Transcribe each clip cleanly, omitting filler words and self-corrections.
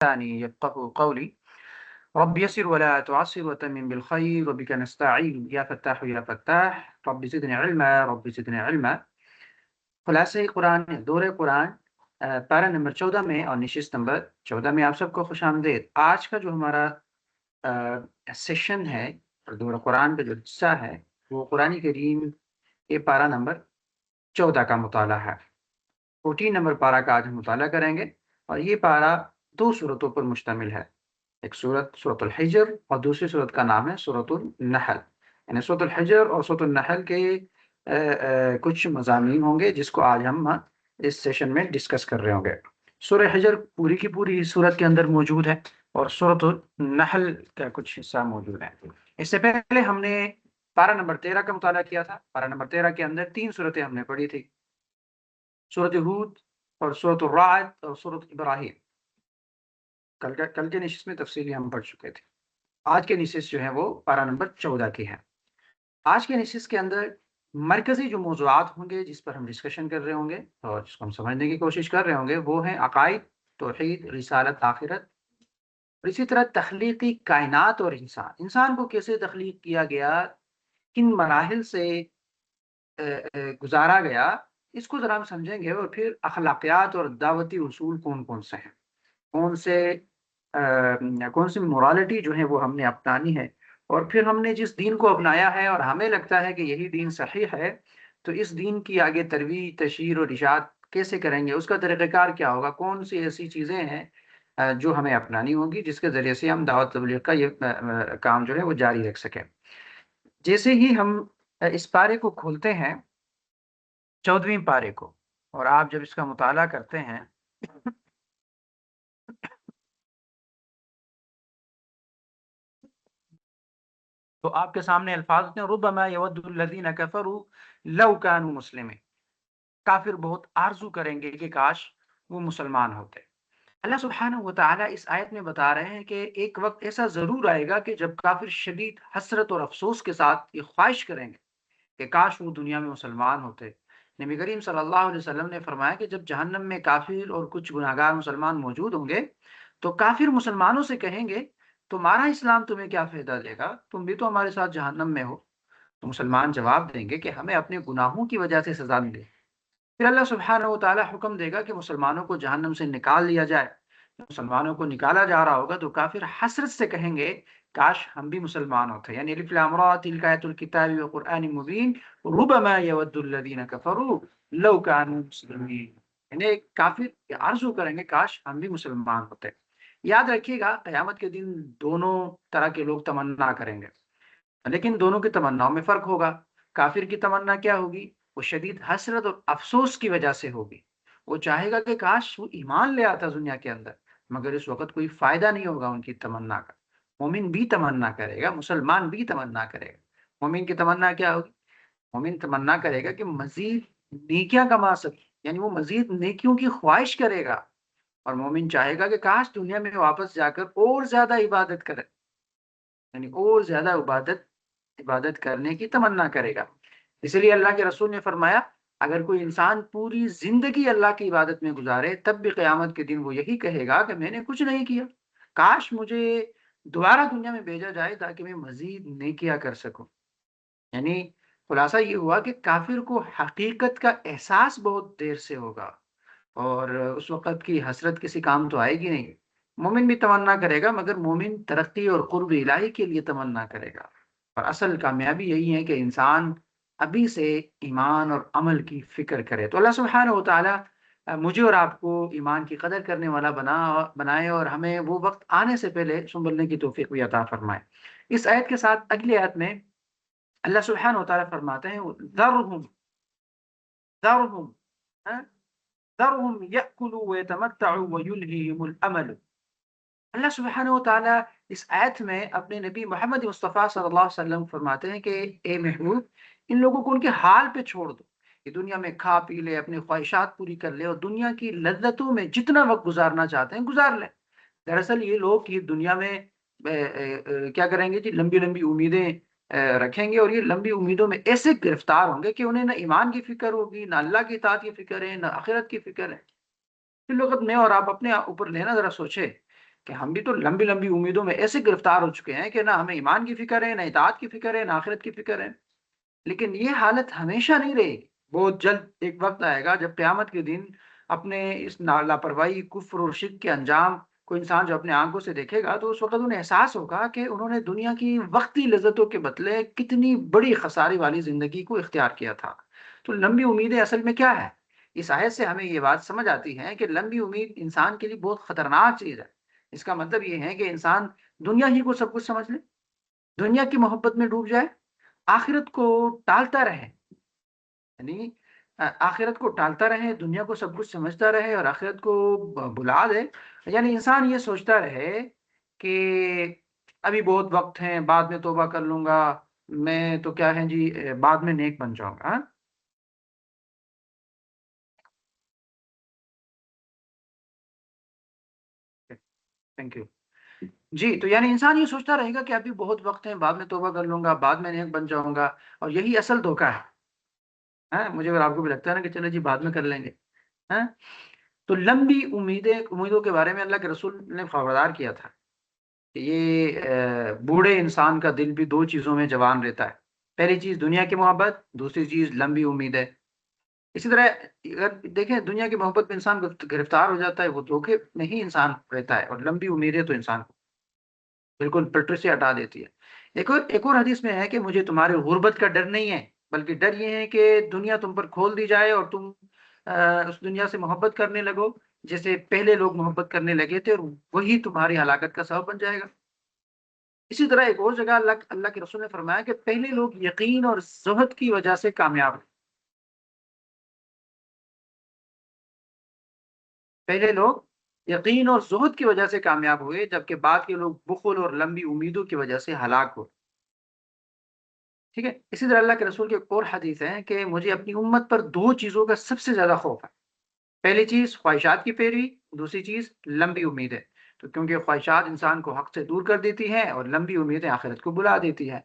لساني يفقهوا قولي رب يسر ولا تعسر وتمم بالخير وبك نستعين يا فتاح يا فتاح رب زدني علما رب زدني علما. خلاصہ قرآن دور قرآن پارہ نمبر 14 میں اور نشست نمبر 14 میں آپ سب کو خوش آمدید. آج کا جو ہمارا سیشن ہے دور قرآن کا جو حصہ ہے وہ قرآن کریم کے پارہ نمبر 14 کا مطالعہ ہے. 14 نمبر پارہ کا آج ہم مطالعہ کریں گے اور یہ پارہ دو صورتوں پر مشتمل ہے. ایک سورۃ الحجر اور دوسری صورت کا نام ہے سورۃ النحل. یعنی سورۃ الحجر اور سورۃ النحل کے کچھ مضامین ہوں گے جس کو آج ہم اس سیشن میں ڈسکس کر رہے ہوں گے. سورہ حجر پوری کی پوری سورت کے اندر موجود ہے اور سورۃ النحل کا کچھ حصہ موجود ہے. اس سے پہلے ہم نے پارہ نمبر 13 کا مطالعہ کیا تھا. پارہ نمبر 13 کے اندر 3 صورتیں ہم نے پڑھی تھی، سورۃ ہود اور سورۃ الرعد اور سورۃ ابراہیم. کل کے نشست میں تفصیلی ہم پڑھ چکے تھے. آج کے نشست جو ہے وہ پارہ نمبر 14 کی ہے. آج کے نشست کے اندر مرکزی جو موضوعات ہوں گے جس پر ہم ڈسکشن کر رہے ہوں گے اور جس کو ہم سمجھنے کی کوشش کر رہے ہوں گے وہ ہیں عقائد، توحید، رسالت، آخرت، اور اسی طرح تخلیقی کائنات اور انسان کو کیسے تخلیق کیا گیا، کن مراحل سے گزارا گیا، اس کو ذرا ہم سمجھیں گے. اور پھر اخلاقیات اور دعوتی اصول کون کون سے ہیں، کون سی مورالٹی جو ہے وہ ہم نے اپنانی ہے. اور پھر ہم نے جس دین کو اپنایا ہے اور ہمیں لگتا ہے کہ یہی دین صحیح ہے تو اس دین کی آگے ترویج، تشہیر اور اشاعت کیسے کریں گے، اس کا طریقہ کار کیا ہوگا، کون سی ایسی چیزیں ہیں جو ہمیں اپنانی ہوگی جس کے ذریعے سے ہم دعوت تبلیغ کا یہ کام جو ہے وہ جاری رکھ سکیں. جیسے ہی ہم اس پارے کو کھولتے ہیں 14ویں پارے کو، اور آپ جب اس کا مطالعہ کرتے ہیں تو آپ کے سامنے الفاظ ہوتے ہیں ربما یود الذین کفروا لو کانوا مسلمین. کافر بہت آرزو کریں گے کہ کاش وہ مسلمان ہوتے. اللہ سبحانہ و تعالیٰ اس آیت میں بتا رہے ہیں کہ ایک وقت ایسا ضرور آئے گا کہ جب کافر شدید حسرت اور افسوس کے ساتھ یہ خواہش کریں گے کہ کاش وہ دنیا میں مسلمان ہوتے. نبی کریم صلی اللہ علیہ وسلم نے فرمایا کہ جب جہنم میں کافر اور کچھ گناہگار مسلمان موجود ہوں گے تو کافر مسلمانوں سے کہیں گے تمہارا اسلام تمہیں کیا فائدہ دے گا، تم بھی تو ہمارے ساتھ جہنم میں ہو. تو مسلمان جواب دیں گے کہ ہمیں اپنے گناہوں کی وجہ سے سزا ملے. پھر اللہ سبحانہ و تعالیٰ حکم دے گا کہ مسلمانوں کو جہنم سے نکال لیا جائے. مسلمانوں کو نکالا جا رہا ہوگا تو کافر حسرت سے کہیں گے کاش ہم بھی مسلمان ہوتے. یعنی الف لام را تلک آیۃ الکتاب وقرآن مبین ربما یود الذین کفروا لو کانوا مسلمین. یعنی کافر آرزو کریں گے کاش ہم بھی مسلمان ہوتے. یاد رکھیے گا قیامت کے دن دونوں طرح کے لوگ تمنا کریں گے، لیکن دونوں کی تمناؤں میں فرق ہوگا. کافر کی تمنا کیا ہوگی؟ وہ شدید حسرت اور افسوس کی وجہ سے ہوگی. وہ چاہے گا کہ کاش وہ ایمان لے آتا دنیا کے اندر، مگر اس وقت کوئی فائدہ نہیں ہوگا ان کی تمنا کا. مومن بھی تمنا کرے گا، مسلمان بھی تمنا کرے گا. مومن کی تمنا کیا ہوگی؟ مومن تمنا کرے گا کہ مزید نیکیاں کما سکے، یعنی وہ مزید نیکیوں کی خواہش کرے گا. اور مومن چاہے گا کہ کاش دنیا میں واپس جا کر اور زیادہ عبادت کرے، یعنی اور زیادہ عبادت کرنے کی تمنا کرے گا. اس لیے اللہ کے رسول نے فرمایا اگر کوئی انسان پوری زندگی اللہ کی عبادت میں گزارے تب بھی قیامت کے دن وہ یہی کہے گا کہ میں نے کچھ نہیں کیا، کاش مجھے دوبارہ دنیا میں بھیجا جائے تاکہ میں مزید نیکیاں کر سکوں. یعنی خلاصہ یہ ہوا کہ کافر کو حقیقت کا احساس بہت دیر سے ہوگا اور اس وقت کی حسرت کسی کام تو آئے گی نہیں. مومن بھی تمنا کرے گا مگر مومن ترقی اور قرب الہی کے لیے تمنا کرے گا. اور اصل کامیابی یہی ہے کہ انسان ابھی سے ایمان اور عمل کی فکر کرے. تو اللہ سبحانہ و تعالیٰ مجھے اور آپ کو ایمان کی قدر کرنے والا بنائے اور ہمیں وہ وقت آنے سے پہلے سنبھلنے کی توفیق بھی عطا فرمائے. اس آیت کے ساتھ اگلی آیت میں اللہ سبحانہ و تعالیٰ فرماتے ہیں ذرهم ذرهم ذرهم يأكلوا ويتمتعوا ويلههم الأمل. اللہ سبحانہ و تعالیٰ اس آیت میں اپنے نبی محمد مصطفیٰ صلی اللہ علیہ وسلم فرماتے ہیں کہ اے محبوب ان لوگوں کو ان کے حال پہ چھوڑ دو کہ دنیا میں کھا پی لے، اپنی خواہشات پوری کر لے اور دنیا کی لذتوں میں جتنا وقت گزارنا چاہتے ہیں گزار لیں. دراصل یہ لوگ یہ دنیا میں کیا کریں گے جی، لمبی لمبی امیدیں رکھیں گے اور یہ لمبی امیدوں میں ایسے گرفتار ہوں گے کہ انہیں نہ ایمان کی فکر ہوگی، نہ اللہ کی اطاعت کی فکر ہے، نہ آخرت کی فکر ہے. پھر لوگ میں اور آپ اپنے اوپر لینا ذرا سوچے کہ ہم بھی تو لمبی لمبی امیدوں میں ایسے گرفتار ہو چکے ہیں کہ نہ ہمیں ایمان کی فکر ہے، نہ اطاعت کی فکر ہے، نہ آخرت کی فکر ہے۔ لیکن یہ حالت ہمیشہ نہیں رہے گی، بہت جلد ایک وقت آئے گا جب قیامت کے دن اپنے اس لاپرواہی، کفر اور شرک کے انجام کو انسان جو اپنے آنکھوں سے دیکھے گا تو اس وقت انہیں احساس ہوگا کہ انہوں نے دنیا کی وقتی لذتوں کے بدلے کتنی بڑی خسارے والی زندگی کو اختیار کیا تھا۔ تو لمبی امیدیں اصل میں کیا ہے؟ اس آیت سے ہمیں یہ بات سمجھ آتی ہے کہ لمبی امید انسان کے لیے بہت خطرناک چیز ہے۔ اس کا مطلب یہ ہے کہ انسان دنیا ہی کو سب کچھ سمجھ لے، دنیا کی محبت میں ڈوب جائے، آخرت کو ٹالتا رہے، یعنی آخرت کو ٹالتا رہے، دنیا کو سب کچھ سمجھتا رہے اور آخرت کو بھلا دے۔ یعنی انسان یہ سوچتا رہے کہ ابھی بہت وقت ہے، بعد میں توبہ کر لوں گا، میں تو کیا ہے جی بعد میں نیک بن جاؤں گا۔ ہاں؟ Thank you. جی، تو یعنی انسان یہ سوچتا رہے گا کہ ابھی بہت وقت ہے، بعد میں توبہ کر لوں گا، بعد میں نیک بن جاؤں گا، اور یہی اصل دھوکہ ہے۔ ہاں، مجھے اور آپ کو بھی لگتا ہے نا کہ چلو جی بعد میں کر لیں گے۔ ہاں؟ تو لمبی امیدوں کے بارے میں اللہ کے رسول نے خبردار کیا تھا کہ یہ بوڑھے انسان کا دل بھی دو چیزوں میں جوان رہتا ہے۔ پہلی چیز دنیا کی محبت، دوسری چیز لمبی امید ہے۔ اسی طرح اگر دیکھیں دنیا کی محبت میں انسان گرفتار ہو جاتا ہے، وہ دھوکے میں ہی انسان رہتا ہے، اور لمبی امیدیں تو انسان کو بالکل پٹری سے ہٹا دیتی ہے۔ ایک اور حدیث میں ہے کہ مجھے تمہارے غربت کا ڈر نہیں ہے، بلکہ ڈر یہ ہے کہ دنیا تم پر کھول دی جائے اور تم اس دنیا سے محبت کرنے لگو جیسے پہلے لوگ محبت کرنے لگے تھے، اور وہی تمہاری ہلاکت کا سبب بن جائے گا۔ اسی طرح ایک اور جگہ اللہ کے رسول نے فرمایا کہ پہلے لوگ یقین اور زہد کی وجہ سے کامیاب ہوئے، پہلے لوگ یقین اور زہد کی وجہ سے کامیاب ہوئے، جبکہ بعد کے لوگ بخل اور لمبی امیدوں کی وجہ سے ہلاک ہوئے۔ ٹھیک ہے، اسی طرح اللہ کے رسول کی ایک اور حدیث ہے کہ مجھے اپنی امت پر دو چیزوں کا سب سے زیادہ خوف ہے۔ پہلی چیز خواہشات کی پیروی، دوسری چیز لمبی امید ہے۔ تو کیونکہ خواہشات انسان کو حق سے دور کر دیتی ہیں اور لمبی امیدیں آخرت کو بلا دیتی ہیں۔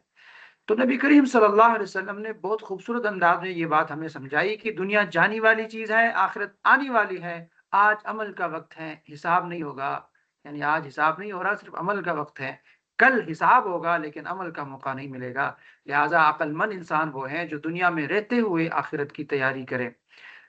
تو نبی کریم صلی اللہ علیہ وسلم نے بہت خوبصورت انداز میں یہ بات ہمیں سمجھائی کہ دنیا جانی والی چیز ہے، آخرت آنی والی ہے، آج عمل کا وقت ہے، حساب نہیں ہوگا، یعنی آج حساب نہیں ہو رہا، صرف عمل کا وقت ہے، کل حساب ہوگا لیکن عمل کا موقع نہیں ملے گا۔ لہٰذا عقل مند انسان وہ ہے جو دنیا میں رہتے ہوئے آخرت کی تیاری کرے۔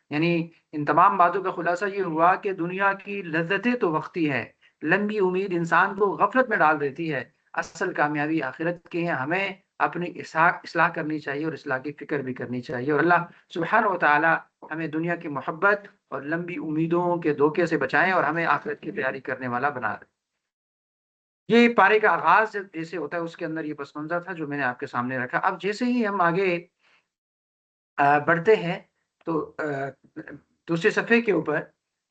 یعنی ان تمام باتوں کا خلاصہ یہ ہوا کہ دنیا کی لذتیں تو وقتی ہے، لمبی امید انسان کو غفلت میں ڈال دیتی ہے، اصل کامیابی آخرت کی ہے۔ ہمیں اپنی اصلاح کرنی چاہیے اور اصلاح کی فکر بھی کرنی چاہیے، اور اللہ سبحانہ و تعالی ہمیں دنیا کی محبت اور لمبی امیدوں کے دھوکے سے بچائیں اور ہمیں آخرت کی تیاری کرنے والا بنا دے۔ یہ پارے کا آغاز جیسے ہوتا ہے اس کے اندر یہ پس منظر تھا جو میں نے آپ کے سامنے رکھا۔ اب جیسے ہی ہم آگے بڑھتے ہیں تو دوسرے صفحے کے اوپر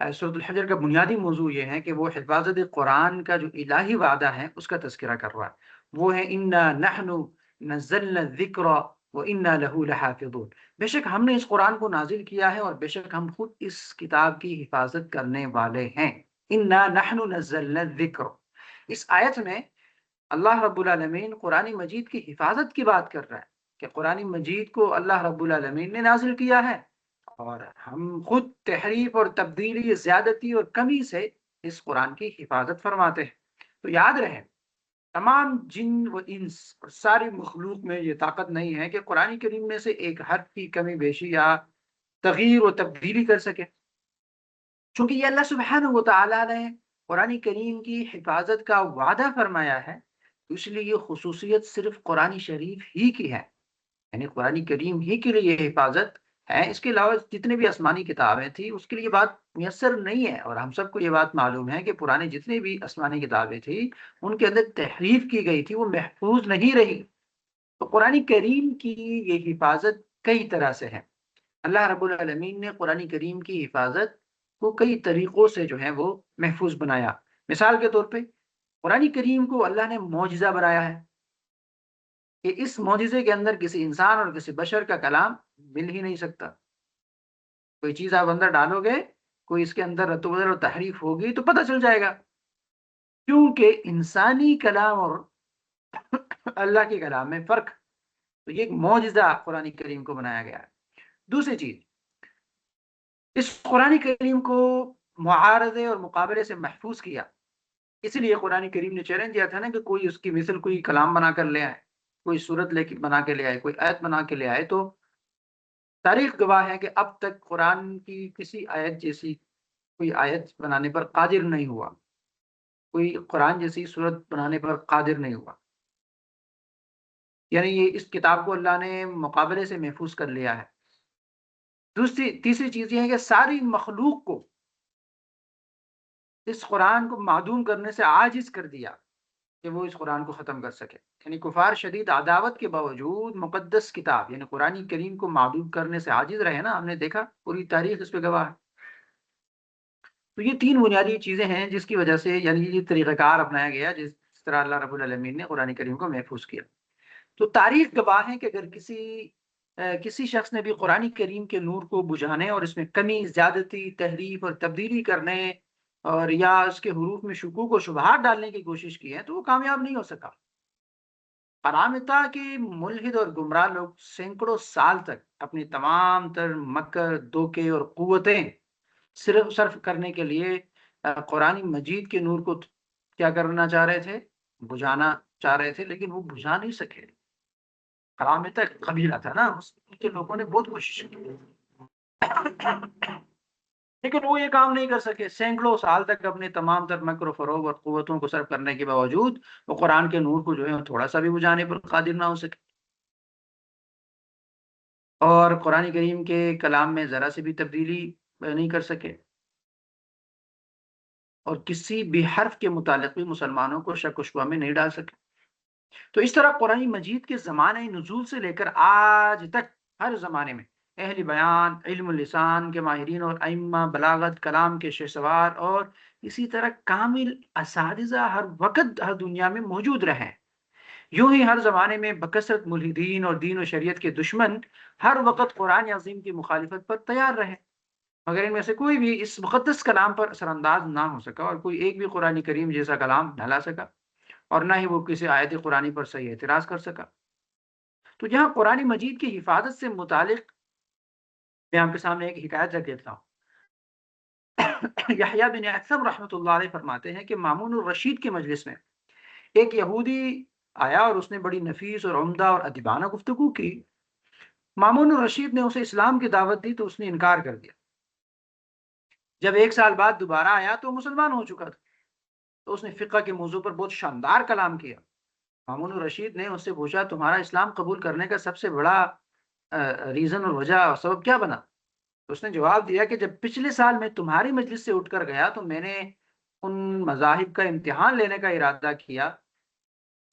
سورۃ الحجر کا بنیادی موضوع یہ ہے کہ وہ حفاظت قرآن کا جو الہی وعدہ ہے اس کا تذکرہ کر رہا ہے۔ وہ ہے انا نحن نزلنا الذکر وانا له لحافظون، بے شک ہم نے اس قرآن کو نازل کیا ہے اور بے شک ہم خود اس کتاب کی حفاظت کرنے والے ہیں۔ انا نحن نزلنا الذکر، اس آیت میں اللہ رب العالمین قرآن مجید کی حفاظت کی بات کر رہا ہے کہ قرآن مجید کو اللہ رب العالمین نے نازل کیا ہے، اور ہم خود تحریف اور تبدیلی، زیادتی اور کمی سے اس قرآن کی حفاظت فرماتے ہیں۔ تو یاد رہے تمام جن و انس اور ساری مخلوق میں یہ طاقت نہیں ہے کہ قرآن کریم میں سے ایک حرف کی کمی بیشی یا تغییر و تبدیلی کر سکے، چونکہ یہ اللہ سبحانہ و تعالیٰ نے قرآن کریم کی حفاظت کا وعدہ فرمایا ہے، تو اس لیے یہ خصوصیت صرف قرآن شریف ہی کی ہے، یعنی قرآن کریم ہی کے لیے یہ حفاظت ہے۔ اس کے علاوہ جتنے بھی آسمانی کتابیں تھیں اس کے لیے بات میسر نہیں ہے، اور ہم سب کو یہ بات معلوم ہے کہ پرانے جتنے بھی آسمانی کتابیں تھیں ان کے اندر تحریف کی گئی تھی، وہ محفوظ نہیں رہی۔ تو قرآن کریم کی یہ حفاظت کئی طرح سے ہے۔ اللہ رب العالمین نے قرآن کریم کی حفاظت کو کئی طریقوں سے جو ہے وہ محفوظ بنایا۔ مثال کے طور پہ قرآن کریم کو اللہ نے معجزہ بنایا ہے کہ اس معجزے کے اندر کسی انسان اور کسی بشر کا کلام مل ہی نہیں سکتا۔ کوئی چیز آپ اندر ڈالو گے، کوئی اس کے اندر رد و بدل اور تحریف ہوگی تو پتہ چل جائے گا، کیونکہ انسانی کلام اور اللہ کے کلام میں فرق۔ تو یہ ایک معجزہ قرآن کریم کو بنایا گیا ہے۔ دوسری چیز، اس قرآن کریم کو معارضے اور مقابلے سے محفوظ کیا۔ اس لیے قرآن کریم نے چیلنج دیا تھا نا کہ کوئی اس کی مثل کوئی کلام بنا کر لے آئے، کوئی صورت بنا کے لے آئے، کوئی آیت بنا کے لے آئے، تو تاریخ گواہ ہے کہ اب تک قرآن کی کسی آیت جیسی کوئی آیت بنانے پر قادر نہیں ہوا، کوئی قرآن جیسی صورت بنانے پر قادر نہیں ہوا۔ یعنی یہ اس کتاب کو اللہ نے مقابلے سے محفوظ کر لیا ہے۔ تیسری چیز یہ ہے کہ ساری مخلوق کو اس قرآن کو معدوم کرنے سے عاجز کر دیا کہ وہ اس قرآن کو ختم کر سکے۔ یعنی کفار شدید عداوت کے باوجود مقدس کتاب یعنی قرآن کریم کو معدوم کرنے سے عاجز رہے نا، ہم نے دیکھا پوری تاریخ اس پہ گواہ ہے۔ تو یہ تین بنیادی چیزیں ہیں جس کی وجہ سے یعنی یہ طریقہ کار اپنایا گیا جس طرح اللہ رب العالمین نے قرآن کریم کو محفوظ کیا۔ تو تاریخ گواہ ہے کہ اگر کسی شخص نے بھی قرآن کریم کے نور کو بجھانے اور اس میں کمی، زیادتی، تحریف اور تبدیلی کرنے اور یا اس کے حروف میں شکوک و شبہات ڈالنے کی کوشش کی ہے تو وہ کامیاب نہیں ہو سکا۔ قرامطہ کے ملحد اور گمراہ لوگ سینکڑوں سال تک اپنی تمام تر مکر، دھوکے اور قوتیں صرف کرنے کے لیے قرآن مجید کے نور کو کیا کرنا چاہ رہے تھے؟ بجھانا چاہ رہے تھے، لیکن وہ بجھا نہیں سکے۔ قرامطہ ایک قبیلہ تھا نا، اس کے لوگوں نے بہت کوشش کی لیکن وہ یہ کام نہیں کر سکے۔ سینکڑوں سال تک اپنے تمام تر مکر و فروغ اور قوتوں کو صرف کرنے کے باوجود وہ قرآن کے نور کو جو ہے تھوڑا سا بھی بجھانے پر قادر نہ ہو سکے، اور قرآن کریم کے کلام میں ذرا سے بھی تبدیلی نہیں کر سکے، اور کسی بھی حرف کے متعلق بھی مسلمانوں کو شک و شبہ میں نہیں ڈال سکے۔ تو اس طرح قرآن مجید کے زمانے نزول سے لے کر آج تک ہر زمانے میں اہل بیان، علم اللسان کے ماہرین اور ائمہ بلاغت، کلام کے شہسوار اور اسی طرح کامل اساتذہ ہر وقت ہر دنیا میں موجود رہے ہیں۔ یوں ہی ہر زمانے میں بکثرت ملحدین اور دین و شریعت کے دشمن ہر وقت قرآن عظیم کی مخالفت پر تیار رہے، مگر ان میں سے کوئی بھی اس مقدس کلام پر اثر انداز نہ ہو سکا، اور کوئی ایک بھی قرآن کریم جیسا کلام نہ لا سکا، اور نہ ہی وہ کسی آیت قرآنی پر صحیح اعتراض کر سکا۔ تو جہاں قرآن مجید کی حفاظت سے متعلق میں آپ کے سامنے ایک حکایت رکھ دیتا ہوں۔ یحییٰ بن اکثم رحمۃ اللہ علیہ فرماتے ہیں کہ مامون الرشید کے مجلس میں ایک یہودی آیا اور اس نے بڑی نفیس اور عمدہ اور ادیبانہ گفتگو کی۔ مامون الرشید نے اسے اسلام کی دعوت دی تو اس نے انکار کر دیا۔ جب 1 سال بعد دوبارہ آیا تو مسلمان ہو چکا تھا، تو اس نے فقہ کے موضوع پر بہت شاندار کلام کیا۔ مامون الرشید نے اس سے پوچھا تمہارا اسلام قبول کرنے کا سب سے بڑا ریزن اور وجہ اور سبب کیا بنا؟ تو اس نے جواب دیا کہ جب پچھلے سال میں تمہاری مجلس سے اٹھ کر گیا تو میں نے ان مذاہب کا امتحان لینے کا ارادہ کیا۔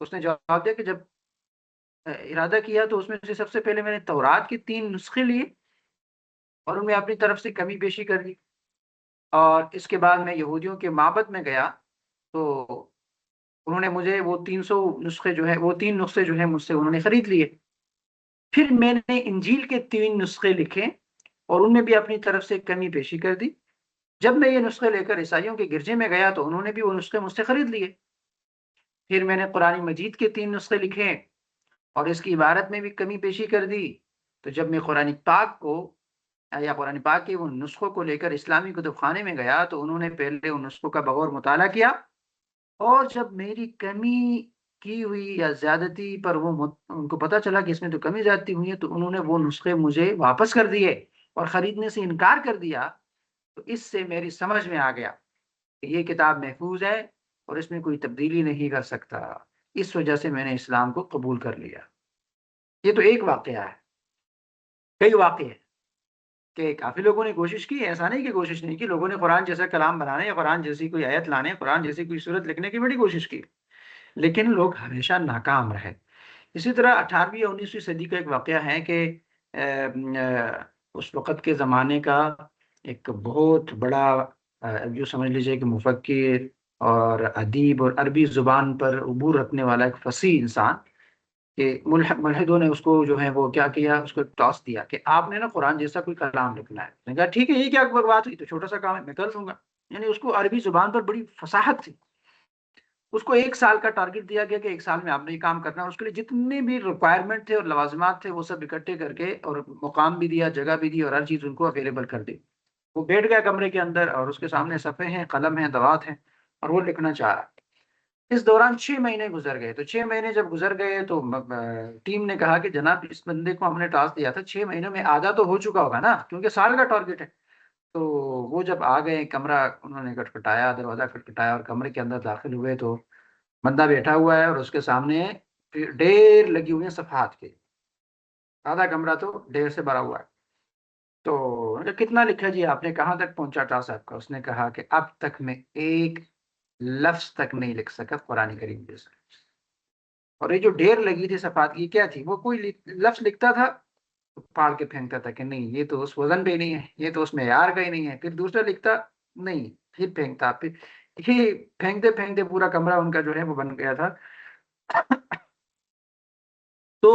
اس نے جواب دیا کہ جب ارادہ کیا تو اس میں سے سب سے پہلے میں نے تورات کے 3 نسخے لیے اور ان میں اپنی طرف سے کمی بیشی کر دی، اور اس کے بعد میں یہودیوں کے معبد میں گیا تو انہوں نے مجھے وہ 3 نسخے جو ہیں مجھ سے انہوں نے خرید لیے۔ پھر میں نے انجیل کے 3 نسخے لکھے اور ان میں بھی اپنی طرف سے کمی پیشی کر دی۔ جب میں یہ نسخے لے کر عیسائیوں کے گرجے میں گیا تو انہوں نے بھی وہ نسخے مجھ سے خرید لیے۔ پھر میں نے قرآن مجید کے 3 نسخے لکھے اور اس کی عبارت میں بھی کمی پیشی کر دی۔ تو جب میں قرآن پاک کے ان نسخوں کو لے کر اسلامی کتب خانے میں گیا تو انہوں نے پہلے ان نسخوں کا بغور مطالعہ کیا، اور جب میری کمی کی ہوئی یا زیادتی پر ان کو پتہ چلا کہ اس میں تو کمی زیادتی ہوئی ہے تو انہوں نے وہ نسخے مجھے واپس کر دیے اور خریدنے سے انکار کر دیا۔ تو اس سے میری سمجھ میں آ گیا کہ یہ کتاب محفوظ ہے اور اس میں کوئی تبدیلی نہیں کر سکتا، اس وجہ سے میں نے اسلام کو قبول کر لیا۔ یہ تو ایک واقعہ ہے، کئی واقعے ہیں کہ کافی لوگوں نے کوشش کی، ایسا نہیں کہ کوشش نہیں کی، لوگوں نے قرآن جیسا کلام بنانے یا قرآن جیسی کوئی آیت لانے، قرآن جیسی کوئی صورت لکھنے کی بڑی کوشش کی، لیکن لوگ ہمیشہ ناکام رہے۔ اسی طرح 18ویں یا 19ویں صدی کا ایک واقعہ ہے کہ اس وقت کے زمانے کا ایک بہت بڑا جو سمجھ لیجئے کہ مفکر اور ادیب اور عربی زبان پر عبور رکھنے والا ایک فصیح انسان، کہ ملحدوں نے اس کو جو ہے وہ کیا کیا، اس کو ٹاس دیا کہ آپ نے نا قرآن جیسا کوئی کلام لکھنا ہے۔ میں نے کہا ٹھیک ہے، یہ کیا بات ہوئی، تو چھوٹا سا کام ہے، میں کر لوں گا۔ یعنی اس کو عربی زبان پر بڑی فصاحت تھی۔ اس کو 1 سال کا ٹارگٹ دیا گیا کہ 1 سال میں آپ نے یہ کام کرنا ہے۔ اس کے لیے جتنے بھی ریکوائرمنٹ تھے اور لوازمات تھے وہ سب اکٹھے کر کے، اور مقام بھی دیا، جگہ بھی دی، اور ہر چیز ان کو اویلیبل کر دی۔ وہ بیٹھ گیا کمرے کے اندر اور اس کے سامنے صفحے ہیں، قلم ہیں، دوات ہیں، اور وہ لکھنا چاہ رہا۔ اس دوران 6 مہینے گزر گئے، تو 6 مہینے جب گزر گئے تو ٹیم نے کہا کہ جناب اس بندے کو ہم نے ٹاسک دیا تھا، 6 مہینوں میں آدھا تو ہو چکا ہوگا نا، کیونکہ سال کا ٹارگیٹ ہے۔ تو وہ جب آ گئے کمرہ، انہوں نے کھٹکھٹایا، دروازہ کھٹکھٹایا اور کمرے کے اندر داخل ہوئے تو بندہ بیٹھا ہوا ہے اور اس کے سامنے ڈھیر لگی ہوئی ہیں صفحات کے، آدھا کمرہ تو ڈھیر سے بھرا ہوا ہے۔ تو کتنا لکھا جی آپ نے، کہاں تک پہنچا ٹاسک آپ کا؟ اس نے کہا کہ اب تک میں ایک لفظ تک نہیں لکھ سکا قرآن کریم جیسا۔ اور یہ جو ڈھیر لگی تھی صفحات کی کیا تھی، وہ کوئی لفظ لکھتا تھا تو پھاڑ کے پھینکتا تھا کہ نہیں یہ تو اس وزن پہ ہی نہیں ہے، یہ تو اس معیار کا ہی نہیں ہے، پھر دوسرا لکھتا نہیں، پھر پھینکتا، پھر یہ پھینکتے پھینکتے پورا کمرہ ان کا جو ہے وہ بن گیا تھا۔ تو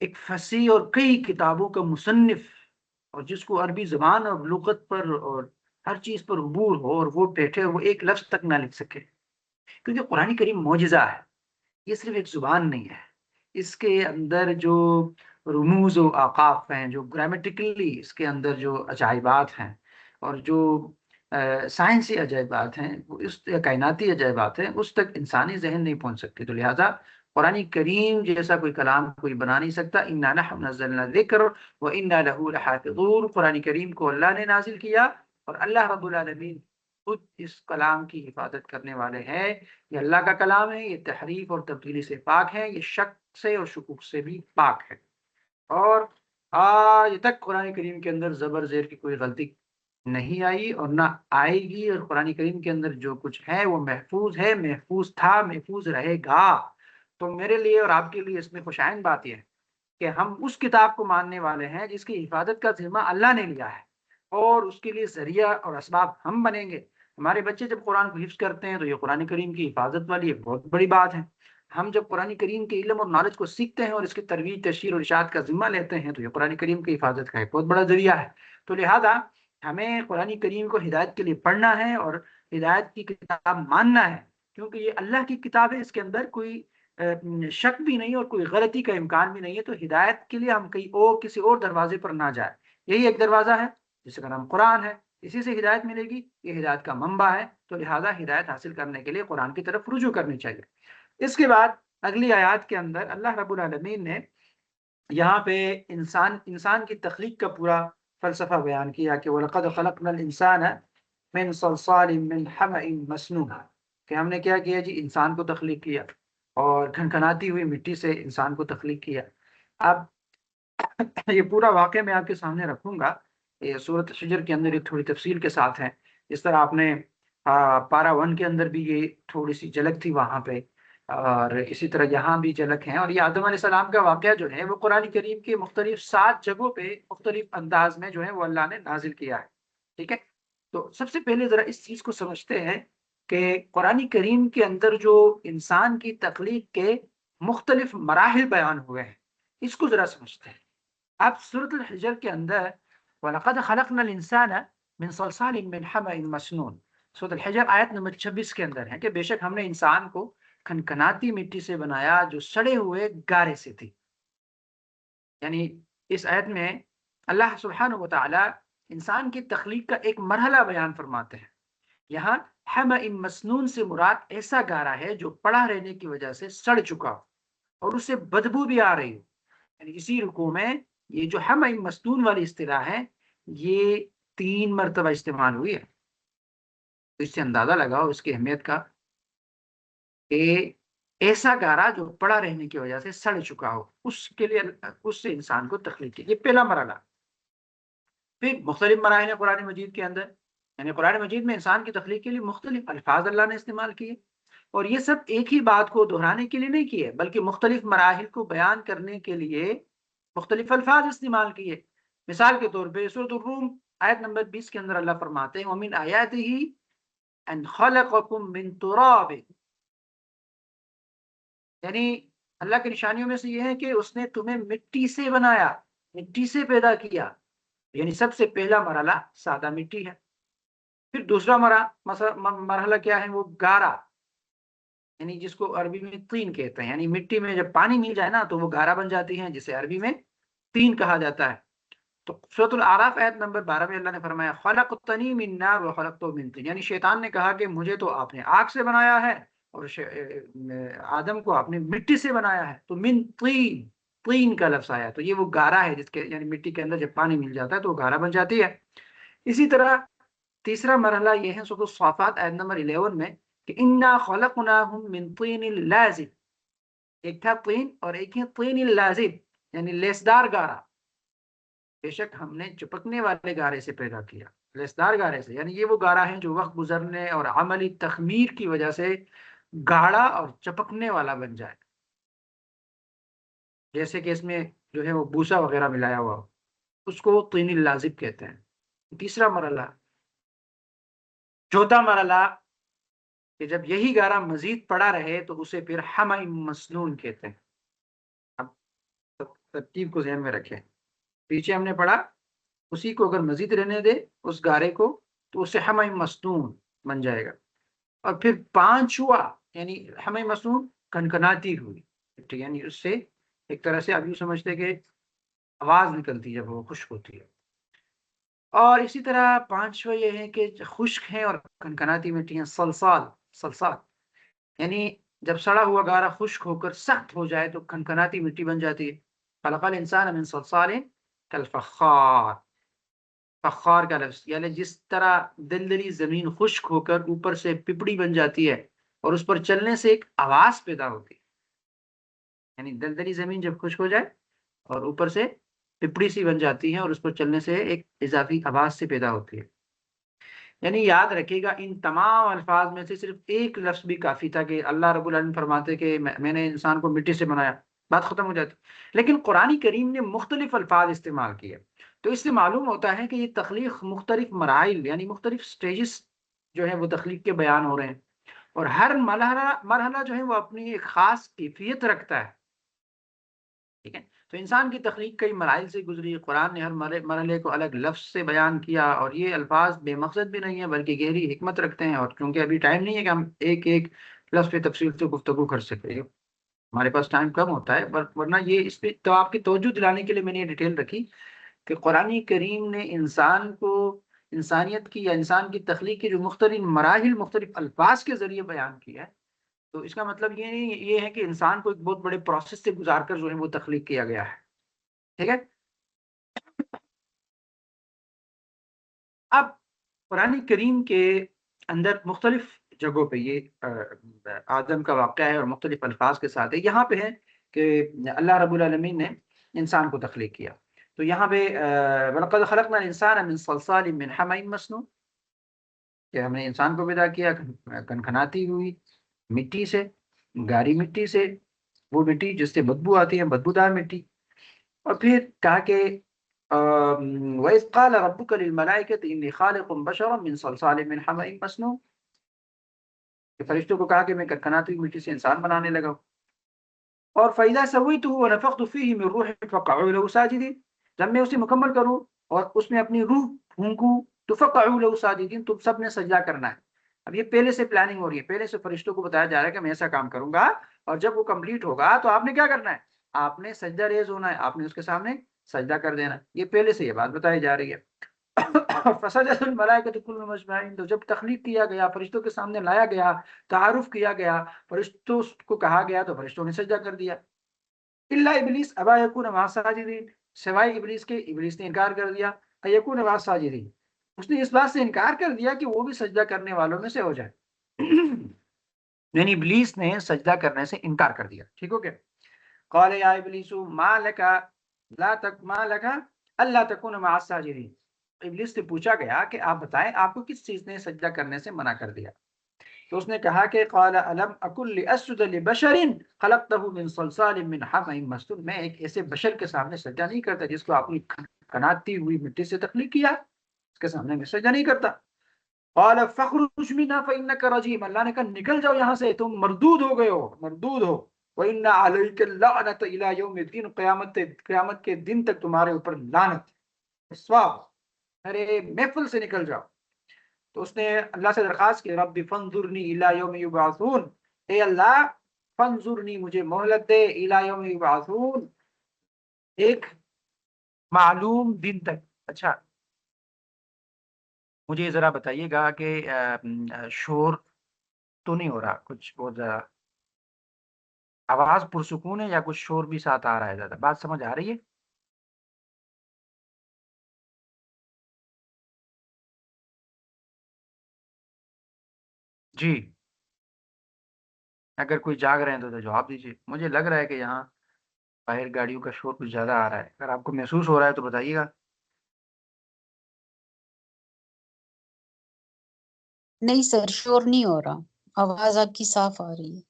ایک فصیح اور کئی کتابوں کا مصنف، اور جس کو عربی زبان اور لغت پر اور ہر چیز پر عبور ہو، اور وہ بیٹھے وہ ایک لفظ تک نہ لکھ سکے، کیونکہ قرآن کریم معجزہ ہے، یہ صرف ایک زبان نہیں ہے، اس کے اندر جو رموز و اوقاف ہیں، جو گرامیٹیکلی اس کے اندر جو عجائبات ہیں، اور جو سائنسی عجائبات ہیں، وہ اس کائناتی عجائبات ہیں، اس تک انسانی ذہن نہیں پہنچ سکتے۔ تو لہٰذا قرآن کریم جیسا کوئی کلام کوئی بنا نہیں سکتا۔ انا نحن نزلنا الذکر وانا له لحافظون، قرآن کریم کو اللہ نے نازل کیا اور اللہ رب العالمین خود اس کلام کی حفاظت کرنے والے ہیں۔ یہ اللہ کا کلام ہے، یہ تحریف اور تبدیلی سے پاک ہے، یہ شک سے اور شکوک سے بھی پاک ہے، اور آج تک قرآن کریم کے اندر زبر زیر کی کوئی غلطی نہیں آئی اور نہ آئے گی، اور قرآن کریم کے اندر جو کچھ ہے وہ محفوظ ہے، محفوظ تھا، محفوظ رہے گا۔ تو میرے لیے اور آپ کے لیے اس میں خوشائن بات یہ ہے کہ ہم اس کتاب کو ماننے والے ہیں جس کی حفاظت کا ذمہ اللہ نے لیا ہے، اور اس کے لیے ذریعہ اور اسباب ہم بنیں گے۔ ہمارے بچے جب قرآن کو حفظ کرتے ہیں تو یہ قرآن کریم کی حفاظت والی ایک بہت بڑی بات ہے۔ ہم جب قرآن کریم کے علم اور نالج کو سیکھتے ہیں اور اس کی ترویج، تشہیر اور اشاعت کا ذمہ لیتے ہیں تو یہ قرآن کریم کی حفاظت کا ایک بہت بڑا ذریعہ ہے۔ تو لہٰذا ہمیں قرآن کریم کو ہدایت کے لیے پڑھنا ہے اور ہدایت کی کتاب ماننا ہے، کیونکہ یہ اللہ کی کتاب ہے، اس کے اندر کوئی شک بھی نہیں اور کوئی غلطی کا امکان بھی نہیں ہے۔ تو ہدایت کے لیے ہم کہیں اور کسی اور دروازے پر نہ جائیں، یہی ایک دروازہ ہے جس کا نام قرآن ہے، اسی سے ہدایت ملے گی، یہ ہدایت کا منبع ہے۔ تو لہٰذا ہدایت حاصل کرنے کے لیے قرآن کی طرف رجوع کرنی چاہیے۔ اس کے بعد اگلی آیات کے اندر اللہ رب العالمین نے یہاں پہ انسان کی تخلیق کا پورا فلسفہ بیان کیا کہ وَلَقَدْ خَلَقْنَا الْإِنسَانَ مِنْ صَلْصَالٍ مِنْ حَمَإٍ مَسْنُونٍ، کہ ہم نے کیا کیا جی، انسان کو تخلیق کیا اور کھنکھناتی ہوئی مٹی سے انسان کو تخلیق کیا۔ اب یہ پورا واقعہ میں آپ کے سامنے رکھوں گا، یہ سورۃ حجر کے اندر یہ تھوڑی تفصیل کے ساتھ ہے، اس طرح آپ نے پارا 1 کے اندر بھی یہ تھوڑی سی جھلک تھی وہاں پہ، اور اسی طرح یہاں بھی جھلک ہے۔ اور یہ آدم علیہ السلام کا واقعہ جو ہے وہ قرآن کریم کے مختلف 7 جگہوں پہ مختلف انداز میں جو ہے وہ اللہ نے نازل کیا ہے، ٹھیک ہے۔ تو سب سے پہلے ذرا اس چیز کو سمجھتے ہیں کہ قرآن کریم کے اندر جو انسان کی تخلیق کے مختلف مراحل بیان ہوئے ہیں، اس کو ذرا سمجھتے ہیں۔ اب سورۃ الحجر کے اندر وَلَقَدْ خَلَقْنَا الْإِنسَانَ مِنْ صَلْصَالٍ مِنْ حَمَإٍ مَسْنُونٍ، سورۃ الحجر آیت نمبر 26 کے اندر ہے کہ بے شک ہم نے انسان کو کھنکھناتی مٹی سے بنایا جو سڑے ہوئے گارے سے تھی۔ یعنی اس آیت میں اللہ سبحانہ و تعالی انسان کی تخلیق کا ایک مرحلہ بیان فرماتے ہیں۔ یہاں حَمَإٍ مسنون سے مراد ایسا گارا ہے جو پڑا رہنے کی وجہ سے سڑ چکا اور اس سے بدبو بھی آ رہی ہو۔ یعنی اسی رکوع میں یہ جو حَمَإٍ مسنون والی اصطلاح ہے یہ 3 مرتبہ استعمال ہوئی ہے۔ تو اس سے اندازہ لگاؤ اس کی اہمیت کا کہ ایسا گارا جو پڑا رہنے کی وجہ سے سڑ چکا ہو، اس کے لیے اس سے انسان کو تخلیق کی، یہ پہلا مرحلہ۔ پھر مختلف مراحل ہیں قرآن مجید کے اندر، یعنی قرآن مجید میں انسان کی تخلیق کے لیے مختلف الفاظ اللہ نے استعمال کیے، اور یہ سب ایک ہی بات کو دہرانے کے لیے نہیں کیے بلکہ مختلف مراحل کو بیان کرنے کے لیے مختلف الفاظ استعمال کیے۔ مثال کے طور پہ سورۃ الروم آیت نمبر 20 کے اندر اللہ فرماتے ہیں وَمِنْ آیَاتِهِ أَنْ خَلَقَكُم مِّن تُرَابٍ، یعنی اللہ کی نشانیوں میں سے یہ ہے کہ اس نے تمہیں مٹی سے بنایا، مٹی سے پیدا کیا، یعنی سب سے پہلا مرحلہ سادہ مٹی ہے۔ پھر دوسرا مرحلہ کیا ہے، وہ گارا، یعنی جس کو عربی میں طین کہتے ہیں، یعنی مٹی میں جب پانی مل جائے نا تو وہ گارا بن جاتی ہے، جسے عربی میں طین کہا جاتا ہے۔ تو سورۃ الاعراف آیت نمبر 12 میں اللہ نے فرمایا خلقتنی من نار وخلقتہ من طین، یعنی شیطان نے کہا کہ مجھے تو آپ نے آگ سے بنایا ہے اور آدم کو آپ نے مٹی سے بنایا ہے، تو من طین، طین کا لفظ آیا، تو یہ وہ گارا ہے جس کے یعنی مٹی کے اندر جب پانی مل جاتا ہے تو وہ گارا بن جاتی ہے۔ اسی طرح تیسرا مرحلہ یہ ہے سورۃ الصافات آیت نمبر 11 میں کہ انا خلقناہم من طین لازب، ایک تھا طین اور ایک ہے طین لازب یعنی لیسدار گارا، بے شک ہم نے چپکنے والے گارے سے پیدا کیا، لیسدار گارے سے، یعنی یہ وہ گارا ہے جو وقت گزرنے اور عملی تخمیر کی وجہ سے گاڑا اور چپکنے والا بن جائے، جیسے کہ اس میں جو ہے وہ بوسا وغیرہ ملایا ہوا ہو، اس کو طین لازب کہتے ہیں۔ تیسرا مرحلہ۔ چوتھا مرحلہ کہ جب یہی گارا مزید پڑا رہے تو اسے پھر حمأ مسنون کہتے ہیں۔ اب ترتیب کو ذہن میں رکھیں، پیچھے ہم نے پڑھا اسی کو اگر مزید رہنے دے اس گارے کو تو اسے حمأ مسنون بن جائے گا، اور پھر پانچواں یعنی حمأ مسنون کنکناتی ہوئی، یعنی اس سے ایک طرح سے آپ یوں سمجھتے کہ آواز نکلتی ہے جب وہ خشک ہوتی ہے۔ اور اسی طرح پانچواں یہ ہے کہ خشک ہیں اور کنکناتی مٹی ہیں، سلسال، سلسال یعنی جب سڑا ہوا گارا خشک ہو کر سخت ہو جائے تو کھنکھناتی مٹی بن جاتی ہے۔ خلق الانسان من صلصال کالفخار، فخار کا لفظ یعنی جس طرح دلدلی زمین خشک ہو کر اوپر سے پپڑی بن جاتی ہے اور اس پر چلنے سے ایک آواز پیدا ہوتی ہے، یعنی دلدلی زمین جب خشک ہو جائے اور اوپر سے پپڑی سی بن جاتی ہے اور اس پر چلنے سے ایک اضافی آواز سے پیدا ہوتی ہے۔ یعنی یاد رکھیے گا ان تمام الفاظ میں سے صرف ایک لفظ بھی کافی تھا کہ اللہ رب العالمین فرماتے کہ میں نے انسان کو مٹی سے بنایا، بات ختم ہو جاتی، لیکن قرآن کریم نے مختلف الفاظ استعمال کیے، تو اس سے معلوم ہوتا ہے کہ یہ تخلیق مختلف مراحل یعنی مختلف سٹیجز جو ہے وہ تخلیق کے بیان ہو رہے ہیں، اور ہر مرحلہ جو ہے وہ اپنی ایک خاص کیفیت رکھتا ہے، ٹھیک ہے؟ تو انسان کی تخلیق کئی مراحل سے گزری، قرآن نے ہر مرحلے کو الگ لفظ سے بیان کیا، اور یہ الفاظ بے مقصد بھی نہیں ہیں بلکہ گہری حکمت رکھتے ہیں، اور چونکہ ابھی ٹائم نہیں ہے کہ ہم ایک ایک لفظ پہ تفصیل سے گفتگو کر سکیں، ہمارے پاس ٹائم کم ہوتا ہے، ورنہ یہ اس پہ تو آپ کی توجہ دلانے کے لیے میں نے یہ ڈیٹیل رکھی کہ قرآن کریم نے انسان کو انسانیت کی یا انسان کی تخلیق کے جو مختلف مراحل مختلف الفاظ کے ذریعے بیان کیا ہے، تو اس کا مطلب یہ نہیں یہ ہے کہ انسان کو ایک بہت بڑے پروسیس سے گزار کر جو ہے وہ تخلیق کیا گیا ہے، ٹھیک ہے؟ اب قرآن کریم کے اندر مختلف جگہوں پہ یہ آدم کا واقعہ ہے اور مختلف الفاظ کے ساتھ ہے، یہاں پہ ہے کہ اللہ رب العالمین نے انسان کو تخلیق کیا، تو یہاں پہ وَلَقَدْ خَلَقْنَا الْإِنسَانَ مِنْ صَلْصَالٍ مِنْ حَمَإٍ مَسْنُونٍ، کہ ہم نے انسان کو پیدا کیا کھنکھناتی ہوئی مٹی سے، گاری مٹی سے، وہ مٹی جس سے بدبو آتی ہے، بدبودار مٹی، اور پھر کہا کہ وَإِذْ قَالَ رَبُّكَ لِلْمَلَائِكَةِ إِنِّي خَالِقٌ بَشَرًا مِنْ صَلْصَالٍ مِنْ حَمَإٍ مَسْنُونٍ، کہ فرشتوں کو کہا کہ میں کنکھناتی ہوئی مٹی سے انسان بنانے لگا ہوں، اور فَإِذَا سَوَّيْتُهُ وَنَفَخْتُ فِيهِ مِنْ رُوحِي فَقَعُوا لَهُ سَاجِدِينَ، جب میں اسے مکمل کروں اور اس میں اپنی روح پھونکوں تو فَقَعُوا لَهُ سَاجِدِينَ، تم سب نے سجدہ کرنا ہے۔ اب یہ پہلے سے پلاننگ ہو رہی ہے، پہلے سے فرشتوں کو بتایا جا رہا ہے کہ میں ایسا کام کروں گا، اور جب وہ کمپلیٹ ہوگا تو آپ نے کیا کرنا ہے، آپ نے سجدہ ریز ہونا ہے، آپ نے اس کے سامنے سجدہ کر دینا، یہ پہلے سے یہ بات بتائی جا رہی ہے۔ فسجد الملائکۃ کلهم اجمعین، تو جب تخلیق کیا گیا، فرشتوں کے سامنے لایا گیا، تعارف کیا گیا، فرشتوں کو کہا گیا تو فرشتوں نے سجدہ کر دیا، الا ابلیس ابا یکون مع الساجدین، سوائے ابلیس کے، ابلیس نے انکار کر دیا، یکون مع الساجدین، اس نے اس بات سے انکار کر دیا کہ وہ بھی سجدہ کرنے والوں میں سے ہو جائے، یعنی ابلیس نے سجدہ کرنے سے انکار کر دیا، ٹھیک ہو گیا؟ قال یا ابلیس ما لک لا تک ما لک الا تکون مع الساجدین، ابلیس سے پوچھا گیا کہ آپ بتائیں آپ کو کس چیز نے سجدہ کرنے سے منع کر دیا، تو اس نے کہا کہ قال الم اکن لاسجد لبشر خلقته من صلصال من حمأ مسنون، میں ایک ایسے بشر کے سامنے سجدہ نہیں کرتا جس کو آپ نے کناتی ہوئی مٹی سے تخلیق کیا، اس کے سامنے میں سجدہ نہیں کرتا۔ قال فاخرج منها فانك رجيم، اللہ نے کہا نکل جاؤ یہاں سے، تم مردود ہو گئے ہو، مردود ہو، وان عليك اللعنة الى يوم الدين، قیامت کے دن تک تمہارے اوپر لعنت، سواب، ارے محفل سے نکل جاؤ۔ تو اس نے اللہ سے درخواست کی رب فانظرنی الی یوم یبعثون، اے اللہ فانظرنی مجھے مہلت دے، الی یوم یبعثون، ایک معلوم دن تک۔ اچھا مجھے ذرا بتائیے گا کہ شور تو نہیں ہو رہا کچھ بہت زیادہ؟ آواز پرسکون ہے یا کچھ شور بھی ساتھ آ رہا ہے زیادہ؟ بات سمجھ آ رہی ہے؟ جی، اگر کوئی جاگ رہے ہیں تو جواب دیجیے، مجھے لگ رہا ہے کہ یہاں باہر گاڑیوں کا شور کچھ زیادہ آ رہا ہے، اگر آپ کو محسوس ہو رہا ہے تو بتائیے گا۔ نہیں سر، شور نہیں ہو رہا، آواز آپ کی صاف آ رہی ہے۔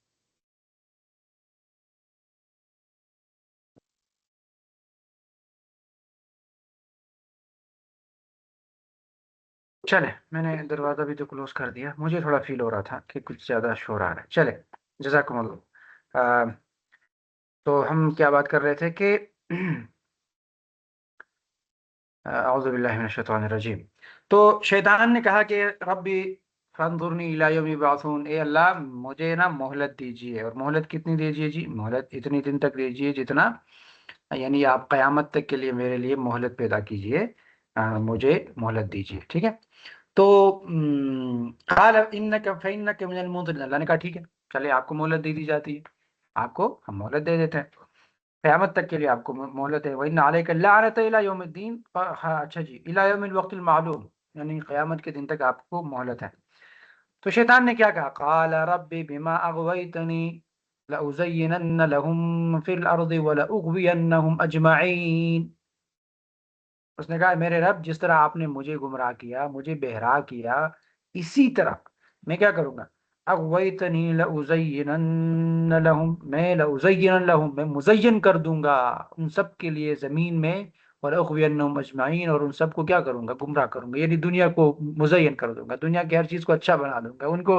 چلے، میں نے دروازہ بھی تو کلوز کر دیا، مجھے تھوڑا فیل ہو رہا تھا کہ کچھ زیادہ شور آ رہا ہے۔ چلے، جزاکم اللہ۔ تو ہم کیا بات کر رہے تھے کہ اعوذ باللہ من الشیطان الرجیم۔ تو شیطان نے کہا کہ ربی فانظرنی الی یوم یبعثون، اے اللہ مجھے نا مہلت دیجیے، اور مہلت کتنی دیجیے جی؟ مہلت اتنی دن تک دیجیے جتنا، یعنی آپ قیامت تک کے لیے میرے لیے مہلت پیدا کیجیے، مجھے مہلت دیجیے، ٹھیک ہے؟ تو قال انک فانک من المنظرین، اللہ نے کہا ٹھیک ہے، چلے آپ کو مہلت دے دی جاتی ہے، آپ کو ہم مہلت دے دیتے ہیں، قیامت تک کے لیے آپ کو مہلت ہے۔ وَإِنَّ عَلَيْكَ اللَّعْنَةَ إِلَى يَوْمِ الدِّينِ، ہاں اچھا جی، إِلَى يَوْمِ الْوَقْتِ الْمَعْلُومِ، یعنی قیامت کے دن تک آپ کو مہلت ہے۔ تو شیطان نے کیا کہا؟ قال رب بما اغويتني لأزينن لهم في الارض ولأغوينهم اجمعين، اس نے کہا میرے رب جس طرح آپ نے مجھے گمراہ کیا، مجھے بہرا کیا، اسی طرح میں کیا کروں گا؟ اغویتنی لأزینن لہم، میں لأزینن لہم، میں مزین کر دوں گا ان سب کے لیے زمین میں، اور اغوینہم اجمعین، اور ان سب کو کیا کروں گا؟ گمراہ کروں گا، یعنی دنیا کو مزین کر دوں گا، دنیا کی ہر چیز کو اچھا بنا دوں گا، ان کو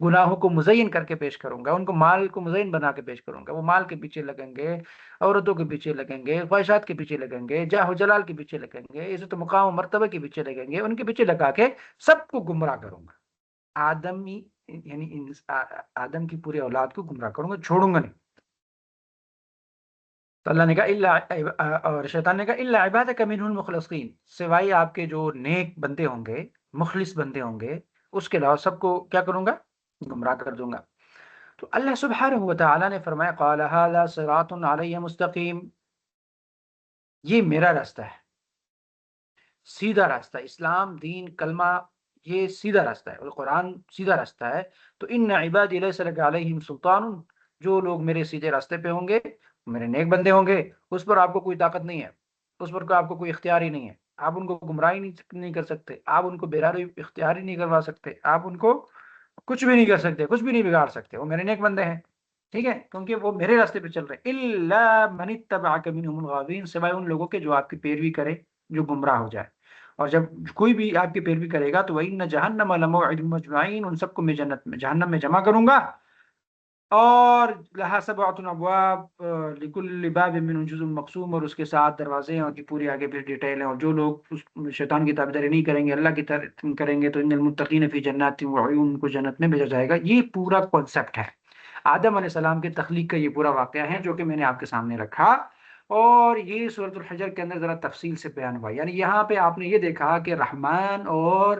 گناہوں کو مزین کر کے پیش کروں گا، ان کو مال کو مزین بنا کے پیش کروں گا، وہ مال کے پیچھے لگیں گے، عورتوں کے پیچھے لگیں گے، خواہشات کے پیچھے لگیں گے، جاہ و جلال کے پیچھے لگیں گے، عزت و مقام و مرتبہ کے پیچھے لگیں گے، ان کے پیچھے لگا کے سب کو گمراہ کروں گا، آدمی یعنی آدم کی پوری اولاد کو گمراہ کروں گا، چھوڑوں گا نہیں۔ تو اللہ نے کہا اور شیطان نے کہا الا عبادک منهم المخلصین، سوائے آپ کے جو نیک بندے ہوں گے، مخلص بندے ہوں گے، اس کے علاوہ سب کو کیا کروں گا؟ گمراہ کر دوں گا۔ تو اللہ سبحانہ و تعالی نے فرمایا قال هذا صراط علی مستقیم، یہ میرا راستہ ہے، سیدھا راستہ، اسلام دین کلمہ، یہ سیدھا راستہ ہے، اور قرآن سیدھا راستہ ہے۔ تو ان عبادی لیس لک علیہم سلطان، جو لوگ میرے سیدھے راستے پہ ہوں گے، میرے نیک بندے ہوں گے، اس پر آپ کو کوئی طاقت نہیں ہے، اس پر آپ کو کوئی اختیار ہی نہیں ہے، آپ ان کو گمراہی نہیں کر سکتے، آپ ان کو بہراری اختیار ہی نہیں کروا سکتے، آپ ان کو کچھ بھی نہیں کر سکتے، کچھ بھی نہیں بگاڑ سکتے، وہ میرے نیک بندے ہیں، ٹھیک ہے؟ کیونکہ وہ میرے راستے پہ چل رہے ہیں، الا من اتبعک منهم الغاوین، سوائے ان لوگوں کے جو آپ کی پیروی کرے، جو گمراہ ہو جائے۔ اور جب کوئی بھی آپ کی پیروی کرے گا تو وَإِنَّ جَهَنَّمَ لَمَوْعِدُهُمْ أَجْمَعِينَ، ان سب کو میں جنت میں، جہنم میں جمع کروں گا، اور لہا سبعۃ ابواب لکل باب منہم جزء مقسوم، اور اس کے ساتھ دروازے ہیں، اور کی پوری آگے پھر ڈیٹیل ہے، اور جو لوگ اس شیطان کی تابعداری نہیں کریں گے، اللہ کی طرف کریں گے، تو ان المتقین فی جنات وعیون، ان کو جنت میں بھیجا جائے گا۔ یہ پورا کانسیپٹ ہے آدم علیہ السلام کی تخلیق کا، یہ پورا واقعہ ہے جو کہ میں نے آپ کے سامنے رکھا، اور یہ سورۃ الحجر کے اندر ذرا تفصیل سے بیان ہوا، یعنی یہاں پہ آپ نے یہ دیکھا کہ رحمان اور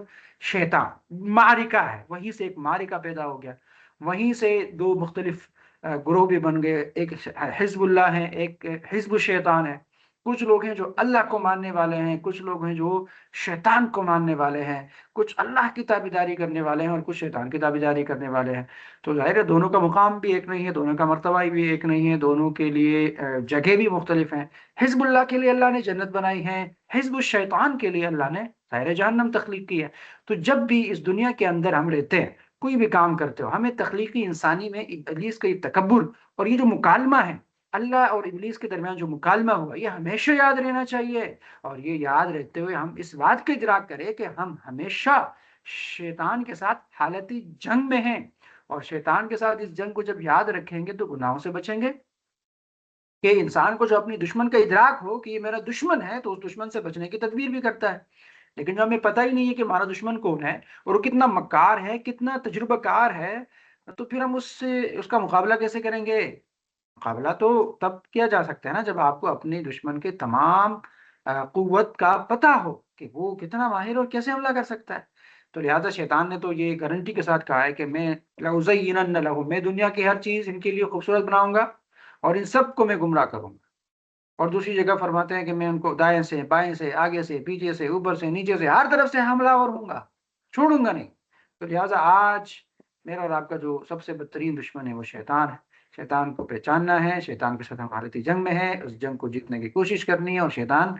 شیطان معرکہ ہے، وہیں سے ایک معرکہ پیدا ہو گیا، وہیں سے دو مختلف گروہ بھی بن گئے، ایک حزب اللہ ہے، ایک حزب الشیطان ہے، کچھ لوگ ہیں جو اللہ کو ماننے والے ہیں، کچھ لوگ ہیں جو شیطان کو ماننے والے ہیں، کچھ اللہ کی تابعداری کرنے والے ہیں اور کچھ شیطان کی تابعداری کرنے والے ہیں۔ تو ظاہر ہے دونوں کا مقام بھی ایک نہیں ہے، دونوں کا مرتبہ بھی ایک نہیں ہے، دونوں کے لیے جگہ بھی مختلف ہیں۔ حزب اللہ کے لیے اللہ نے جنت بنائی ہے، حزب الشیطان کے لیے اللہ نے ظاہر جہنم تخلیق کی ہے۔ تو جب بھی اس دنیا کے اندر ہم رہتے ہیں، کوئی بھی کام کرتے ہو، ہمیں تخلیقی انسانی میں ابلیس کا یہ تکبر اور یہ جو مکالمہ ہے، اللہ اور ابلیس کے درمیان جو مکالمہ ہوا، یہ ہمیشہ یاد رہنا چاہیے، اور یہ یاد رہتے ہوئے ہم اس بات کا ادراک کریں کہ ہم ہمیشہ شیطان کے ساتھ حالتی جنگ میں ہیں، اور شیطان کے ساتھ اس جنگ کو جب یاد رکھیں گے تو گناہوں سے بچیں گے۔ کہ انسان کو جو اپنی دشمن کا ادراک ہو کہ یہ میرا دشمن ہے، تو اس دشمن سے بچنے کی تدبیر بھی کرتا ہے، لیکن جو ہمیں پتہ ہی نہیں ہے کہ ہمارا دشمن کون ہے، اور وہ کتنا مکار ہے، کتنا تجربہ کار ہے، تو پھر ہم اس کا مقابلہ کیسے کریں گے؟ مقابلہ تو تب کیا جا سکتا ہے نا جب آپ کو اپنے دشمن کے تمام قوت کا پتہ ہو کہ وہ کتنا ماہر اور کیسے حملہ کر سکتا ہے۔ تو لہٰذا شیطان نے تو یہ گارنٹی کے ساتھ کہا ہے کہ میں لَأُزَيِّنَنَّ لَهُمْ، میں دنیا کی ہر چیز ان کے لیے خوبصورت بناؤں گا اور ان سب کو میں گمراہ کروں گا۔ اور دوسری جگہ فرماتے ہیں کہ میں ان کو دائیں سے بائیں سے آگے سے پیچھے سے اوپر سے نیچے سے ہر طرف سے حملہ آور ہوں گا، چھوڑوں گا نہیں۔ تو لہٰذا آج میرا اور آپ کا جو سب سے بدترین دشمن ہے وہ شیطان ہے۔ شیطان کو پہچاننا ہے، شیطان کے ساتھ ہم حالتی جنگ میں ہے، اس جنگ کو جیتنے کی کوشش کرنی ہے۔ اور شیطان،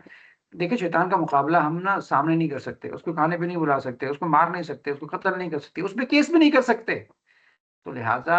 دیکھیں شیطان کا مقابلہ ہم نا سامنے نہیں کر سکتے، اس کو کھانے پہ نہیں بلا سکتے، اس کو مار نہیں سکتے، اس کو قتل نہیں کر سکتے، اس پہ کیس بھی نہیں کر سکتے۔ تو لہٰذا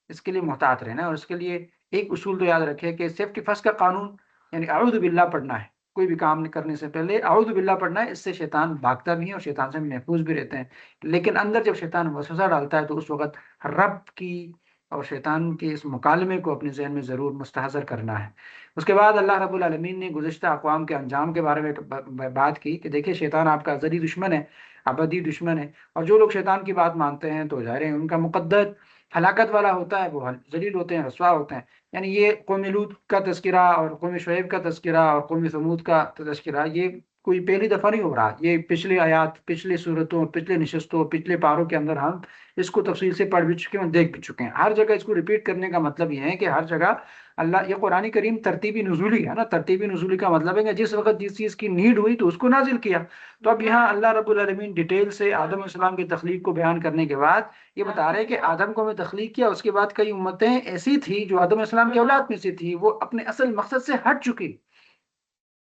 اس کے لیے محتاط رہنا، اور اس کے لیے ایک اصول تو یاد رکھے کہ سیفٹی فرسٹ کا قانون یعنی اعوذ باللہ پڑھنا ہے۔ کوئی بھی کام کرنے سے پہلے اعوذ باللہ پڑھنا ہے، اس سے شیطان بھاگتا بھی ہے اور شیطان سے محفوظ بھی رہتے ہیں۔ لیکن اندر جب شیطان وسوسہ ڈالتا ہے تو اس وقت رب کی اور شیطان کے اس مکالمے کو اپنے ذہن میں ضرور مستحضر کرنا ہے۔ اس کے بعد اللہ رب العالمین نے گزشتہ اقوام کے انجام کے بارے میں بات کی کہ دیکھیں شیطان آپ کا ازلی دشمن ہے، ابدی دشمن ہے، اور جو لوگ شیطان کی بات مانتے ہیں تو ظاہر ہے ان کا مقدر ہلاکت والا ہوتا ہے، وہ ذلیل ہوتے ہیں، رسوا ہوتے ہیں۔ یعنی یہ قوم لوط کا تذکرہ اور قوم شعیب کا تذکرہ اور قوم ثمود کا تذکرہ یہ کوئی پہلی دفعہ نہیں ہو رہا، یہ پچھلے آیات، پچھلے صورتوں، پچھلے نشستوں، پچھلے پاروں کے اندر ہم اس کو تفصیل سے پڑھ بھی چکے ہیں اور دیکھ بھی چکے ہیں۔ ہر جگہ اس کو ریپیٹ کرنے کا مطلب یہ ہے کہ ہر جگہ اللہ، یہ قرآن کریم ترتیبی نزولی ہے نا، ترتیبی نزولی کا مطلب ہے کہ جس وقت جس چیز کی نیڈ ہوئی تو اس کو نازل کیا۔ تو اب یہاں اللہ رب العالمین ڈیٹیل سے آدم علیہ السلام کی تخلیق کو بیان کرنے کے بعد یہ بتا رہے ہیں کہ آدم کو میں تخلیق کیا، اس کے بعد کئی امتیں ایسی تھی جو آدم علیہ السلام کی اولاد میں سے تھی، وہ اپنے اصل مقصد سے ہٹ چکی۔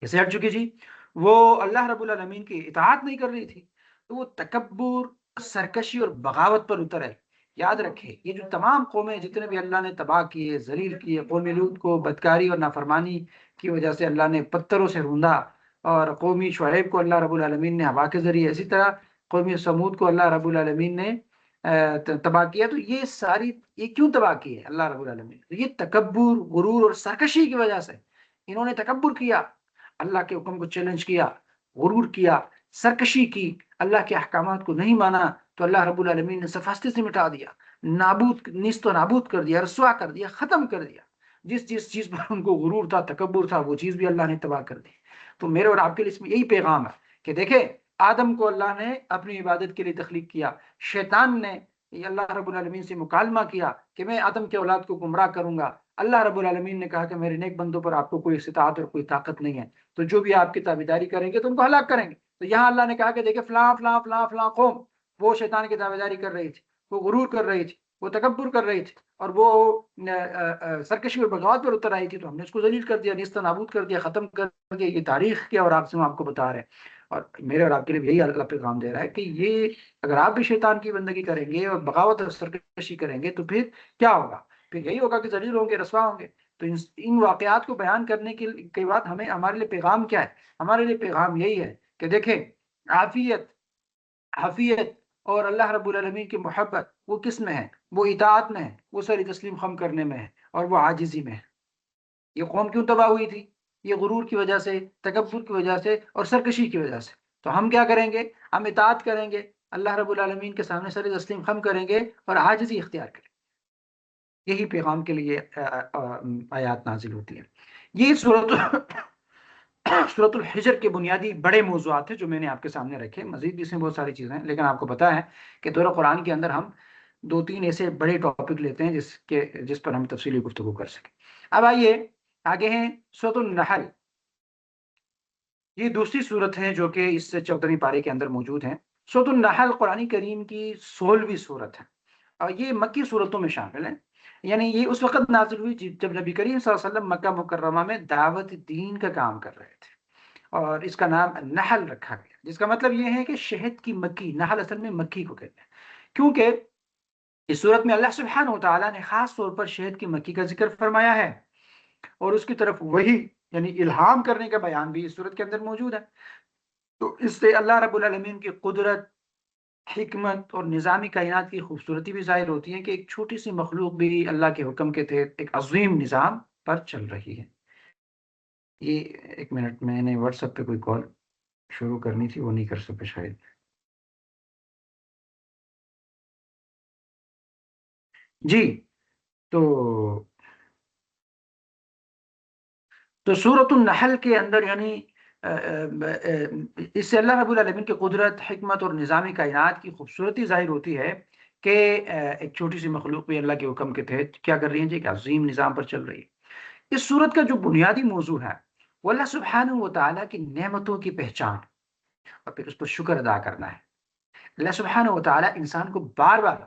کیسے ہٹ چکی جی؟ وہ اللہ رب العالمین کی اطاعت نہیں کر رہی تھی، تو وہ تکبر، سرکشی اور بغاوت پر اتر ہے۔ یاد رکھے یہ جو تمام قومیں جتنے بھی اللہ نے تباہ کیے، ذلیل کیے، قوم لوط کو بدکاری اور نافرمانی کی وجہ سے اللہ نے پتھروں سے روندا، اور قومی شعیب کو اللہ رب العالمین نے ہوا کے ذریعے، اسی طرح قومی سمود کو اللہ رب العالمین نے تباہ کیا۔ تو یہ ساری، یہ کیوں تباہ کی ہے اللہ رب العالمین؟ یہ تکبر، غرور اور سرکشی کی وجہ سے۔ انہوں نے تکبر کیا، اللہ کے حکم کو چیلنج کیا، غرور کیا، سرکشی کی، اللہ کے احکامات کو نہیں مانا، تو اللہ رب العالمین نے صفاستی سے مٹا دیا، نابود، نیست و نابود کر دیا، رسوا کر دیا، ختم کر دیا۔ جس چیز پر ان کو غرور تھا، تکبر تھا، وہ چیز بھی اللہ نے تباہ کر دی۔ تو میرے اور آپ کے لیے اس میں یہی پیغام ہے کہ دیکھیں آدم کو اللہ نے اپنی عبادت کے لیے تخلیق کیا، شیطان نے یہ اللہ رب العالمین سے مکالمہ کیا کہ میں آدم کے اولاد کو گمراہ کروں گا۔ اللہ رب العالمین نے کہا کہ میرے نیک بندوں پر آپ کو کوئی استطاعت اور کوئی طاقت نہیں ہے، تو جو بھی آپ کی تابعداری کریں گے تو ان کو ہلاک کریں گے۔ تو یہاں اللہ نے کہا کہ دیکھیں فلاں فلاں فلاں فلاں قوم وہ شیطان کی تابعداری کر رہی تھی، وہ غرور کر رہی تھی، وہ تکبر کر رہی تھی، اور وہ سرکشی اور بغاوت پر اتر آئی تھی، تو ہم نے اس کو ذلیل کر دیا، نیست و نابود کر دیا، ختم کر دیا۔ یہ تاریخ کیا اور آپ سے ہم آپ کو بتا رہے ہیں، اور میرے اور آپ کے لیے یہی اللہ پیغام دے رہا ہے کہ یہ اگر آپ بھی شیطان کی بندگی کریں گے اور بغاوت اور سرکشی کریں گے تو پھر کیا ہوگا؟ پھر یہی ہوگا کہ ذلیل ہوں گے، رسوا ہوں گے۔ تو ان واقعات کو بیان کرنے کے بعد ہمارے لیے پیغام کیا ہے؟ ہمارے لیے پیغام یہی ہے کہ دیکھیں عافیت اور اللہ رب العالمین کی محبت وہ کس میں ہے؟ وہ اطاعت میں ہے، وہ ساری تسلیم خم کرنے میں ہے، اور وہ عاجزی میں ہے۔ یہ قوم کیوں تباہ ہوئی تھی؟ یہ غرور کی وجہ سے، تکبر کی وجہ سے اور سرکشی کی وجہ سے۔ تو ہم کیا کریں گے؟ ہم اطاعت کریں گے، اللہ رب العالمین کے سامنے ساری تسلیم خم کریں گے اور عاجزی اختیار کریں گے۔ یہی پیغام کے لیے آیات نازل ہوتی ہے۔ یہ سورۃ الحجر کے بنیادی بڑے موضوعات ہیں جو میں نے آپ کے سامنے رکھے، مزید بھی اس میں بہت ساری چیزیں ہیں، لیکن آپ کو پتا ہے کہ دورہ قرآن کے اندر ہم 2-3 ایسے بڑے ٹاپک لیتے ہیں جس پر ہم تفصیلی گفتگو کر سکیں۔ اب آئیے آگے ہیں سورۃ النحل۔ یہ دوسری صورت ہے جو کہ اس 14ویں پارے کے اندر موجود ہے۔ سورۃ النحل قرآن کریم کی 16ویں صورت ہے، اور یہ مکی صورتوں میں شامل ہے۔ یعنی یہ اس وقت نازل ہوئی جب نبی کریم صلی اللہ علیہ وسلم مکہ مکرمہ میں دعوت دین کا کام کر رہے تھے، اور اس کا نام نحل رکھا گیا، جس کا مطلب یہ ہے کہ شہد کی مکھی۔ نحل اصل میں مکھی کو کہتے ہیں، کیونکہ اس صورت میں اللہ سبحانہ و تعالیٰ نے خاص طور پر شہد کی مکھی کا ذکر فرمایا ہے، اور اس کی طرف وہی یعنی الہام کرنے کا بیان بھی اس صورت کے اندر موجود ہے۔ تو اس سے اللہ رب العالمین کی قدرت، حکمت اور نظامی کائنات کی خوبصورتی بھی ظاہر ہوتی ہے کہ ایک چھوٹی سی مخلوق بھی اللہ کے حکم کے تحت ایک عظیم نظام پر چل رہی ہے۔ یہ ایک منٹ، میں نے واٹس ایپ پہ کوئی کال شروع کرنی تھی، وہ نہیں کر سکے شاید۔ جی، تو سورۃ النحل کے اندر یعنی اس سے اللہ رب العالمین کی قدرت، حکمت اور نظامی کائنات کی خوبصورتی ظاہر ہوتی ہے کہ ایک چھوٹی سی مخلوق بھی اللہ کے حکم کے تحت کیا کر رہی ہے جی، ایک عظیم نظام پر چل رہی ہے۔ اس صورت کا جو بنیادی موضوع ہے وہ اللہ سبحانہ و تعالیٰ کی نعمتوں کی پہچان اور پھر اس پر شکر ادا کرنا ہے۔ اللہ سبحانہ و تعالیٰ انسان کو بار بار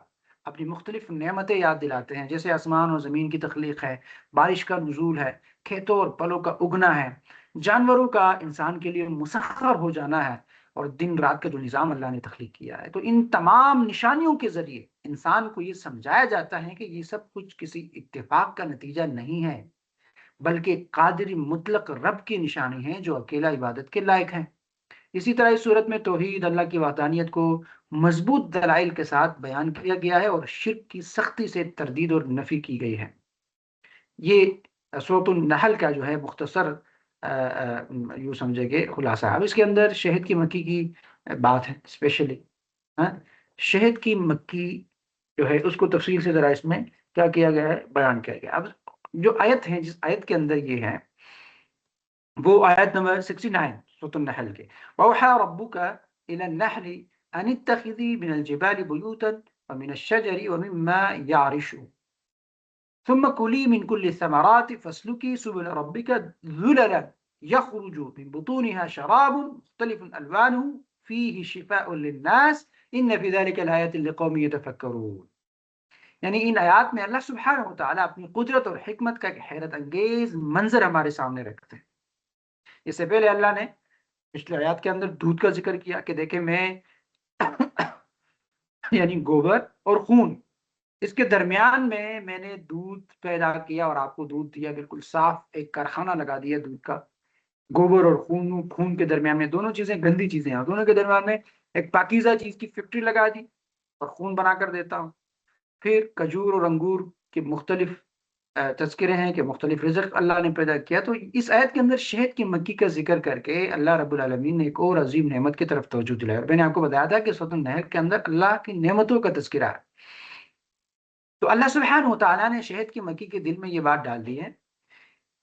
اپنی مختلف نعمتیں یاد دلاتے ہیں، جیسے آسمان اور زمین کی تخلیق ہے، بارش کا نزول ہے، کھیتوں اور پھلوں کا اگنا ہے، جانوروں کا انسان کے لیے مسخر ہو جانا ہے، اور دن رات کا جو نظام اللہ نے تخلیق کیا ہے۔ تو ان تمام نشانیوں کے ذریعے انسان کو یہ سمجھایا جاتا ہے کہ یہ سب کچھ کسی اتفاق کا نتیجہ نہیں ہے، بلکہ قادر مطلق رب کی نشانی ہے جو اکیلا عبادت کے لائق ہیں۔ اسی طرح اس صورت میں توحید، اللہ کی وحدانیت کو مضبوط دلائل کے ساتھ بیان کیا گیا ہے اور شرک کی سختی سے تردید اور نفی کی گئی ہے۔ یہ سورۃ النحل کا جو ہے مختصر یوں سمجھے کہ خلاصہ ہے۔ اب اس کے اندر شہد کی مکھی کی بات ہے اسپیشلی، شہد کی مکھی جو ہے اس کو تفصیل سے ذرا اس میں کیا کیا گیا ہے، بیان کیا گیا۔ اب جو آیت ہے، جس آیت کے اندر یہ ہے وہ آیت نمبر 69 سورۃ النحل کے، وَأَوْحَىٰ رَبُّكَ إِلَى النَّحْلِ أَنِ اتَّخِذِي مِنَ الْجِبَالِ بُيُوتًا وَمِنَ الشَّجَرِ وَمِمَّا يَعْرِشُونَ ثُمَّ كُلِي مِن كُلِّ الثَّمَرَاتِ فَاسْلُكِي سُبُلَ رَبِّكَ ذُلَلًا يَخْرُجُ مِن بُطُونِهَا شَرَابٌ مُخْتَلِفٌ أَلْوَانُهُ فِيهِ شِفَاءٌ لِلنَّاسِ إِنَّ فِي ذَلِكَ لَآيَاتٍ لِقَوْمٍ يَتَفَكَّرُونَ۔ یعنی ان آیات میں اللہ سبحانہ و تعالیٰ اپنی قدرت اور حکمت کا ایک حیرت انگیز منظر ہمارے سامنے رکھتے ہیں۔ اس سے پہلے اللہ نے پچھلے آیات کے اندر دودھ کا ذکر کیا کہ دیکھیں میں یعنی گوبر اور خون، اس کے درمیان میں نے دودھ پیدا کیا اور آپ کو دودھ دیا، بالکل صاف ایک کارخانہ لگا دیا دودھ کا۔ گوبر اور خون کے درمیان میں دونوں چیزیں گندی چیزیں ہیں، دونوں کے درمیان میں ایک پاکیزہ چیز کی فیکٹری لگا دی اور خون بنا کر دیتا ہوں۔ پھر کھجور اور انگور کے مختلف تذکرے ہیں کہ مختلف رزق اللہ نے پیدا کیا۔ تو اس آیت کے اندر شہد کی مکھی کا ذکر کر کے اللہ رب العالمین نے ایک اور عظیم نعمت کی طرف توجہ دلائی، اور میں نے آپ کو بتایا تھا کہ سورۃ النحل کے اندر اللہ کی نعمتوں کا تذکرہ ہے۔ تو اللہ سبحانہ و تعالیٰ نے شہد کی مکھی کے دل میں یہ بات ڈال دی ہے،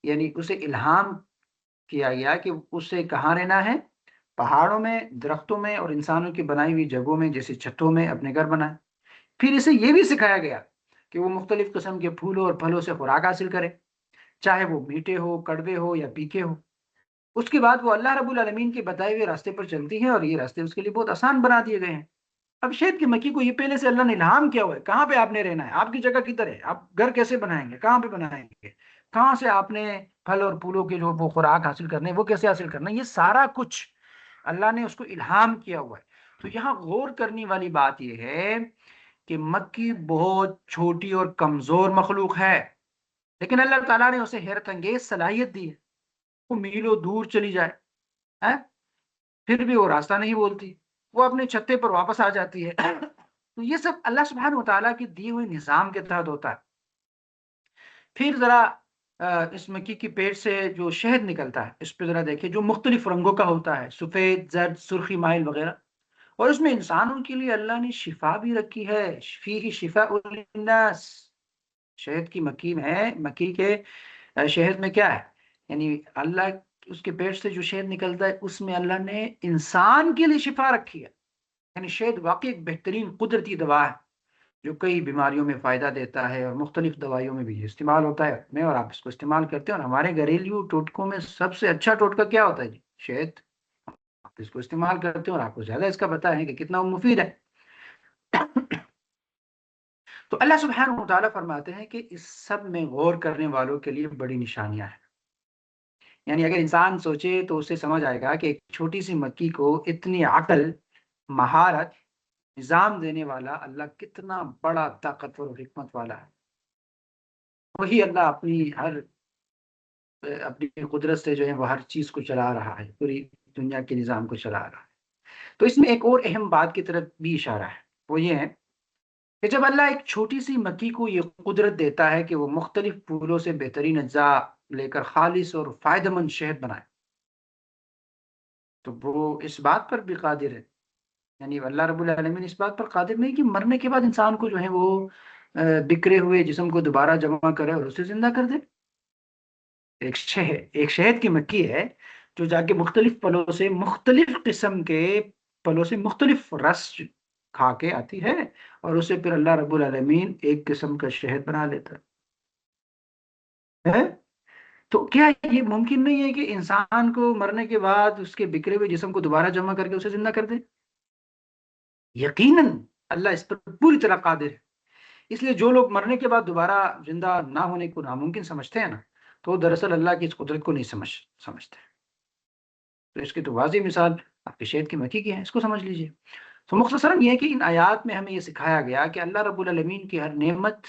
یعنی اسے الہام کیا گیا کہ اسے کہاں رہنا ہے، پہاڑوں میں، درختوں میں اور انسانوں کی بنائی ہوئی جگہوں میں جیسے چھتوں میں اپنے گھر بنائے۔ پھر اسے یہ بھی سکھایا گیا کہ وہ مختلف قسم کے پھولوں اور پھلوں سے خوراک حاصل کرے، چاہے وہ میٹھے ہو، کڑوے ہو یا پھیکے ہو۔ اس کے بعد وہ اللہ رب العالمین کے بتائے ہوئے راستے پر چلتی ہیں، اور یہ راستے اس کے لیے بہت آسان بنا دیے گئے ہیں۔ اب شہد کی مکھی کو یہ پہلے سے اللہ نے الہام کیا ہوا ہے، کہاں پہ آپ نے رہنا ہے، آپ کی جگہ کدھر ہے، آپ گھر کیسے بنائیں گے، کہاں پہ بنائیں گے، کہاں سے آپ نے پھل اور پھولوں کے جو وہ خوراک حاصل کرنے وہ کیسے حاصل کرنا، یہ سارا کچھ اللہ نے اس کو الہام کیا ہوا ہے۔ تو یہاں غور کرنے والی بات یہ ہے کہ مکھی بہت چھوٹی اور کمزور مخلوق ہے، لیکن اللہ تعالیٰ نے اسے حیرت انگیز صلاحیت دی ہے۔ وہ میلوں دور چلی جائے پھر بھی وہ راستہ نہیں بولتی، وہ اپنے چھتے پر واپس آ جاتی ہے۔ تو یہ سب اللہ سبحانہ و تعالیٰ کے دیے ہوئے نظام کے تحت ہوتا ہے۔ پھر ذرا اس مکھی کی پیٹ سے جو شہد نکلتا ہے اس پہ ذرا دیکھیں، جو مختلف رنگوں کا ہوتا ہے، سفید، زرد، سرخی مائل وغیرہ، اور اس میں انسانوں کے لیے اللہ نے شفا بھی رکھی ہے، فیہ شفاء للناس۔ شہد کی مکھی کے شہد میں کیا ہے، یعنی اللہ اس کے پیٹ سے جو شہد نکلتا ہے اس میں اللہ نے انسان کے لیے شفا رکھی ہے۔ یعنی شہد واقعی ایک بہترین قدرتی دوا ہے جو کئی بیماریوں میں فائدہ دیتا ہے، اور مختلف دوائیوں میں بھی استعمال ہوتا ہے۔ میں اور آپ اس کو استعمال کرتے ہیں، اور ہمارے گھریلو ٹوٹکوں میں سب سے اچھا ٹوٹکا کیا ہوتا ہے جی؟ شہد۔ آپ اس کو استعمال کرتے ہیں اور آپ کو زیادہ اس کا پتہ ہے کہ کتنا وہ مفید ہے۔ تو اللہ سبحانہ و تعالیٰ فرماتے ہیں کہ اس سب میں غور کرنے والوں کے لیے بڑی نشانیاں ہیں۔ یعنی اگر انسان سوچے تو اسے سمجھ آئے گا کہ ایک چھوٹی سی مکھی کو اتنی عقل، مہارت، نظام دینے والا اللہ کتنا بڑا طاقتور اور حکمت والا ہے۔ وہی اللہ اپنی قدرت سے جو ہے وہ ہر چیز کو چلا رہا ہے، پوری دنیا کے نظام کو چلا رہا ہے۔ تو اس میں ایک اور اہم بات کی طرف بھی اشارہ ہے، وہ یہ ہے کہ جب اللہ ایک چھوٹی سی مکھی کو یہ قدرت دیتا ہے کہ وہ مختلف پھولوں سے بہترین اجزاء لے کر خالص اور فائدہ مند شہد بنائے، تو وہ اس بات پر بھی قادر ہے، یعنی اللہ رب العالمین اس بات پر قادر نہیں کہ مرنے کے بعد انسان کو جو ہے وہ بکھرے ہوئے جسم کو دوبارہ جمع کرے اور اسے زندہ کر دے۔ ایک شہد کی مکھی ہے جو جا کے مختلف پھلوں سے مختلف قسم کے پھلوں سے مختلف رس کھا کے آتی ہے، اور اسے پھر اللہ رب العالمین ایک قسم کا شہد بنا لیتا ہے۔ تو کیا یہ ممکن نہیں ہے کہ انسان کو مرنے کے بعد اس کے بکھرے ہوئے جسم کو دوبارہ جمع کر کے اسے زندہ کر دے؟ یقیناً اللہ اس پر پوری طرح قادر ہے۔ اس لیے جو لوگ مرنے کے بعد دوبارہ زندہ نہ ہونے کو ناممکن سمجھتے ہیں نا، تو وہ دراصل اللہ کی اس قدرت کو نہیں سمجھتے۔ تو اس کی تو واضح مثال آپ کے شہد کی مکھی کی ہے، اس کو سمجھ لیجئے۔ تو مختصراً یہ ہے کہ ان آیات میں ہمیں یہ سکھایا گیا کہ اللہ رب العالمین کی ہر نعمت،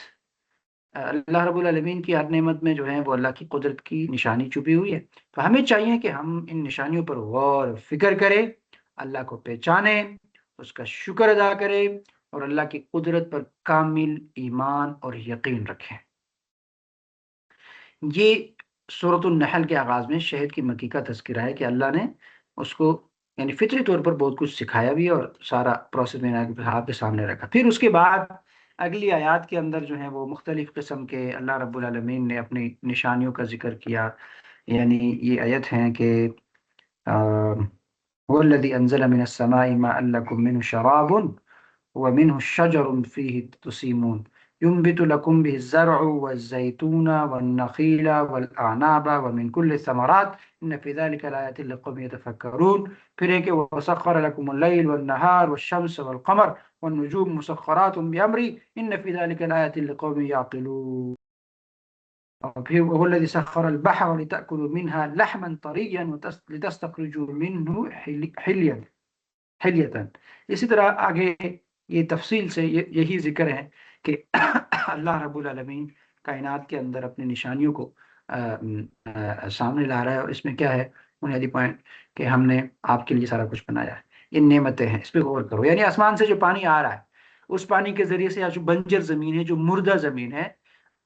اللہ رب العالمین کی ہر نعمت میں جو ہے وہ اللہ کی قدرت کی نشانی چھپی ہوئی ہے۔ تو ہمیں چاہیے کہ ہم ان نشانیوں پر غور و فکر کریں، اللہ کو پہچانیں، اس کا شکر ادا کریں، اور اللہ کی قدرت پر کامل ایمان اور یقین رکھیں۔ یہ سورۃ النحل کے آغاز میں شہد کی مکھی کا تذکرہ ہے کہ اللہ نے اس کو یعنی فطری طور پر بہت کچھ سکھایا بھی، اور سارا پروسیس میں آپ کے سامنے رکھا۔ پھر اس کے بعد اگلی آیات کے اندر جو ہے وہ مختلف قسم کے اللہ رب العالمین نے اپنی نشانیوں کا ذکر کیا۔ یعنی یہ آیت ہیں کہ هو الذي انزل من السماء ماء لكم منه شراب ومنه شجر فيه تسيمون ينبت لكم به الزرع والزيتون والنخيل والأعناب ومن كل الثمرات إن في ذلك لآيات لقوم يتفكرون۔ پھر ہے کہ وسخر لكم الليل والنهار والشمس والقمر والنجوم مسخرات بأمره إن في ذلك لآيات لقوم يعقلون۔ اور پھر وهو الذي سخر البحر لتأكلوا منها لحما طريا لتستخرجوا منه حلیتاً۔ اسی طرح آگے یہ تفصیل سے یہی ذکر ہے کہ اللہ رب العالمین کائنات کے اندر اپنی نشانیوں کو سامنے لا رہا ہے، اور اس میں کیا ہے بنیادی پوائنٹ کہ ہم نے آپ کے لیے سارا کچھ بنایا ہے، ان نعمتیں ہیں، اس پہ غور کرو۔ یعنی آسمان سے جو پانی آ رہا ہے، اس پانی کے ذریعے سے جو بنجر زمین ہے، جو مردہ زمین ہے،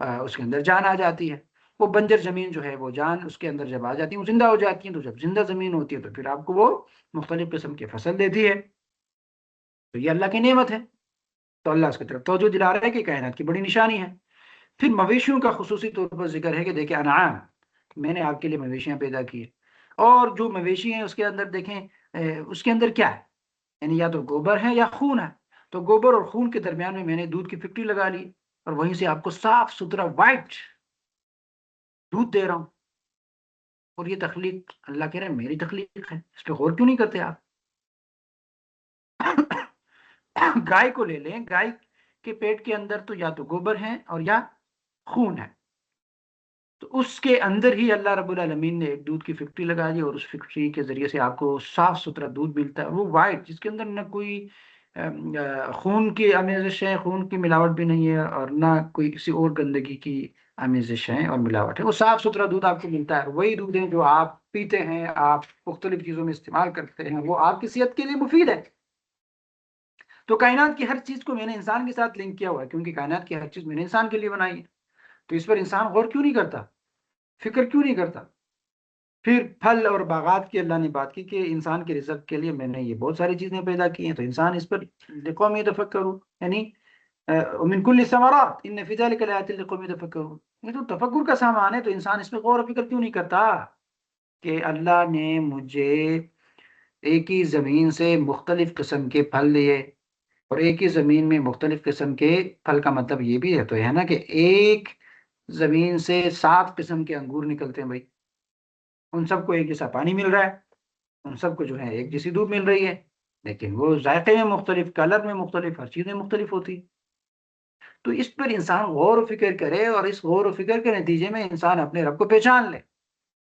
اس کے اندر جان آ جاتی ہے۔ وہ بنجر زمین جو ہے وہ جان اس کے اندر جب آ جاتی ہے وہ زندہ ہو جاتی ہے، تو جب زندہ زمین ہوتی ہے تو پھر آپ کو وہ مختلف قسم کی فصل دیتی ہے۔ تو یہ اللہ کی نعمت ہے، تو اللہ اس کی طرف توجہ دلا رہا ہے کہ کائنات کی بڑی نشانی ہے۔ پھر مویشیوں کا خصوصی طور پر ذکر ہے کہ دیکھیں انعام، میں نے آپ کے لیے مویشیاں پیدا کی ہیں، اور جو مویشی ہیں اس کے اندر دیکھیں اس کے اندر کیا ہے، یعنی یا تو گوبر ہے یا خون ہے۔ تو گوبر اور خون کے درمیان میں نے دودھ کی فیکٹری لگا لی، اور وہیں سے آپ کو صاف ستھرا وائٹ دودھ دے رہا ہوں۔ اور یہ تخلیق اللہ کہہ رہے ہیں میری تخلیق ہے، اس پہ غور کیوں نہیں کرتے آپ؟ گائے کو لے لیں، گائے کے پیٹ کے اندر تو یا تو گوبر ہے اور یا خون ہے، تو اس کے اندر ہی اللہ رب العالمین نے ایک دودھ کی فیکٹری لگا دی، اور اس فیکٹری کے ذریعے سے آپ کو صاف ستھرا دودھ ملتا ہے، وہ وائٹ، جس کے اندر نہ کوئی خون کی آمیزش ہے، خون کی ملاوٹ بھی نہیں ہے، اور نہ کوئی کسی اور گندگی کی آمیزش ہے اور ملاوٹ ہے۔ وہ صاف ستھرا دودھ آپ کو ملتا ہے، وہی دودھ ہے جو آپ پیتے ہیں، آپ مختلف چیزوں میں استعمال کرتے ہیں، وہ آپ کی صحت کے لیے مفید ہے۔ تو کائنات کی ہر چیز کو میں نے انسان کے ساتھ لنک کیا ہوا ہے، کیونکہ کائنات کی ہر چیز میں نے انسان کے لیے بنائی ہے۔ تو اس پر انسان غور کیوں نہیں کرتا، فکر کیوں نہیں کرتا؟ پھر پھل اور باغات کی اللہ نے بات کی کہ انسان کے رزق کے لیے میں نے یہ بہت ساری چیزیں پیدا کی ہیں، تو انسان اس پر لقوم یتفکرون، یعنی من کل ثمرات ان فی ذلک لآیات لقوم یتفکرون، یہ تو تفکر کا سامان ہے، تو انسان اس پہ غور و فکر کیوں نہیں کرتا کہ اللہ نے مجھے ایک ہی زمین سے مختلف قسم کے پھل دیے، اور ایک ہی زمین میں مختلف قسم کے پھل کا مطلب یہ بھی ہے تو ہے نا کہ ایک زمین سے 7 قسم کے انگور نکلتے ہیں بھائی، ان سب کو ایک جیسا پانی مل رہا ہے، ان سب کو جو ہے ایک جیسی دھوپ مل رہی ہے، لیکن وہ ذائقے میں مختلف، کلر میں مختلف، ہر چیز میں مختلف ہوتی ہے۔ تو اس پر انسان غور و فکر کرے، اور اس غور و فکر کے نتیجے میں انسان اپنے رب کو پہچان لے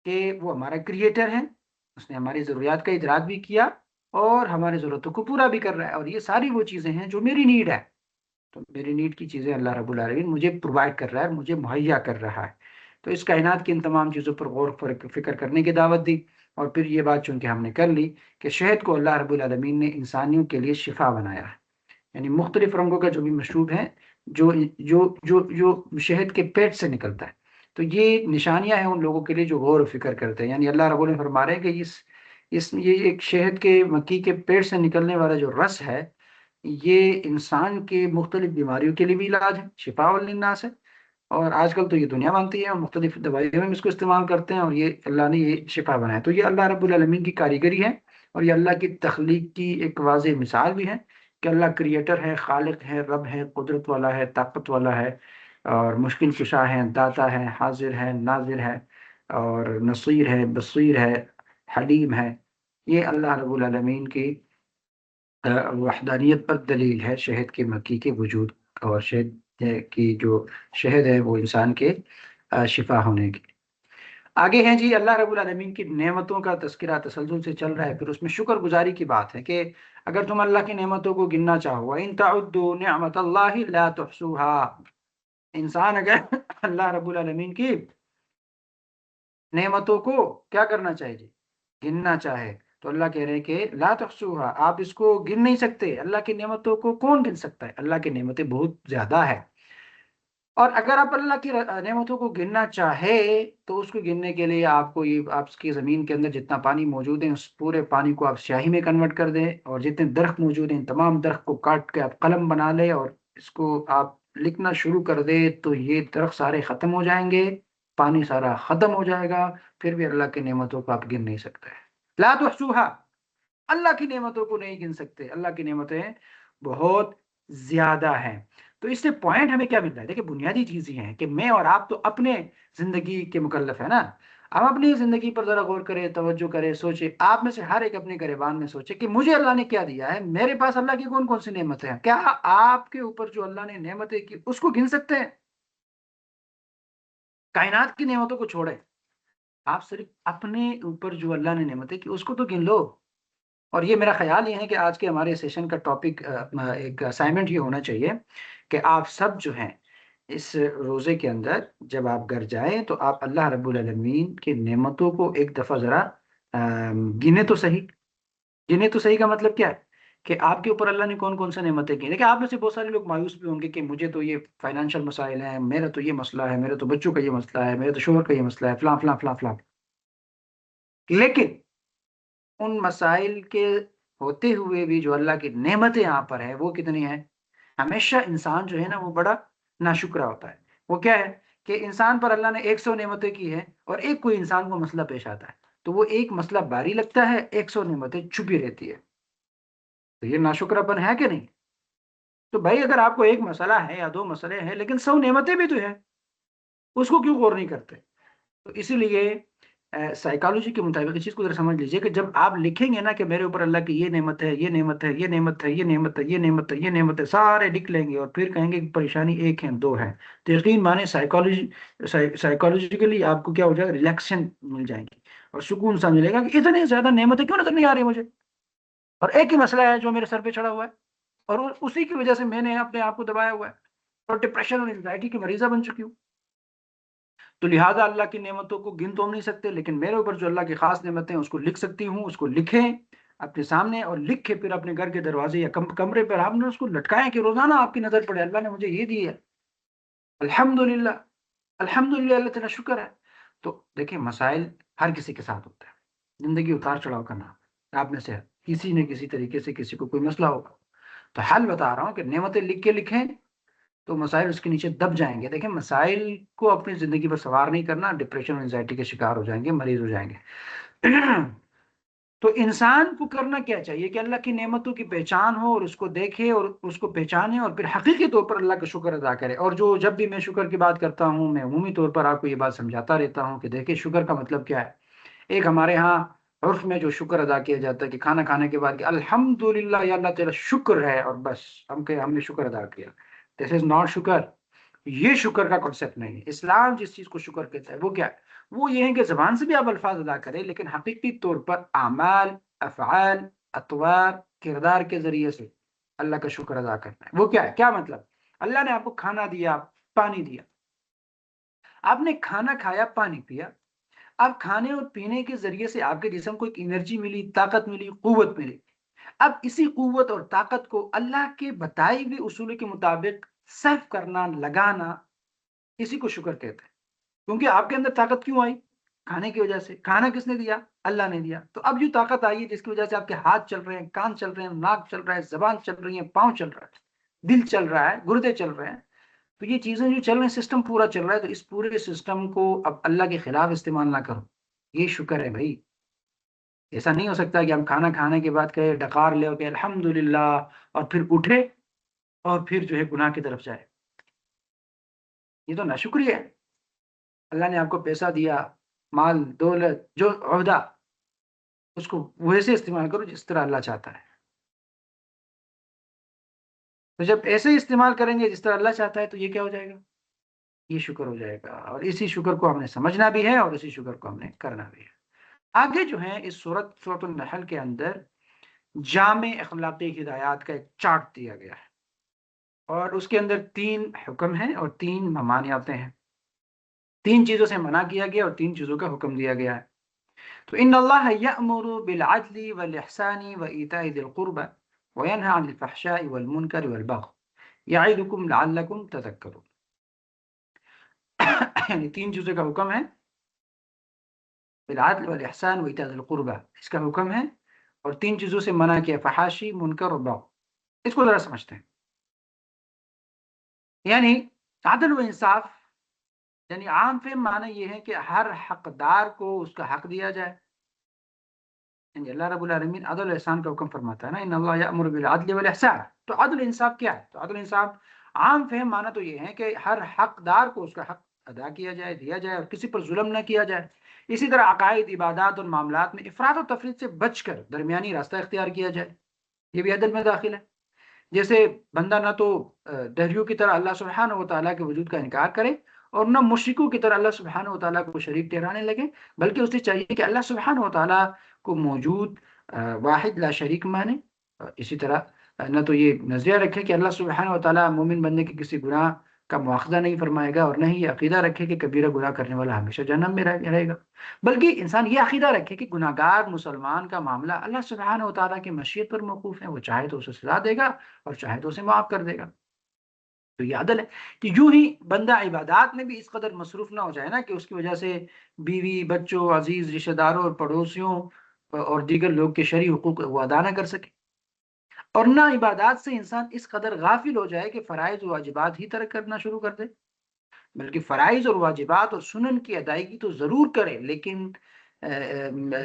کہ وہ ہمارا کریٹر ہے، اس نے ہماری ضروریات کا ادراک بھی کیا اور ہماری ضرورتوں کو پورا بھی کر رہا ہے، اور یہ ساری وہ چیزیں ہیں جو میری نیڈ ہے۔ تو میری نیڈ کی چیزیں اللہ رب العالمین مجھے پرووائڈ کر رہا ہے، مجھے مہیا کر رہا ہے۔ تو اس کائنات کی ان تمام چیزوں پر غور فکر کرنے کی دعوت دی، اور پھر یہ بات چونکہ ہم نے کر لی کہ شہد کو اللہ رب العالمین نے انسانیوں کے لیے شفا بنایا ہے، یعنی مختلف رنگوں کا جو بھی مشروب ہے جو جو جو جو شہد کے پیٹ سے نکلتا ہے، تو یہ نشانیاں ہیں ان لوگوں کے لیے جو غور و فکر کرتے ہیں۔ یعنی اللہ رب العالمین فرما رہے ہیں کہ یہ ایک شہد کے مکھی کے پیٹ سے نکلنے والا جو رس ہے، یہ انسان کے مختلف بیماریوں کے لیے بھی علاج ہے، شفاء للناس ہے، اور آج کل تو یہ دنیا مانتی ہے اور مختلف دوائیوں میں اس کو استعمال کرتے ہیں، اور یہ اللہ نے یہ شفا بنایا. تو یہ اللہ رب العالمین کی کاریگری ہے، اور یہ اللہ کی تخلیق کی ایک واضح مثال بھی ہے کہ اللہ کریٹر ہے، خالق ہے، رب ہے، قدرت والا ہے، طاقت والا ہے، اور مشکل کشا ہے، داتا ہے، حاضر ہے، ناظر ہے، اور نصیر ہے، بصیر ہے، حلیم ہے. یہ اللہ رب العالمین کی وحدانیت پر دلیل ہے شہد کے مکھی کے وجود، اور شہد کی جو شہد ہے وہ انسان کے شفا ہونے کی. آگے ہیں جی، اللہ رب العالمین کی نعمتوں کا تذکرہ تسلسل سے چل رہا ہے، پھر اس میں شکر گزاری کی بات ہے کہ اگر تم اللہ کی نعمتوں کو گننا چاہو، وَإِن تَعُدُّوا نِعْمَةَ اللَّهِ لَا تُحْصُوهَا، انسان اگر اللہ رب العالمین کی نعمتوں کو کیا کرنا چاہیے جی، گننا چاہے، تو اللہ کہہ رہے ہیں کہ لا تحصوها، آپ اس کو گن نہیں سکتے. اللہ کی نعمتوں کو کون گن سکتا ہے؟ اللہ کی نعمتیں بہت زیادہ ہے. اور اگر آپ اللہ کی نعمتوں کو گننا چاہے تو اس کو گننے کے لیے آپ کو یہ، آپ کی زمین کے اندر جتنا پانی موجود ہے اس پورے پانی کو آپ سیاہی میں کنورٹ کر دیں، اور جتنے درخت موجود ہیں تمام درخت کو کاٹ کے آپ قلم بنا لیں اور اس کو آپ لکھنا شروع کر دیں، تو یہ درخت سارے ختم ہو جائیں گے، پانی سارا ختم ہو جائے گا، پھر بھی اللہ کی نعمتوں کو آپ گن نہیں سکتے. لا تحصوها، اللہ کی نعمتوں کو نہیں گن سکتے. اللہ کی نعمتیں بہت زیادہ ہیں. تو اس سے پوائنٹ ہمیں کیا مل رہا ہے؟ دیکھیں بنیادی چیز یہ ہے کہ میں اور آپ تو اپنے زندگی کے مکلف ہے نا. ہم اپنی زندگی پر ذرا غور کریں، توجہ کریں، سوچیں. آپ میں سے ہر ایک اپنے گریبان میں سوچے کہ مجھے اللہ نے کیا دیا ہے، میرے پاس اللہ کی کون کون سی نعمتیں ہیں. کیا آپ کے اوپر جو اللہ نے نعمتیں کی اس کو گن سکتے ہیں؟ کائنات کی نعمتوں کو چھوڑیں، آپ صرف اپنے اوپر جو اللہ نے نعمتیں کی اس کو تو گن لو. اور یہ میرا خیال یہ ہے کہ آج کے ہمارے سیشن کا ٹاپک، ایک اسائنمنٹ یہ ہونا چاہیے کہ آپ سب جو ہیں اس روزے کے اندر جب آپ گھر جائیں تو آپ اللہ رب العالمین کی نعمتوں کو ایک دفعہ ذرا گنے تو صحیح. گنے تو صحیح کا مطلب کیا ہے کہ آپ کے اوپر اللہ نے کون کون سے نعمتیں کی. دیکھیں آپ میں سے بہت سارے لوگ مایوس بھی ہوں گے کہ مجھے تو یہ فائنینشیل مسائل ہیں، میرا تو یہ مسئلہ ہے، میرے تو بچوں کا یہ مسئلہ ہے، میرے تو شوہر کا یہ مسئلہ ہے، فلاں فلاں فلاں فلاں. لیکن ان مسائل کے ہوتے ہوئے بھی جو اللہ کی نعمتیں یہاں پر ہے وہ کتنی ہیں؟ ہمیشہ انسان جو ہے نا وہ بڑا ناشکرا ہوتا ہے. وہ کیا ہے کہ انسان پر اللہ نے 100 نعمتیں کی ہے اور ایک کوئی انسان کو مسئلہ پیش آتا ہے تو وہ ایک مسئلہ باری لگتا ہے، 100 نعمتیں چھپی رہتی ہے. تو یہ ناشکرا پن ہے کہ نہیں؟ تو بھائی اگر آپ کو ایک مسئلہ ہے یا 2 مسئلے ہیں لیکن 100 نعمتیں بھی تو ہیں، اس کو کیوں غور نہیں کرتے؟ تو اسی لیے سائیکالوجی کے مطابق اس چیز کو ذرا سمجھ لیجئے کہ جب آپ لکھیں گے نا کہ میرے اوپر اللہ کی یہ نعمت ہے، یہ نعمت ہے، یہ نعمت ہے، یہ نعمت ہے، یہ نعمت ہے، یہ نعمت ہے، سارے لکھ لیں گے اور پھر کہیں گے کہ پریشانی ایک ہے 2 ہے، تو یقین مانے سائیکالوجیکلی آپ کو کیا ہو جائے گا، ریلیکسن مل جائے گی اور سکون سا ملے گا کہ اتنے زیادہ نعمتیں کیوں نظر نہیں آ رہی مجھے، اور ایک ہی مسئلہ ہے جو میرے سر پہ چڑھا ہوا ہے اور اسی کی وجہ سے میں نے اپنے آپ کو دبایا ہوا ہے اور ڈپریشن اور انزائٹی کی مریضہ بن چکی ہوں. تو لہٰذا اللہ کی نعمتوں کو گن تو ہم نہیں سکتے، لیکن میرے اوپر جو اللہ کی خاص نعمتیں ہیں اس کو لکھ سکتی ہوں. اس کو لکھیں اپنے سامنے اور لکھ کے پھر اپنے گھر کے دروازے یا کمرے پر آپ نے اس کو لٹکائیں کہ روزانہ آپ کی نظر پڑے اللہ نے مجھے یہ دی ہے، الحمدللہ، الحمدللہ، اللہ تعالیٰ شکر ہے. تو دیکھیں مسائل ہر کسی کے ساتھ ہوتا ہے، زندگی اتار چڑھاؤ کا نام ہے. آپ میں سے کسی نہ کسی طریقے سے کسی کو کوئی مسئلہ ہوگا. تو حل بتا رہا ہوں کہ نعمتیں لکھ کے لکھیں تو مسائل اس کے نیچے دب جائیں گے. دیکھیں مسائل کو اپنی زندگی پر سوار نہیں کرنا، ڈپریشن اور انزائٹی کے شکار ہو جائیں گے، مریض ہو جائیں گے. تو انسان کو کرنا کیا چاہیے کہ اللہ کی نعمتوں کی پہچان ہو اور اس کو دیکھے اور اس کو پہچانے اور پھر حقیقی طور پر اللہ کا شکر ادا کرے. اور جب بھی میں شکر کی بات کرتا ہوں میں عمومی طور پر آپ کو یہ بات سمجھاتا رہتا ہوں کہ دیکھیں شکر کا مطلب کیا ہے. ایک ہمارے ہاں عرف میں جو شکر ادا کیا جاتا ہے کہ کھانا کھانے کے بعد کہ الحمدللہ یا اللہ تعالیٰ شکر ہے اور بس ہم نے شکر ادا کیا. دس از ناٹ شکر. یہ شکر کا کنسیپٹ نہیں ہے. اسلام جس چیز کو شکر کہتا ہے وہ کیا ہے؟ وہ یہ ہے کہ زبان سے بھی آپ الفاظ ادا کریں لیکن حقیقی طور پر اعمال، افعال، اطوار، کردار کے ذریعے سے اللہ کا شکر ادا کرنا ہے. وہ کیا ہے؟ کیا مطلب؟ اللہ نے آپ کو کھانا دیا، پانی دیا، آپ نے کھانا کھایا، پانی پیا. اب کھانے اور پینے کے ذریعے سے آپ کے جسم کو ایک انرجی ملی، طاقت ملی، قوت ملی. اب اسی قوت اور طاقت کو اللہ کے بتائی ہوئے اصول کے مطابق صرف کرنا، لگانا، اسی کو شکر کہتے ہیں. کیونکہ آپ کے اندر طاقت کیوں آئی؟ کھانے کی وجہ سے. کھانا کس نے دیا؟ اللہ نے دیا. تو اب جو طاقت آئی ہے جس کی وجہ سے آپ کے ہاتھ چل رہے ہیں، کان چل رہے ہیں، ناک چل رہا ہے، زبان چل رہی ہے، پاؤں چل رہا ہے، دل چل رہا ہے، گردے چل رہے ہیں، تو یہ چیزیں جو چل رہی ہیں، سسٹم پورا چل رہا ہے، تو اس پورے سسٹم کو اب اللہ کے خلاف استعمال نہ کرو، یہ شکر ہے بھائی۔ ایسا نہیں ہو سکتا کہ ہم کھانا کھانے کے بعد کہے ڈکار لے کہ الحمدللہ، اور پھر اٹھے اور پھر جو ہے گناہ کی طرف جائے، یہ تو ناشکری ہے۔ اللہ نے آپ کو پیسہ دیا، مال دولت جو عہدہ، اس کو ویسے استعمال کرو جس طرح اللہ چاہتا ہے۔ تو جب ایسے ہی استعمال کریں گے جس طرح اللہ چاہتا ہے، تو یہ کیا ہو جائے گا؟ یہ شکر ہو جائے گا، اور اسی شکر کو ہم نے سمجھنا بھی ہے اور اسی شکر کو ہم نے کرنا بھی ہے۔ آگے جو ہے اس سورۃ النحل کے اندر جامع اخلاقی ہدایات کا ایک چارٹ دیا گیا ہے، اور اس کے اندر 3 حکم ہیں اور 3 ممانعتیں ہیں۔ 3 چیزوں سے منع کیا گیا اور 3 چیزوں کا حکم دیا گیا ہے۔ تو ان اللہ یأمر بالعدل والاحسان وایتاء ذی القربى وینهى عن الفحشاء والمنکر والبغی یعظکم لعلکم تذکرون۔ یعنی 3 چیزوں کا حکم ہے، بالعدل والاحسان وایتاء ذی القربى، اس کا حکم ہے، اور 3 چیزوں سے منع کیا، فحاشی، منکر اور بغی۔ اس کو ذرا سمجھتے ہیں۔ یعنی عدل و انصاف، یعنی عام فہم معنی یہ ہے کہ ہر حقدار کو اس کا حق دیا جائے۔ یعنی اللہ رب العالمین عدل و احسان کا حکم فرماتا ہے نا، ان اللہ یأمر بالعدل والاحسان۔ تو عدل انصاف کیا ہے؟ تو عدل انصاف عام فہم معنی تو یہ ہے کہ ہر حقدار کو اس کا حق ادا کیا جائے، دیا جائے، اور کسی پر ظلم نہ کیا جائے۔ اسی طرح عقائد، عبادات اور معاملات میں افراط و تفریط سے بچ کر درمیانی راستہ اختیار کیا جائے، یہ بھی عدل میں داخل ہے۔ جیسے بندہ نہ تو دہریوں کی طرح اللہ سبحانہ و تعالیٰ کے وجود کا انکار کرے، اور نہ مشرکوں کی طرح اللہ سبحانہ و تعالیٰ کو شریک ٹھہرانے لگے، بلکہ اسے چاہیے کہ اللہ سبحانہ و تعالیٰ کو موجود واحد لا شریک مانے۔ اسی طرح نہ تو یہ نظریہ رکھے کہ اللہ سبحانہ و تعالیٰ مومن بندے کے کسی گناہ کا مواخذہ نہیں فرمائے گا، اور نہ ہی یہ عقیدہ رکھے کہ کبیرہ گناہ کرنے والا ہمیشہ جہنم میں رہے گا، بلکہ انسان یہ عقیدہ رکھے کہ گناہ گار مسلمان کا معاملہ اللہ سبحانہ و تعالیٰ کی مشیت پر موقوف ہے، وہ چاہے تو اسے سزا دے گا اور چاہے تو اسے معاف کر دے گا۔ تو یہ عدل ہے کہ یوں ہی بندہ عبادات میں بھی اس قدر مصروف نہ ہو جائے نا کہ اس کی وجہ سے بیوی، بچوں، عزیز رشتہ داروں اور پڑوسیوں اور دیگر لوگ کے شرعی حقوق وہ ادا نہ کر سکے، اور نہ عبادات سے انسان اس قدر غافل ہو جائے کہ فرائض و واجبات ہی ترک کرنا شروع کر دے، بلکہ فرائض اور واجبات اور سنن کی ادائیگی تو ضرور کرے، لیکن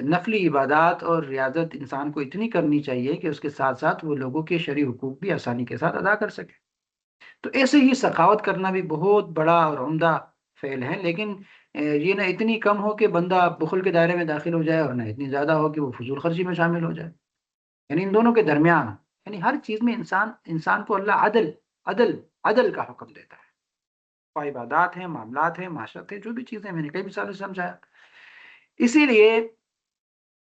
نفلی عبادات اور ریاضت انسان کو اتنی کرنی چاہیے کہ اس کے ساتھ ساتھ وہ لوگوں کے شرعی حقوق بھی آسانی کے ساتھ ادا کر سکے۔ تو ایسے ہی سخاوت کرنا بھی بہت بڑا اور عمدہ فعل ہے، لیکن یہ نہ اتنی کم ہو کہ بندہ بخل کے دائرے میں داخل ہو جائے، اور نہ اتنی زیادہ ہو کہ وہ فضول خرچی میں شامل ہو جائے، یعنی ان دونوں کے درمیان، یعنی ہر چیز میں انسان کو اللہ عدل عدل کا حکم دیتا ہے، اور عبادات ہیں، معاملات ہیں، معاشرت ہے، جو بھی چیزیں میں نے کئی مثالوں سے سمجھایا۔ اسی لیے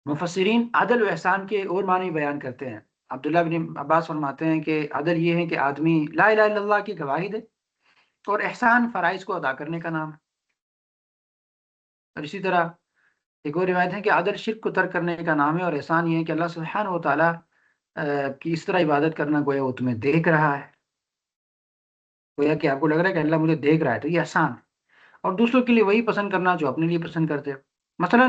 مفسرین عدل و احسان کے اور معنی بیان کرتے ہیں۔ عبداللہ بن عباس فرماتے ہیں کہ عدل یہ ہے کہ آدمی لا الہ الا اللہ کی گواہی دے، اور احسان فرائض کو ادا کرنے کا نام ہے۔ اور اسی طرح ایک اور روایت ہے کہ عدل شرک کو ترک کرنے کا نام ہے، اور احسان یہ ہے کہ اللہ سبحانہ و تعالیٰ کی اس طرح عبادت کرنا گویا وہ تمہیں دیکھ رہا ہے، گویا کہ آپ کو لگ رہا ہے کہ اللہ مجھے دیکھ رہا ہے، تو یہ احسان ہے۔ اور دوسروں کے لیے وہی پسند کرنا جو اپنے لیے پسند کرتے ہو۔ مثلا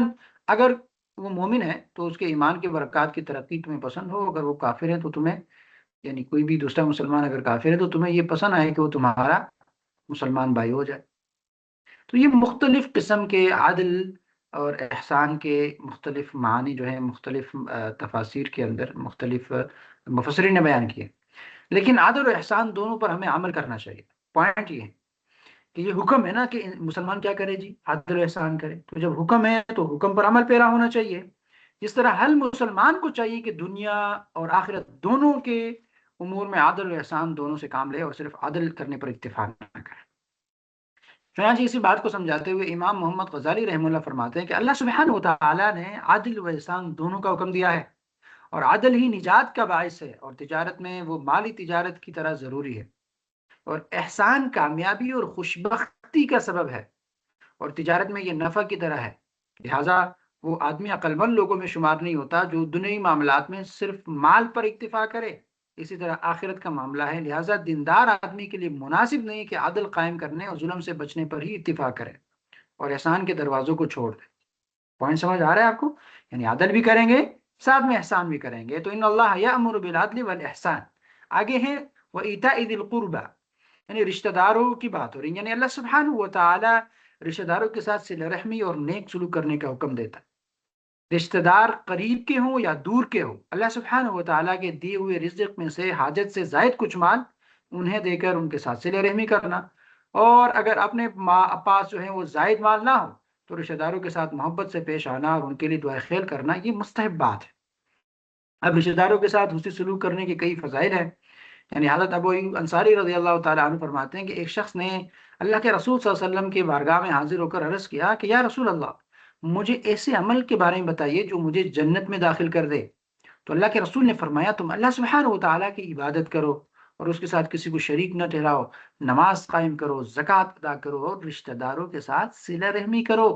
اگر وہ مومن ہے تو اس کے ایمان کے برکات کی ترقی تمہیں پسند ہو، اگر وہ کافر ہے تو تمہیں، یعنی کوئی بھی دوسرا مسلمان اگر کافر ہے تو تمہیں یہ پسند آئے کہ وہ تمہارا مسلمان بھائی ہو جائے۔ تو یہ مختلف قسم کے عدل اور احسان کے مختلف معنی جو ہیں مختلف تفاسیر کے اندر مختلف مفسرین نے بیان کیے، لیکن عدل و احسان دونوں پر ہمیں عمل کرنا چاہیے۔ پوائنٹ یہ ہے کہ یہ حکم ہے نا کہ مسلمان کیا کرے جی، عدل و احسان کرے، تو جب حکم ہے تو حکم پر عمل پیرا ہونا چاہیے۔ جس طرح ہر مسلمان کو چاہیے کہ دنیا اور آخرت دونوں کے امور میں عدل و احسان دونوں سے کام لے، اور صرف عدل کرنے پر اکتفا نہ کرے۔ چنانچہ اسی بات کو سمجھاتے ہوئے امام محمد غزالی رحمہ اللہ فرماتے ہیں کہ اللہ سبحانہ و تعالیٰ نے عدل و احسان دونوں کا حکم دیا ہے، اور عدل ہی نجات کا باعث ہے، اور تجارت میں وہ مالی تجارت کی طرح ضروری ہے، اور احسان کامیابی اور خوشبختی کا سبب ہے، اور تجارت میں یہ نفع کی طرح ہے، لہٰذا وہ آدمی عقل مند لوگوں میں شمار نہیں ہوتا جو دنیوی معاملات میں صرف مال پر اکتفا کرے۔ اسی طرح آخرت کا معاملہ ہے، لہٰذا دیندار آدمی کے لیے مناسب نہیں کہ عدل قائم کرنے اور ظلم سے بچنے پر ہی اتفاق کرے اور احسان کے دروازوں کو چھوڑ دے۔ پوائنٹ سمجھ آ رہا ہے آپ کو؟ یعنی عدل بھی کریں گے، ساتھ میں احسان بھی کریں گے۔ تو ان اللہ یأمر بالعدل والاحسان، آگے ہیں وایتاء ذی القربی، یعنی رشتہ داروں کی بات ہو رہی ہے، یعنی اللہ سبحانہ و تعالی رشتہ داروں کے ساتھ صلہ رحمی اور نیک سلوک کرنے کا حکم دیتا ہے، رشتہ دار قریب کے ہوں یا دور کے ہوں، اللہ سبحانہ و تعالیٰ کے دیے ہوئے رزق میں سے حاجت سے زائد کچھ مال انہیں دے کر ان کے ساتھ صلہ رحمی کرنا، اور اگر اپنے پاس جو ہے وہ زائد مال نہ ہو تو رشتہ داروں کے ساتھ محبت سے پیش آنا اور ان کے لیے دعائیں خیر کرنا، یہ مستحب بات ہے۔ اب رشتہ داروں کے ساتھ حسن سلوک کرنے کے کئی فضائل ہیں، یعنی حضرت ابو ایوب انصاری رضی اللہ تعالیٰ عنہ فرماتے ہیں کہ ایک شخص نے اللہ کے رسول صلی اللہ علیہ وسلم کی بارگاہ میں حاضر ہو کر عرض کیا کہ یا رسول اللہ، مجھے ایسے عمل کے بارے میں بتائیے جو مجھے جنت میں داخل کر دے۔ تو اللہ کے رسول نے فرمایا تم اللہ سبحانہ و تعالیٰ کی عبادت کرو اور اس کے ساتھ کسی کو شریک نہ ٹھہراؤ، نماز قائم کرو، زکوٰۃ ادا کرو اور رشتہ داروں کے ساتھ صلہ رحمی کرو۔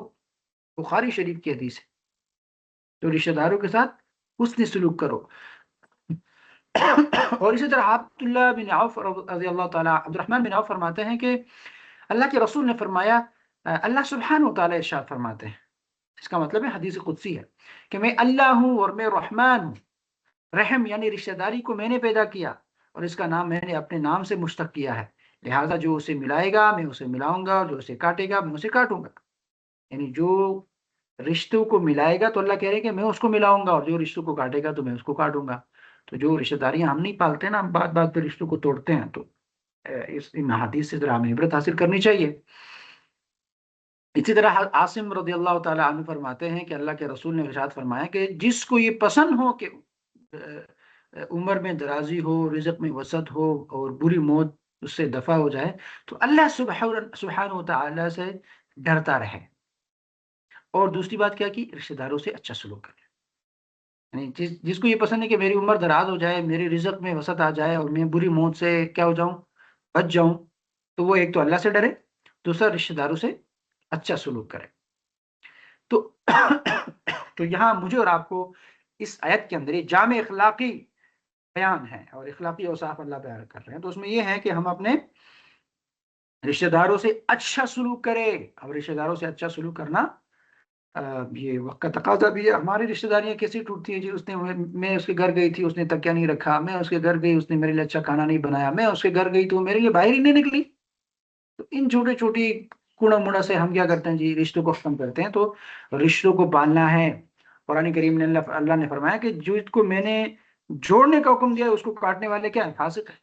بخاری شریف کی حدیث ہے۔ تو رشتہ داروں کے ساتھ حسن سلوک کرو۔ اور اسی طرح عبداللہ بن عوف رضی اللہ تعالیٰ عبد الرحمن بن عوف فرماتے ہیں کہ اللہ کے رسول نے فرمایا، اللہ سبحانہ و تعالیٰ ارشاد فرماتے ہیں، اس کا مطلب ہے حدیث قدسی ہے کہ میں اللہ ہوں اور میں رحمان ہوں، رحم یعنی رشتہ داری کو میں نے پیدا کیا اور اس کا نام میں نے اپنے نام سے مشتق کیا ہے، لہٰذا جو اسے ملائے گا میں اسے ملاؤں گا اور جو اسے کاٹے گا میں اسے کاٹوں گا۔ یعنی جو رشتوں کو ملائے گا تو اللہ کہہ رہے کہ میں اس کو ملاؤں گا، اور جو رشتوں کو کاٹے گا تو میں اس کو کاٹوں گا۔ تو جو رشتہ داریاں ہم نہیں پالتے نا، ہم بات بات پہ رشتوں کو توڑتے ہیں، تو ان حدیث سے ذرا ہمیں عبرت حاصل کرنی چاہیے۔ اسی طرح عاصم رضی اللہ تعالیٰ عنہ فرماتے ہیں کہ اللہ کے رسول نے ارشاد فرمایا کہ جس کو یہ پسند ہو کہ عمر میں درازی ہو، رزق میں وسعت ہو اور بری موت اس سے دفع ہو جائے تو اللہ سبحانہ و تعالیٰ سے ڈرتا رہے۔ اور دوسری بات کیا کی؟ رشتہ داروں سے اچھا سلوک کرے۔ یعنی جس کو یہ پسند ہے کہ میری عمر دراز ہو جائے، میرے رزق میں وسعت آ جائے اور میں بری موت سے کیا ہو جاؤں، بچ جاؤں، تو وہ ایک تو اللہ سے ڈرے، دوسرا رشتہ داروں سے اچھا سلوک کرے۔ تو یہاں مجھے اور آپ کو اس آیت کے اندر یہ جامع اخلاقی بیان ہے اور اخلاقی اوصاف اللہ بیان کر رہے ہیں، تو اس میں یہ ہے کہ ہم اپنے رشتہ داروں سے اچھا سلوک کریں۔ اب رشتہ داروں سے اچھا سلوک کرنا یہ وقت کا تقاضا بھی ہے۔ ہماری رشتہ داریاں کیسے ٹوٹتی ہیں جی، میں اس کے گھر گئی تھی، اس نے تکیہ نہیں رکھا، میں اس کے گھر گئی، اس نے میرے لیے اچھا کھانا نہیں بنایا، میں اس کے گھر گئی تو میرے لیے باہر ہی نہیں نکلی۔ تو ان چھوٹی چھوٹی کوڑا موڑا سے ہم کیا کرتے ہیں جی، رشتوں کو ختم کرتے ہیں۔ تو رشتوں کو پالنا ہے۔ قرآن کریم نے اللہ نے فرمایا کہ جو اس کو میں نے جوڑنے کا حکم دیا ہے اس کو کاٹنے والے کیا ہے؟ فاسق ہے۔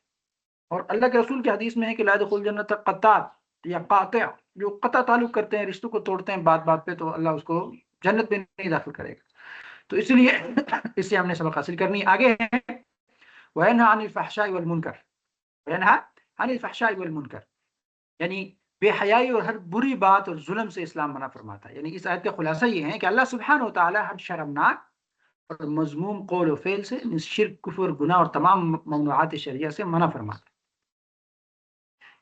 اور اللہ کے رسول کی حدیث میں ہے کہ لا يدخل جنت قطاع یا قاطع، جو قطع تعلق کرتے ہیں، رشتوں کو توڑتے ہیں بات بات پہ، تو اللہ اس کو جنت میں نہیں داخل کرے گا۔ تو اس لیے اس سے ہم نے سبق حاصل کرنی۔ آگے ہے وَيَنْهَى عَنِ الْفَحْشَاءِ وَالْمُنْكَرِ، وَيَنْهَى عَنِ الْفَحْشَاءِ وَالْمُنْكَرِ، یعنی بے حیائی اور ہر بری بات اور ظلم سے اسلام منع فرماتا ہے۔ یعنی اس آیت کا خلاصہ یہ ہے کہ اللہ سبحانہ و تعالی ہر شرمناک اور مذموم قول و فعل سے، شرک، کفر، گناہ اور تمام ممنوعات شریعہ سے منع فرماتا ہے۔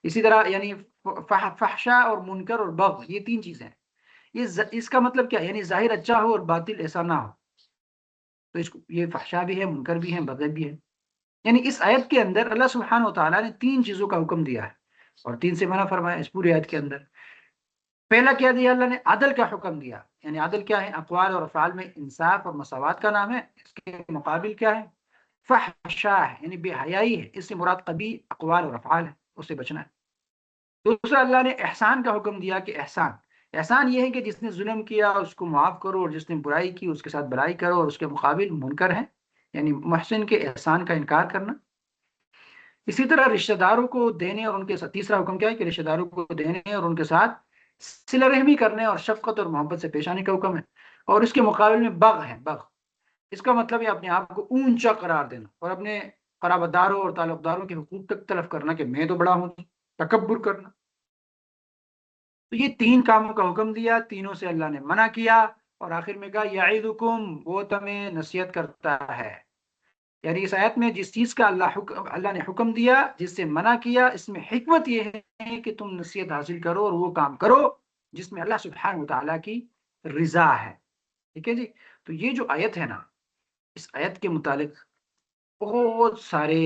اسی طرح یعنی فحشاء اور منکر اور بغض، یہ تین چیزیں ہیں۔ اس کا مطلب کیا ہے؟ یعنی ظاہر اچھا ہو اور باطل ایسا نہ ہو، تو یہ فحشاء بھی ہے، منکر بھی ہے، بغض بھی ہے۔ یعنی اس آیت کے اندر اللہ سبحانہ و تعالیٰ نے تین چیزوں کا حکم دیا ہے اور تین سے منع فرمایا اس پوری آیت کے اندر۔ پہلا کیا دیا؟ اللہ نے عدل کا حکم دیا۔ یعنی عدل کیا ہے؟ اقوال اور افعال میں انصاف اور مساوات کا نام ہے۔ اس کے مقابل کیا ہے؟ فحشاء ہے، یعنی بے حیائی ہے، اس سے مراد قبیح اقوال اور افعال ہے، اس سے بچنا ہے۔ دوسرا اللہ نے احسان کا حکم دیا کہ احسان یہ ہے کہ جس نے ظلم کیا اس کو معاف کرو، اور جس نے برائی کی اس کے ساتھ بھلائی کرو، اور اس کے مقابل منکر ہے یعنی محسن کے احسان کا انکار کرنا۔ اسی طرح رشتہ داروں کو دینے اور ان کے ساتھ، تیسرا حکم کیا ہے کہ رشتہ داروں کو دینے اور ان کے ساتھ صلہ رحمی کرنے اور شفقت اور محبت سے پیش آنے کا حکم ہے۔ اور اس کے مقابل میں بغض ہے۔ بغض اس کا مطلب ہے اپنے آپ کو اونچا قرار دینا اور اپنے قرابت داروں اور تعلق داروں کے حقوق تک تلف کرنا کہ میں تو بڑا ہوں، تکبر کرنا۔ تو یہ تین کاموں کا حکم دیا، تینوں سے اللہ نے منع کیا، اور آخر میں کہا یعظکم، وہ تمہیں نصیحت کرتا ہے۔ یعنی اس آیت میں جس چیز کا اللہ نے حکم دیا، جس سے منع کیا، اس میں حکمت یہ ہے کہ تم نصیحت حاصل کرو اور وہ کام کرو جس میں اللہ سبحانہ وتعالیٰ کی رضا ہے۔ ٹھیک ہے جی۔ تو یہ جو آیت ہے نا، اس آیت کے متعلق بہت سارے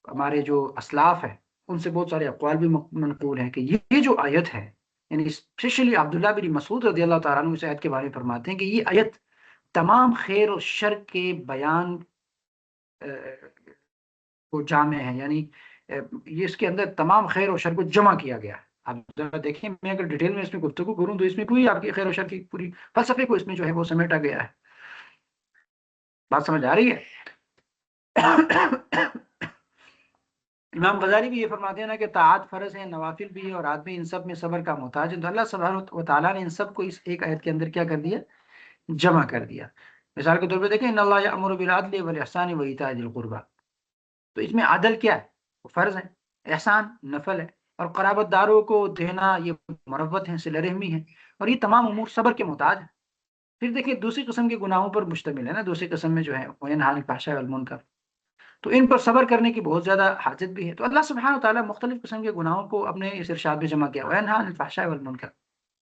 ہمارے جو اسلاف ہیں ان سے بہت سارے اقوال بھی منقول ہیں کہ یہ جو آیت ہے، یعنی اسپیشلی عبداللہ بن مسعود رضی اللہ تعالیٰ عنہ اس آیت کے بارے میں فرماتے ہیں کہ یہ آیت تمام خیر اور شر کے بیان کو جامع ہے۔ یعنی یہ اس کے اندر تمام خیر و شر کو جمع کیا گیا ہے. آپ ذرا دیکھیں، میں اگر ڈیٹیل میں اس میں گفتگو کروں تو اس میں پوری آپ کی خیر و شر کی پوری فلسفے کو اس میں جو ہے وہ سمیٹا گیا ہے. بات سمجھ آ رہی ہے؟ امام غزالی بھی یہ فرماتے ہیں نا کہ طاعت فرض ہے، نوافل بھی ہے، اور آدمی ان سب میں صبر کا محتاج ہے. تو اللہ سبحانہ و تعالیٰ نے ان سب کو اس ایک آیت کے اندر کیا کر دیا؟ جمع کر دیا. مثال کے طور پہ دیکھیں، ان اللہ یأمر بالعدل والاحسان وایتاء ذی القربی. تو اس میں عدل کیا ہے؟ وہ فرض ہے. احسان نفل ہے. اور قرابت داروں کو دینا یہ مروت ہے، صلہ رحمی ہے. اور یہ تمام امور صبر کے محتاج ہیں. پھر دیکھیں دوسری قسم کے گناہوں پر مشتمل ہے نا. دوسری قسم میں جو ہے وینہا عن الفحشاء والمنکر، تو ان پر صبر کرنے کی بہت زیادہ حاجت بھی ہے. تو اللہ سبحانہ وتعالیٰ مختلف قسم کے گناہوں کو اپنے اس ارشاد میں جمع کیا. وینہا عن الفحشاء والمنکر،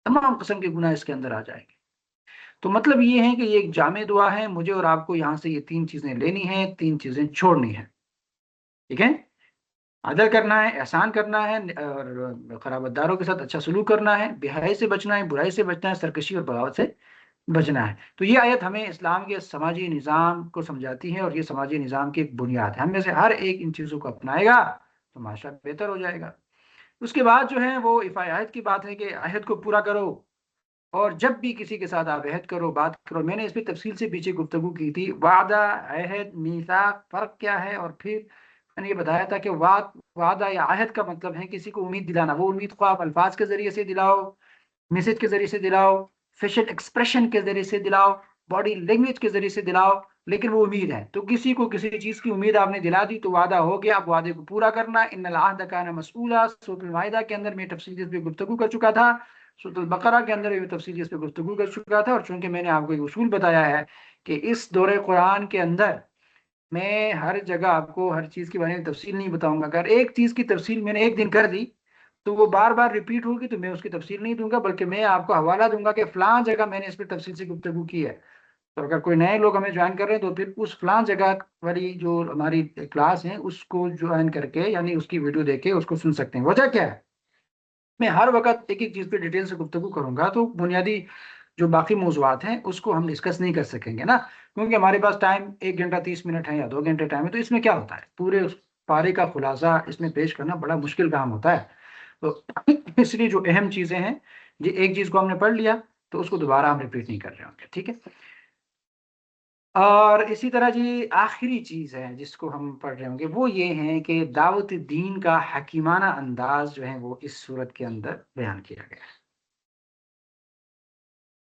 تمام قسم کے گناہ اس کے اندر آ جائیں گے. تو مطلب یہ ہے کہ یہ ایک جامع دعا ہے. مجھے اور آپ کو یہاں سے یہ 3 چیزیں لینی ہیں، 3 چیزیں چھوڑنی ہیں. ٹھیک ہے؟ عدل کرنا ہے، احسان کرنا ہے، اور قرابت داروں کے ساتھ اچھا سلوک کرنا ہے، بے حیائی سے بچنا ہے، برائی سے بچنا ہے، سرکشی اور بغاوت سے بچنا ہے. تو یہ آیت ہمیں اسلام کے سماجی نظام کو سمجھاتی ہے، اور یہ سماجی نظام کی ایک بنیاد ہے. ہم میں سے ہر ایک ان چیزوں کو اپنائے گا تو معاشرہ بہتر ہو جائے گا. اس کے بعد جو ہے وہ ایفا عہد کی بات ہے کہ عہد کو پورا کرو. اور جب بھی کسی کے ساتھ آپ عہد کرو، بات کرو، میں نے اس پہ تفصیل سے پیچھے گفتگو کی تھی. وعدہ، عہد، میثاق، فرق کیا ہے. اور پھر میں نے یہ بتایا تھا کہ وعدہ یا عہد کا مطلب ہے کسی کو امید دلانا. وہ امید کو آپ الفاظ کے ذریعے سے دلاؤ، میسج کے ذریعے سے دلاؤ، فیشل ایکسپریشن کے ذریعے سے دلاؤ، باڈی لینگویج کے ذریعے سے دلاؤ، لیکن وہ امید ہے. تو کسی کو کسی چیز کی امید آپ نے دلا دی تو وعدہ ہو گیا. اب وعدے کو پورا کرنا. ان العہد کان مسئولا، سورۃ المائدہ کے اندر میں تفصیل اس پہ گفتگو کر چکا تھا. سورۃ البقرہ کے اندر بھی تفصیل اس پہ گفتگو کر چکا تھا. اور چونکہ میں نے آپ کو ایک اصول بتایا ہے کہ اس دور قرآن کے اندر میں ہر جگہ آپ کو ہر چیز کے بارے میں تفصیل نہیں بتاؤں گا. اگر ایک چیز کی تفصیل میں نے ایک دن کر دی تو وہ بار بار ریپیٹ ہوگی، تو میں اس کی تفصیل نہیں دوں گا، بلکہ میں آپ کو حوالہ دوں گا کہ فلاں جگہ میں نے اس پہ تفصیل سے گفتگو کی ہے. تو اگر کوئی نئے لوگ ہمیں جوائن کر رہے ہیں تو پھر اس فلاں جگہ والی جو ہماری کلاس ہے اس کو جوائن کر کے، یعنی اس کی ویڈیو دیکھ کے اس کو سن سکتے ہیں. وجہ کیا ہے؟ میں ہر وقت ایک ایک چیز پہ ڈیٹیل سے گفتگو کروں گا تو بنیادی جو باقی موضوعات ہیں اس کو ہم ڈسکس نہیں کر سکیں گے نا. کیونکہ ہمارے پاس ٹائم 1 گھنٹہ 30 منٹ ہے یا 2 گھنٹے ٹائم ہے. تو اس میں کیا ہوتا ہے، پورے اس پارے کا خلاصہ اس میں پیش کرنا بڑا مشکل کام ہوتا ہے. تو اس لیے جو اہم چیزیں ہیں، جی ایک چیز کو ہم نے پڑھ لیا تو اس کو دوبارہ ہم ریپیٹ نہیں کر رہے ہوں گے. ٹھیک ہے؟ اور اسی طرح جی آخری چیز ہے جس کو ہم پڑھ رہے ہوں گے وہ یہ ہے کہ دعوت دین کا حکیمانہ انداز جو ہے وہ اس صورت کے اندر بیان کیا گیا ہے.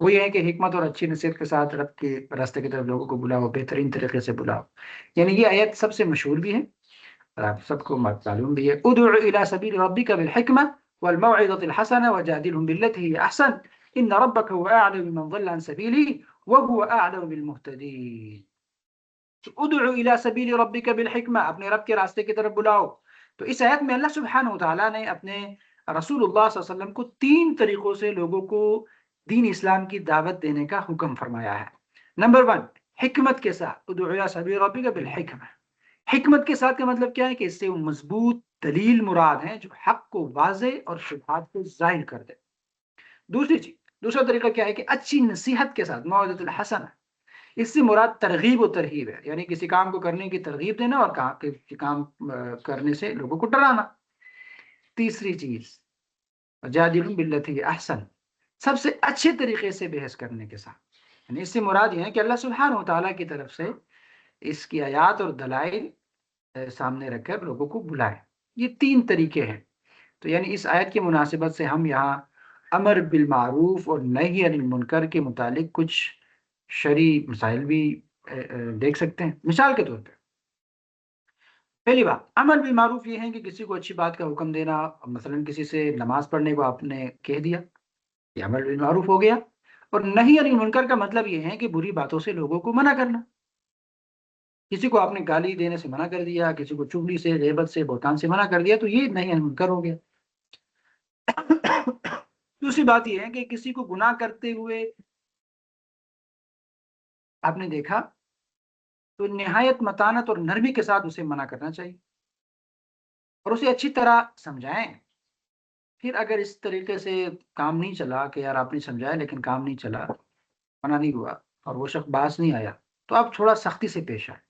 وہ یہ ہے کہ حکمت اور اچھی نصیحت کے ساتھ رب کے راستے کی طرف لوگوں کو بلاؤ، بہترین طریقے سے بلاؤ. یعنی یہ آیت سب سے مشہور بھی ہے اور آپ سب کو معلوم بھی ہے. ادع الى سبیل ربک بالحکمہ والموعظۃ الحسنہ وجادلهم بالتي هي احسن ان ربک هو اعلم بمن ضل عن سبیلہ وهو اعلم بالمهتدین. ادع الى سبیل ربک بالحکمہ، اپنے رب کے راستے کی طرف بلاؤ. تو اس آیت میں اللہ سبحانہ وتعالیٰ نے اپنے رسول اللہ صلی اللہ علیہ وسلم کو 3 طریقوں سے لوگوں کو دین اسلام کی دعوت دینے کا حکم فرمایا ہے. نمبر 1، حکمت کے ساتھ. ادع الى سبیل ربک بالحکمہ. حکمت کے ساتھ کا مطلب کیا ہے کہ اس سے وہ مضبوط دلیل مراد ہیں جو حق کو واضح اور شبہات کو ظاہر کر دے. دوسری چیز، دوسرا طریقہ کیا ہے کہ اچھی نصیحت کے ساتھ، موعظۃ الحسنہ. اس سے مراد ترغیب و ترہیب ہے، یعنی کسی کام کو کرنے کی ترغیب دینا اور کام کرنے سے لوگوں کو ڈرانا. تیسری چیز، جادلہم باللتی ہی احسن، سب سے اچھے طریقے سے بحث کرنے کے ساتھ. یعنی اس سے مراد یہ ہے کہ اللہ سبحانہ و تعالیٰ کی طرف سے اس کی آیات اور دلائل سامنے رکھ کر لوگوں کو بلائے. یہ 3 طریقے ہیں. تو یعنی اس آیت کی مناسبت سے ہم یہاں امر بالمعروف اور نہی عن المنکر کے متعلق کچھ شرعی مسائل بھی دیکھ سکتے ہیں. مثال کے طور پہ پہلی بات، امر بالمعروف یہ ہے کہ کسی کو اچھی بات کا حکم دینا. مثلا کسی سے نماز پڑھنے کو آپ نے کہہ دیا، یہ امر بالمعروف ہو گیا. اور نہی عن المنکر کا مطلب یہ ہے کہ بری باتوں سے لوگوں کو منع کرنا. کسی کو آپ نے گالی دینے سے منع کر دیا، کسی کو چغلی سے، غیبت سے، بہتان سے منع کر دیا، تو یہ نہی عن المنکر ہو گیا. دوسری بات یہ ہے کہ کسی کو گناہ کرتے ہوئے آپ نے دیکھا تو نہایت متانت اور نرمی کے ساتھ اسے منع کرنا چاہیے اور اسے اچھی طرح سمجھائیں. پھر اگر اس طریقے سے کام نہیں چلا کہ یار آپ نے سمجھایا لیکن کام نہیں چلا، منع نہیں ہوا اور وہ شخص باز نہیں آیا، تو آپ تھوڑا سختی سے پیش آئیں.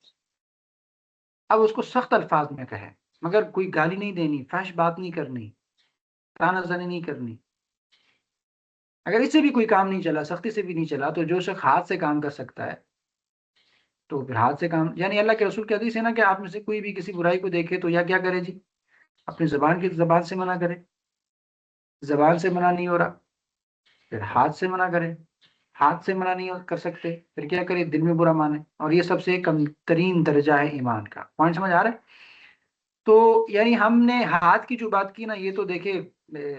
اب اس کو سخت الفاظ میں کہیں مگر کوئی گالی نہیں دینی، فحش بات نہیں کرنی، تانا زنی نہیں کرنی۔ اگر اس سے بھی کوئی کام نہیں چلا، سختی سے بھی نہیں چلا، تو جو شخص ہاتھ سے کام کر سکتا ہے تو پھر ہاتھ سے کام، یعنی اللہ کے رسول کی حدیث ہے نا کہ آپ میں سے کوئی بھی کسی برائی کو دیکھے تو یا کیا کرے جی، اپنی زبان سے منع کرے، زبان سے منع نہیں ہو رہا، پھر ہاتھ سے منع کرے، ہاتھ سے منع نہیں کر سکتے، پھر کیا کرے، دل میں برا مانے، اور یہ سب سے کم ترین درجہ ہے ایمان کا۔ پوائنٹ سمجھ آ رہا ہے؟ تو یعنی ہم نے ہاتھ کی جو بات کی نا، یہ تو دیکھیں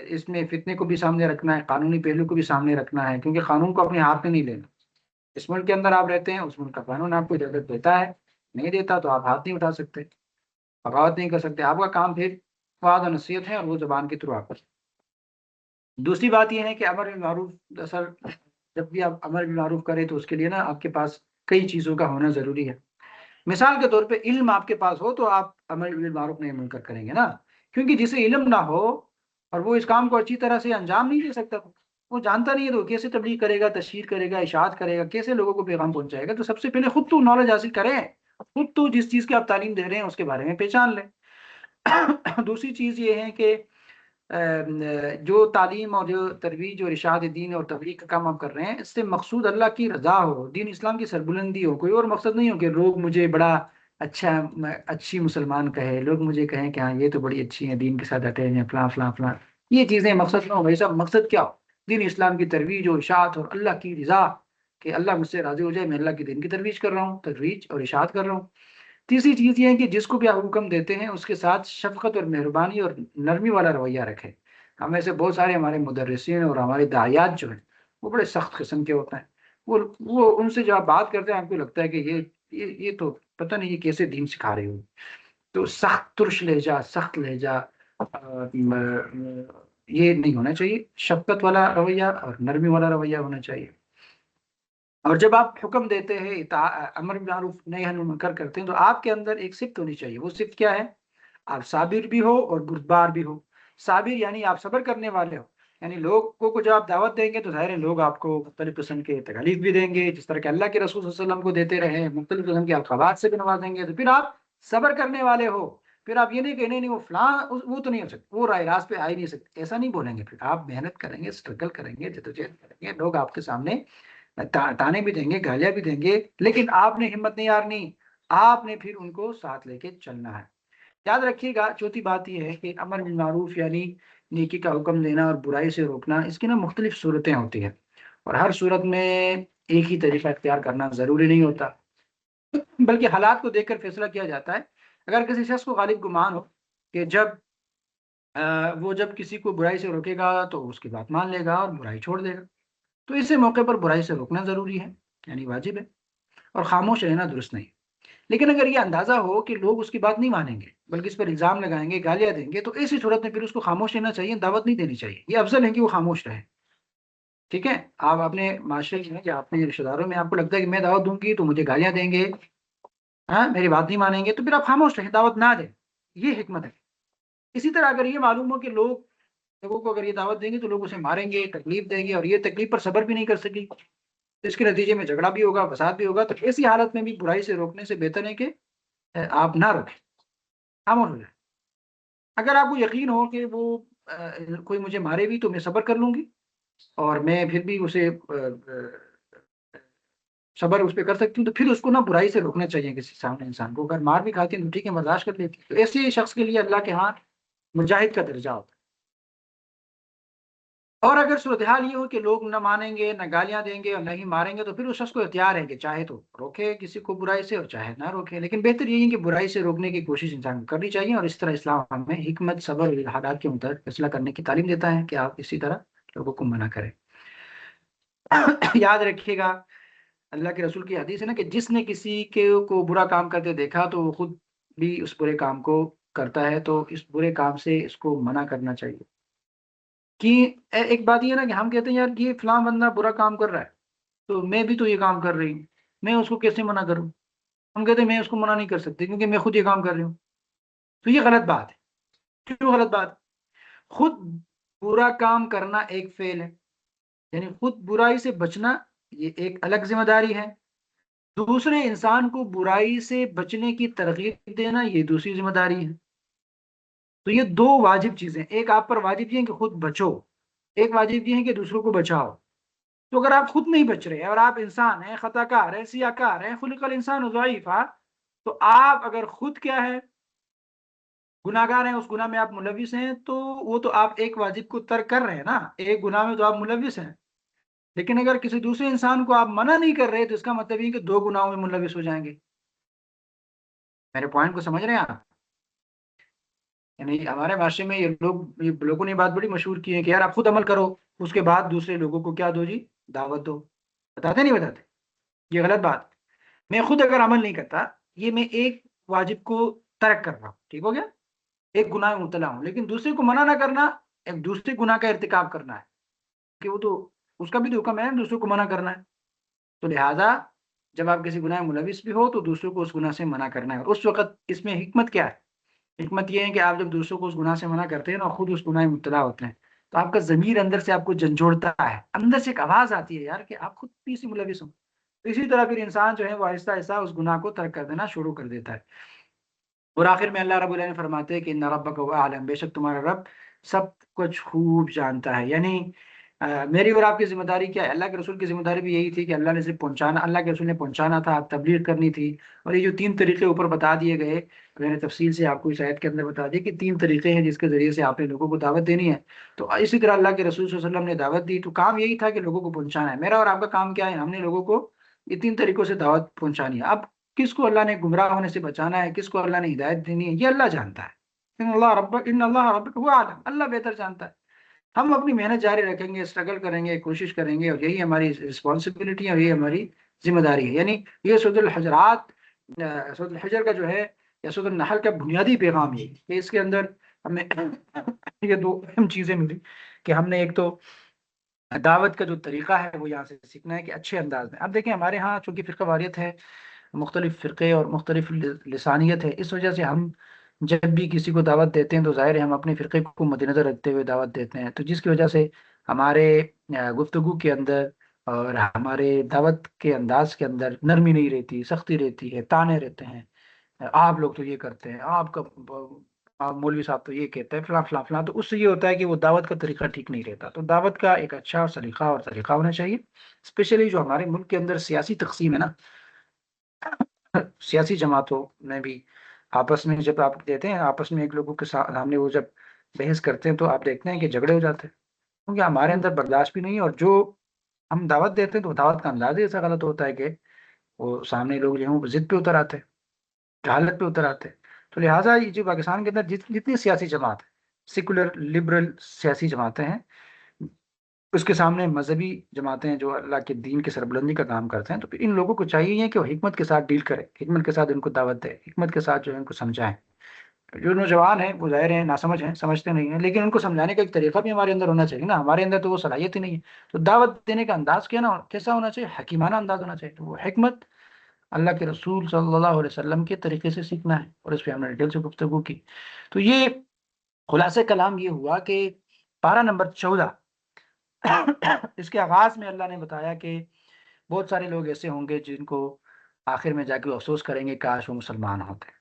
اس میں فتنے کو بھی سامنے رکھنا ہے، قانونی پہلو کو بھی سامنے رکھنا ہے، کیونکہ قانون کو اپنے ہاتھ میں نہیں لینا۔ اس ملک کے اندر آپ رہتے ہیں، اس ملک کا قانون آپ کو اجازت دیتا ہے، نہیں دیتا تو آپ ہاتھ نہیں اٹھا سکتے، بغاوت نہیں کر سکتے۔ آپ کا کام پھر وعظ و نصیحت ہے، اور وہ زبان کے تھرو آپ پر۔ دوسری بات یہ ہے کہ امر بالمعروف، سر جب بھی آپ امر بالمعروف کریں تو اس کے لیے نا آپ کے پاس کئی چیزوں کا ہونا ضروری ہے۔ مثال کے طور پہ علم آپ کے پاس ہو تو آپ امر بالمعروف نہیں منکر کریں گے نا، کیونکہ جسے علم نہ ہو اور وہ اس کام کو اچھی طرح سے انجام نہیں دے سکتا، وہ جانتا نہیں ہے تو کیسے تبلیغ کرے گا، تشہیر کرے گا، اشاعت کرے گا، کیسے لوگوں کو پیغام پہنچائے گا؟ تو سب سے پہلے خود تو نالج حاصل کریں، خود تو جس چیز کی آپ تعلیم دے رہے ہیں اس کے بارے میں پہچان لیں۔ دوسری چیز یہ ہے کہ جو تعلیم اور جو ترویج اور ارشاد دین اور تبلیغ کا کام آپ کر رہے ہیں، اس سے مقصود اللہ کی رضا ہو، دین اسلام کی سربلندی ہو، کوئی اور مقصد نہیں ہو کہ لوگ مجھے بڑا اچھی مسلمان کہے، لوگ مجھے کہیں کہ ہاں یہ تو بڑی اچھی ہیں، دین کے ساتھ ڈٹے ہیں، فلاں فلاں فلاں۔ یہ چیزیں مقصد نہ ہو بھائی صاحب، مقصد کیا ہو؟ دین اسلام کی ترویج و اشاعت اور اللہ کی رضا، کہ اللہ مجھ سے راضی ہو جائے، میں اللہ کے دین کی ترویج کر رہا ہوں، ترویج اور اشاعت کر رہا ہوں۔ تیسری چیز یہ ہے کہ جس کو بھی آپ حکم دیتے ہیں اس کے ساتھ شفقت اور مہربانی اور نرمی والا رویہ رکھیں۔ ہم میں سے بہت سارے ہمارے مدرسین اور ہمارے داعیات جو ہیں وہ بڑے سخت قسم کے ہوتے ہیں، وہ ان سے جب آپ بات کرتے ہیں آپ کو لگتا ہے کہ یہ تو پتہ نہیں یہ کیسے دین سکھا رہے ہو۔ تو سخت ترش لہجہ، سخت لہجہ، یہ نہیں ہونا چاہیے، شفقت والا رویہ اور نرمی والا رویہ ہونا چاہیے۔ اور جب آپ حکم دیتے ہیں، امر بالمعروف نہی عن المنکر کرتے ہیں، تو آپ کے اندر ایک صفت ہونی چاہیے۔ وہ صفت کیا ہے؟ آپ صابر بھی ہو اور بردبار بھی ہو۔ صابر یعنی آپ صبر کرنے والے ہو، یعنی لوگوں کو جب آپ دعوت دیں گے تو ظاہر ہے لوگ آپ کو مختلف قسم کے تکالیف بھی دیں گے، جس طرح کہ اللہ کے رسول صلی اللہ علیہ وسلم کو دیتے رہے، مختلف قسم کے القابات سے بھی نوازیں گے، تو پھر آپ صبر کرنے والے ہو۔ پھر آپ یہ نہیں کہ نہیں وہ فلاں وہ تو نہیں ہو سکتا، وہ راہ راست پہ آ ہی نہیں سکتے، ایسا نہیں بولیں گے۔ پھر آپ محنت کریں گے، اسٹرگل کریں گے، جدوجہد کریں گے، لوگ آپ کے سامنے تانے بھی دیں گے، گالیاں بھی دیں گے، لیکن آپ نے ہمت نہیں ہارنی، آپ نے پھر ان کو ساتھ لے کے چلنا ہے۔ یاد رکھیے گا، چوتھی بات یہ ہے کہ امر بالمعروف یعنی نیکی کا حکم دینا اور برائی سے روکنا، اس کی نا مختلف صورتیں ہوتی ہیں، اور ہر صورت میں ایک ہی طریقہ اختیار کرنا ضروری نہیں ہوتا، بلکہ حالات کو دیکھ کر فیصلہ کیا جاتا ہے۔ اگر کسی شخص کو غالب گمان ہو کہ وہ جب کسی کو برائی سے روکے گا تو اس کی بات مان لے گا اور برائی چھوڑ دے گا، تو ایسے موقع پر برائی سے روکنا ضروری ہے، یعنی واجب ہے، اور خاموش رہنا درست نہیں۔ لیکن اگر یہ اندازہ ہو کہ لوگ اس کی بات نہیں مانیں گے بلکہ اس پر الزام لگائیں گے، گالیاں دیں گے، تو ایسی صورت میں پھر اس کو خاموش رہنا چاہیے، دعوت نہیں دینی چاہیے، یہ افضل ہے کہ وہ خاموش رہے۔ ٹھیک ہے؟ آپ اپنے معاشرے میں یا اپنے رشتے داروں میں آپ کو لگتا ہے کہ میں دعوت دوں گی تو مجھے گالیاں دیں گے، ہاں میری بات نہیں مانیں گے، تو پھر آپ خاموش رہیں، دعوت نہ دیں، یہ حکمت ہے۔ اسی طرح اگر یہ معلوم ہو کہ لوگوں کو اگر یہ دعوت دیں گے تو لوگ اسے ماریں گے، تکلیف دیں گے، اور یہ تکلیف پر صبر بھی نہیں کر سکے، تو اس کے نتیجے میں جھگڑا بھی ہوگا، فساد بھی ہوگا، تو ایسی حالت میں بھی برائی سے روکنے سے بہتر ہے کہ آپ نہ روکیں، خاموش ہو جائیں۔ اگر آپ کو یقین ہو کہ وہ کوئی مجھے مارے بھی تو میں صبر کر لوں گی، اور میں پھر بھی اسے صبر اس پہ کر سکتی ہوں، تو پھر اس کو نہ برائی سے روکنا چاہیے کسی سامنے انسان کو۔ اگر مار بھی کھاتی ہیں تو ٹھیک ہے، برداشت کر لیتی ہے، تو ایسے شخص کے لیے اللہ کے ہاں مجاہد کا درجہ ہوتا ہے۔ اور اگر صورتحال یہ ہو کہ لوگ نہ مانیں گے، نہ گالیاں دیں گے اور نہ ہی ماریں گے، تو پھر اس شخص کو اختیار ہے کہ چاہے تو روکے کسی کو برائی سے اور چاہے نہ روکے، لیکن بہتر یہی ہے کہ برائی سے روکنے کی کوشش انسان کو کرنی چاہیے، اور اس طرح اسلام ہمیں حکمت، صبر اور حالات کے مطابق فیصلہ کرنے کی تعلیم دیتا ہے کہ آپ اسی طرح لوگوں کو منع کریں۔ یاد رکھیے گا، اللہ کے رسول کی حدیث ہے نا کہ جس نے کسی کو برا کام کرتے دیکھا تو وہ خود بھی اس برے کام کو کرتا ہے، تو اس برے کام سے اس کو منع کرنا چاہیے۔ کہ ایک بات یہ ہے نا کہ ہم کہتے ہیں یار یہ فلاں بندہ برا کام کر رہا ہے تو میں بھی تو یہ کام کر رہی ہوں، میں اس کو کیسے منع کروں؟ ہم کہتے ہیں میں اس کو منع نہیں کر سکتی کیونکہ میں خود یہ کام کر رہی ہوں، تو یہ غلط بات ہے۔ کیوں غلط بات؟ خود برا کام کرنا ایک فعل ہے، یعنی خود برائی سے بچنا یہ ایک الگ ذمہ داری ہے، دوسرے انسان کو برائی سے بچنے کی ترغیب دینا یہ دوسری ذمہ داری ہے۔ تو یہ دو واجب چیزیں، ایک آپ پر واجب یہ ہے کہ خود بچو، ایک واجب یہ ہے کہ دوسروں کو بچاؤ۔ تو اگر آپ خود نہیں بچ رہے اور آپ انسان ہیں، خطا کار ہیں، سیاہ کار ہیں، خلق الانسان ضعیفا، تو آپ اگر خود کیا ہے گناہ گار ہیں، اس گناہ میں آپ ملوث ہیں، تو وہ تو آپ ایک واجب کو ترک کر رہے ہیں نا، ایک گناہ میں تو آپ ملوث ہیں۔ لیکن اگر کسی دوسرے انسان کو آپ منع نہیں کر رہے تو اس کا مطلب یہ کہ دو گناہوں میں ملوث ہو جائیں گے۔ میرے پوائنٹ کو سمجھ رہے ہیں آپ؟ یعنی ہمارے معاشرے میں یہ لوگوں نے بات بڑی مشہور کی ہے کہ یار آپ خود عمل کرو، اس کے بعد دوسرے لوگوں کو کیا دو جی، دعوت دو۔ بتاتے نہیں بتاتے؟ یہ غلط بات۔ میں خود اگر عمل نہیں کرتا، یہ میں ایک واجب کو ترک کر رہا ہوں، ٹھیک ہو گیا، ایک گناہ میں مبتلا ہوں، لیکن دوسرے کو منع نہ کرنا ایک دوسرے گناہ کا ارتکاب کرنا ہے، کہ وہ تو اس کا بھی تو حکم ہے دوسروں کو منع کرنا ہے۔ تو لہٰذا جب آپ کسی گناہ میں ملوث بھی ہو تو دوسروں کو اس گناہ سے منع کرنا ہے، اور اس وقت اس میں حکمت کیا ہے؟ حکمت یہ ہے کہ آپ جب دوسروں کو اس گناہ سے منع کرتے ہیں اور خود اس گناہ میں مبتلا ہوتے ہیں تو آپ کا ضمیر اندر سے آپ کو جھنجھوڑتا ہے، اندر سے ایک آواز آتی ہے یار کہ آپ خود بھی اسی ملوث ہوں۔ تو اسی طرح پھر انسان جو ہے وہ آہستہ آہستہ اس گناہ کو ترک کر دینا شروع کر دیتا ہے۔ اور آخر میں اللہ رب العالمین فرماتے ہیں کہ ان ربک هو اعلم، بے شک تمہارا رب سب کچھ خوب جانتا ہے۔ یعنی میری اور آپ کی ذمہ داری کیا ہے؟ اللہ کے رسول کی ذمہ داری بھی یہی تھی کہ اللہ نے صرف پہنچانا، اللہ کے رسول نے پہنچانا تھا، تبلیغ کرنی تھی۔ اور یہ جو تین طریقے اوپر بتا دیے گئے، میں نے تفصیل سے آپ کو اس آیت کے اندر بتا دی کہ تین طریقے ہیں جس کے ذریعے سے آپ نے لوگوں کو دعوت دینی ہے۔ تو اسی طرح اللہ کے رسول صلی اللہ علیہ وسلم نے دعوت دی، تو کام یہی تھا کہ لوگوں کو پہنچانا ہے۔ میرا اور آپ کا کام کیا ہے؟ ہم نے لوگوں کو یہ تین طریقوں سے دعوت پہنچانی ہے۔ اب کس کو اللہ نے گمراہ ہونے سے بچانا ہے، کس کو اللہ نے ہدایت دینی ہے، یہ اللہ جانتا ہے۔ ان اللہ ربک هو اعلم، اللہ بہتر جانتا ہے۔ ہم اپنی محنت جاری رکھیں گے، اسٹرگل کریں گے، کوشش کریں گے، اور یہی ہماری رسپانسبلٹی ہے اور یہی ہماری ذمہ داری ہے۔ یعنی یہ سورۃ الحجرات، سورۃ الحجر کا جو ہے یا سورۃ النحل کا بنیادی پیغام یہ ہے کہ اس کے اندر ہمیں یہ دو اہم چیزیں ملی کہ ہم نے ایک تو دعوت کا جو طریقہ ہے وہ یہاں سے سیکھنا ہے کہ اچھے انداز میں۔ اب دیکھیں ہمارے ہاں چونکہ فرقہ واریت ہے، مختلف فرقے اور مختلف لسانیت ہے، اس وجہ سے ہم جب بھی کسی کو دعوت دیتے ہیں تو ظاہر ہے ہم اپنے فرقے کو مد نظر رکھتے ہوئے دعوت دیتے ہیں، تو جس کی وجہ سے ہمارے گفتگو کے اندر اور ہمارے دعوت کے انداز کے اندر نرمی نہیں رہتی، سختی رہتی ہے، تانے رہتے ہیں، آپ لوگ تو یہ کرتے ہیں، آپ کا آپ مولوی صاحب تو یہ کہتے ہیں فلاں فلاں فلاں، تو اس سے یہ ہوتا ہے کہ وہ دعوت کا طریقہ ٹھیک نہیں رہتا۔ تو دعوت کا ایک اچھا سلیقہ اور طریقہ ہونا چاہیے، اسپیشلی جو ہمارے ملک کے اندر سیاسی تقسیم ہے نا، سیاسی جماعتوں میں بھی آپس میں جب آپ دیتے ہیں، آپس میں ایک لوگوں کے سامنے وہ جب بحث کرتے ہیں تو آپ دیکھتے ہیں کہ جھگڑے ہو جاتے ہیں، کیونکہ ہمارے اندر برداشت بھی نہیں ہے، اور جو ہم دعوت دیتے ہیں تو دعوت کا انداز ہی ایسا غلط ہوتا ہے کہ وہ سامنے لوگ جو ہیں وہ ضد پہ اتر آتے ہیں، جہالت پہ اتر آتے ہیں۔ تو لہٰذا یہ جو پاکستان کے اندر جتنی سیاسی جماعت ہے، سیکولر لبرل سیاسی جماعتیں ہیں، اس کے سامنے مذہبی جماعتیں جو اللہ کے دین کی سربلندی کا کام کرتے ہیں، تو پھر ان لوگوں کو چاہیے کہ وہ حکمت کے ساتھ ڈیل کرے، حکمت کے ساتھ ان کو دعوت دے، حکمت کے ساتھ جو ہے ان کو سمجھائیں۔ جو نوجوان ہیں وہ ظاہر ہیں ناسمجھ ہیں، سمجھتے نہیں ہیں، لیکن ان کو سمجھانے کا ایک طریقہ بھی ہمارے اندر ہونا چاہیے نا، ہمارے اندر تو وہ صلاحیت ہی نہیں ہے۔ تو دعوت دینے کا انداز کیا نا کیسا ہونا چاہیے؟ حکیمانہ انداز ہونا چاہیے۔ تو وہ حکمت اللہ کے رسول صلی اللہ علیہ وسلم کے طریقے سے سیکھنا ہے، اور اس پہ ہم نے ڈیٹیل سے گفتگو کی۔ تو یہ خلاصہ کلام یہ ہوا کہ پارہ نمبر 14 اس کے آغاز میں اللہ نے بتایا کہ بہت سارے لوگ ایسے ہوں گے جن کو آخر میں جا کے افسوس کریں گے کاش وہ مسلمان ہوتے،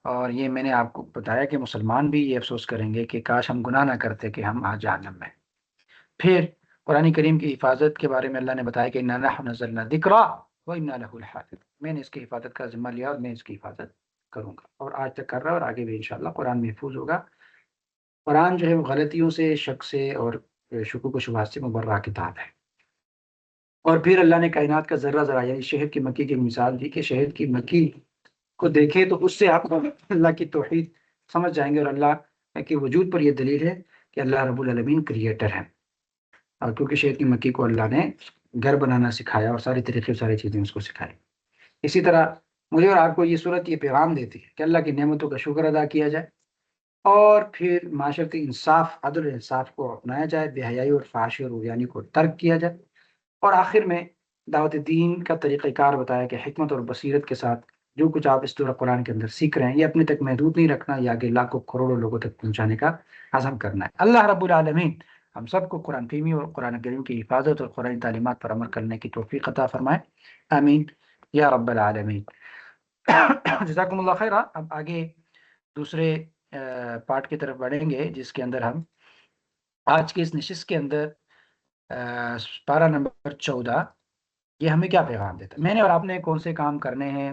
اور یہ میں نے آپ کو بتایا کہ مسلمان بھی یہ افسوس کریں گے کہ کاش ہم گناہ نہ کرتے کہ ہم آج جہنم میں۔ پھر قرآن کریم کی حفاظت کے بارے میں اللہ نے بتایا کہ انا نحن نزلنا الذکر وانا له لحافظ، میں نے اس کی حفاظت کا ذمہ لیا اور میں اس کی حفاظت کروں گا، اور آج تک کر رہا اور آگے بھی انشاءاللہ قرآن محفوظ ہوگا۔ قرآن جو ہے وہ غلطیوں سے، شک سے اور شکوک و شبہات سے مبرہ کتاب ہے۔ اور پھر اللہ نے کائنات کا ذرہ ذرہ یعنی شہد کی مکھی کی مثال دی کہ شہد کی مکھی کو دیکھے تو اس سے آپ کو اللہ کی توحید سمجھ جائیں گے، اور اللہ کے وجود پر یہ دلیل ہے کہ اللہ رب العالمین کریٹر ہے، اور کیونکہ شہد کی مکھی کو اللہ نے گھر بنانا سکھایا اور سارے طریقے ساری چیزیں اس کو سکھائی۔ اسی طرح مجھے اور آپ کو یہ صورت یہ پیغام دیتی ہے کہ اللہ کی نعمتوں کا شکر ادا کیا جائے، اور پھر معاشرتی انصاف، عدل و انصاف کو اپنایا جائے، بے حیائی اور فحاشی اور عریانی کو ترک کیا جائے، اور آخر میں دعوت دین کا طریقہ کار بتایا کہ حکمت اور بصیرت کے ساتھ جو کچھ آپ اس دورہ قرآن کے اندر سیکھ رہے ہیں یہ اپنے تک محدود نہیں رکھنا، یہ آگے لاکھوں کروڑوں لوگوں تک پہنچانے کا عزم کرنا ہے۔ اللہ رب العالمین ہم سب کو قرآن فہمی اور قرآن کریم کی حفاظت اور قرآن تعلیمات پر عمل کرنے کی توفیق عطا فرمائے، آمین یا رب العالمین۔ جزاکم اللہ خیرہ۔ اب آگے دوسرے پارٹ کی طرف بڑھیں گے، جس کے اندر ہم آج کی اس نشست کے اندر پارہ نمبر 14 یہ ہمیں کیا پیغام دیتا ہے؟ میں نے اور آپ نے کون سے کام کرنے ہیں،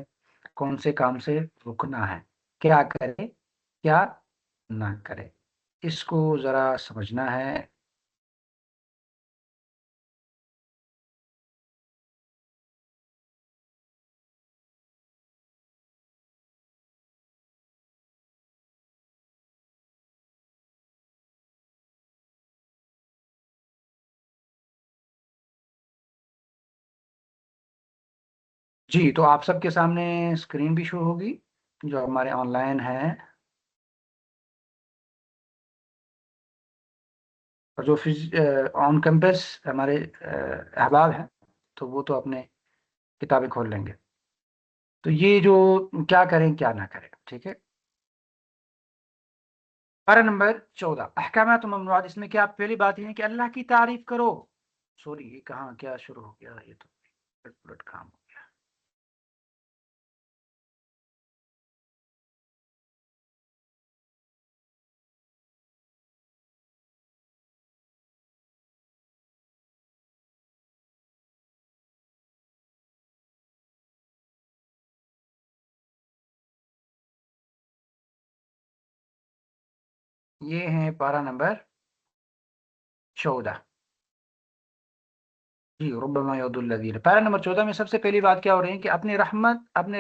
کون سے کام سے رکنا ہے، کیا کرے کیا نہ کرے، اس کو ذرا سمجھنا ہے۔ جی، تو آپ سب کے سامنے اسکرین بھی شو ہوگی جو ہمارے آن لائن ہیں، اور جو آن کیمپس ہمارے احباب ہیں تو وہ تو اپنے کتابیں کھول لیں گے۔ تو یہ جو کیا کریں کیا نہ کریں، ٹھیک ہے۔ پارہ نمبر 14 احکامات و ممنوعات، اس میں کیا پہلی بات یہ ہے کہ اللہ کی تعریف کرو۔ سوری، یہ کہاں کیا شروع ہو گیا، یہ تو الٹ کام ہو گیا۔ یہ ہیں پارہ نمبر 14، جی ربما یود الذین۔ پارہ نمبر 14 میں سب سے پہلی بات کیا ہو رہی ہے کہ اپنے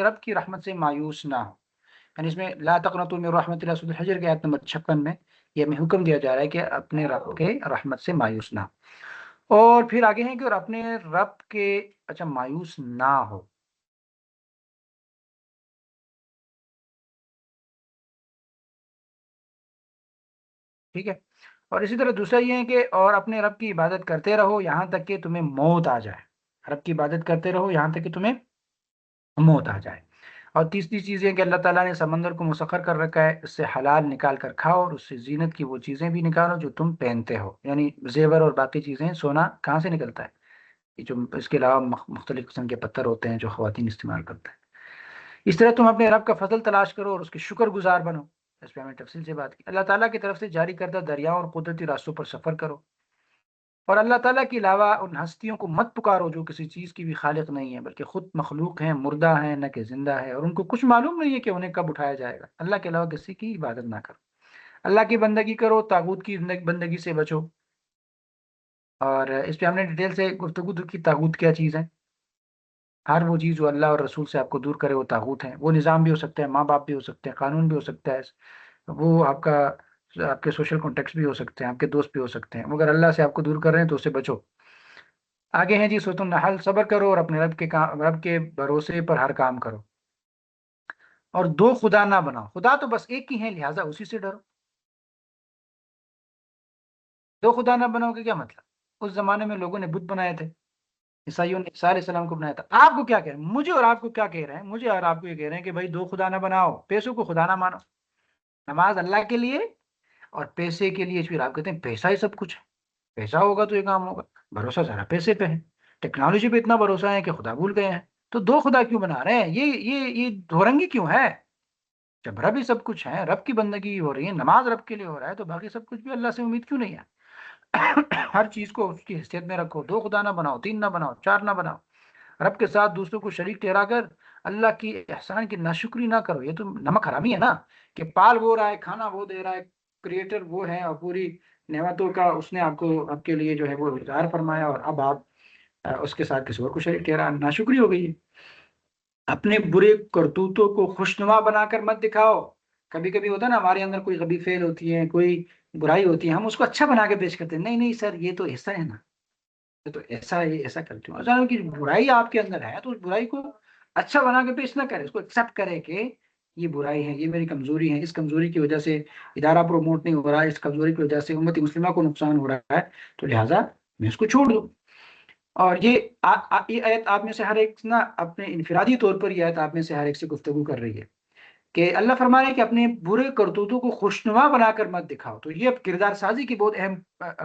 رب کی رحمت سے مایوس نہ ہو، یعنی اس میں لا تقنطوا من رحمت اللہ، سورۃ الحجر کی آیت نمبر 56 میں یہ ہمیں حکم دیا جا رہا ہے کہ اپنے رب کے رحمت سے مایوس نہ ہو۔ اور پھر آگے ہیں کہ اور اپنے رب کے مایوس نہ ہو، ٹھیک ہے۔ اور اسی طرح دوسرا یہ ہے کہ اور اپنے رب کی عبادت کرتے رہو یہاں تک کہ تمہیں موت آ جائے، رب کی عبادت کرتے رہو یہاں تک کہ تمہیں موت آ جائے۔ اور تیسری چیز یہ کہ اللہ تعالیٰ نے سمندر کو مسخر کر رکھا ہے، اس سے حلال نکال کر کھاؤ اور اس سے زینت کی وہ چیزیں بھی نکالو جو تم پہنتے ہو، یعنی زیور اور باقی چیزیں۔ سونا کہاں سے نکلتا ہے؟ یہ جو اس کے علاوہ مختلف قسم کے پتھر ہوتے ہیں جو خواتین استعمال کرتے ہیں۔ اس طرح تم اپنے رب کا فضل تلاش کرو اور اس کے شکر گزار بنو، اس پہ ہمیں تفصیل سے بات کی۔ اللہ تعالیٰ کی طرف سے جاری کردہ دریاؤں اور قدرتی راستوں پر سفر کرو، اور اللہ تعالیٰ کے علاوہ ان ہستیوں کو مت پکارو جو کسی چیز کی بھی خالق نہیں ہے بلکہ خود مخلوق ہیں، مردہ ہیں نہ کہ زندہ ہے، اور ان کو کچھ معلوم نہیں ہے کہ انہیں کب اٹھایا جائے گا۔ اللہ کے علاوہ کسی کی عبادت نہ کرو، اللہ کی بندگی کرو، طاغوت کی بندگی سے بچو۔ اور اس پہ ہم نے ڈیٹیل سے گفتگو کی طاغوت کیا چیز ہے۔ ہر وہ چیز جو اللہ اور رسول سے آپ کو دور کرے وہ طاغوت ہیں۔ وہ نظام بھی ہو سکتا ہے، ماں باپ بھی ہو سکتے ہیں، قانون بھی ہو سکتا ہے، وہ آپ کے سوشل کانٹیکٹس بھی ہو سکتے ہیں، آپ کے دوست بھی ہو سکتے ہیں، مگر اللہ سے آپ کو دور کر رہے ہیں تو اس سے بچو۔ آگے ہیں جی سورۃ النحل، صبر کرو اور اپنے رب کے بھروسے پر ہر کام کرو، اور دو خدا نہ بناؤ، خدا تو بس ایک ہی ہے لہٰذا اسی سے ڈرو۔ دو خدا نہ بناؤ کا کیا مطلب؟ اس زمانے میں لوگوں نے بت بنائے تھے، عیسائیوں نے عیسیٰ علیہ السلام کو بنایا تھا۔ آپ کو کیا کہہ رہے ہیں؟ مجھے اور آپ کو کیا کہہ رہے ہیں؟ مجھے اور آپ کو یہ کہہ رہے ہیں کہ بھائی دو خدا نہ بناؤ، پیسوں کو خدا نہ مانو، نماز اللہ کے لیے اور پیسے کے لیے۔ پھر آپ کہتے ہیں پیسہ ہی سب کچھ ہے، پیسہ ہوگا تو یہ کام ہوگا۔ بھروسہ ذرا پیسے پہ ہے، ٹیکنالوجی پہ اتنا بھروسہ ہے کہ خدا بھول گئے ہیں۔ تو دو خدا کیوں بنا رہے ہیں؟ یہ دھورنگی کیوں ہے؟ جب رب ہی سب کچھ ہے، رب کی بندگی ہو رہی ہے، نماز رب کے لیے ہو رہا ہے، تو باقی سب کچھ بھی اللہ سے امید کیوں نہیں ہے؟ ہر چیز کو اس کی حیثیت میں رکھو، دو خدا نہ بناؤ، تین نہ بناؤ، چار نہ بناؤ، رب کے ساتھ دوسروں کو شریک ٹھہرا کر اللہ کی احسان کی ناشکری نہ کرو۔ یہ تو نمک حرامی ہے نا، کہ پال وہ رہا ہے، کھانا وہ دے رہا ہے، کریٹر وہ ہے، اور پوری نعمتوں کا اس نے آپ کے لیے جو ہے وہ اظہار فرمایا، اور اب آپ اس کے ساتھ کسی اور کو شریک ٹھہرا، ناشکری ہو گئی ہے۔ اپنے برے کرتوتوں کو خوشنما بنا کر مت دکھاؤ۔ کبھی کبھی ہوتا ہے نا ہمارے اندر کوئی غبی فعل ہوتی ہے، کوئی برائی ہوتی ہے، ہم اس کو اچھا بنا کے پیش کرتے ہیں، نہیں نہیں سر یہ تو ایسا ہے نا، یہ تو ایسا ہے، ایسا کرتے ہوں۔ اصل کی برائی آپ کے اندر ہے تو اس برائی کو اچھا بنا کے پیش نہ کرے، اس کو ایکسپٹ کرے کہ یہ برائی ہے، یہ میری کمزوری ہے، اس کمزوری کی وجہ سے ادارہ پروموٹ نہیں ہو رہا ہے، اس کمزوری کی وجہ سے امت مسلمہ کو نقصان ہو رہا ہے، تو لہٰذا میں اس کو چھوڑ دوں۔ اور یہ آیت آپ میں سے ہر ایک نا اپنے انفرادی طور پر یہ آیت آپ میں سے ہر ایک سے گفتگو کر رہی ہے کہ اللہ فرما رہے ہیں کہ اپنے برے کرتوتوں کو خوشنما بنا کر مت دکھاؤ۔ تو یہ اب کردار سازی کی بہت اہم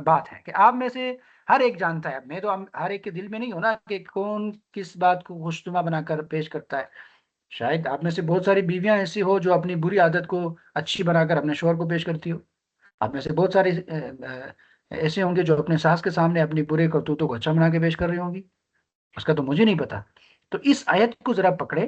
بات ہے کہ آپ میں سے ہر ایک جانتا ہے، میں تو ہر ایک کے دل میں نہیں ہوں نا کہ کون کس بات کو خوشنما بنا کر پیش کرتا ہے، شاید آپ میں سے بہت ساری بیویاں ایسی ہو جو اپنی بری عادت کو اچھی بنا کر اپنے شوہر کو پیش کرتی ہو. آپ میں سے بہت سارے ایسے ہوں گے جو اپنے ساس کے سامنے اپنی برے کرتوتوں کو اچھا بنا کے پیش کر رہی ہوں گی. اس کا تو مجھے نہیں پتا. تو اس آیت کو ذرا پکڑے،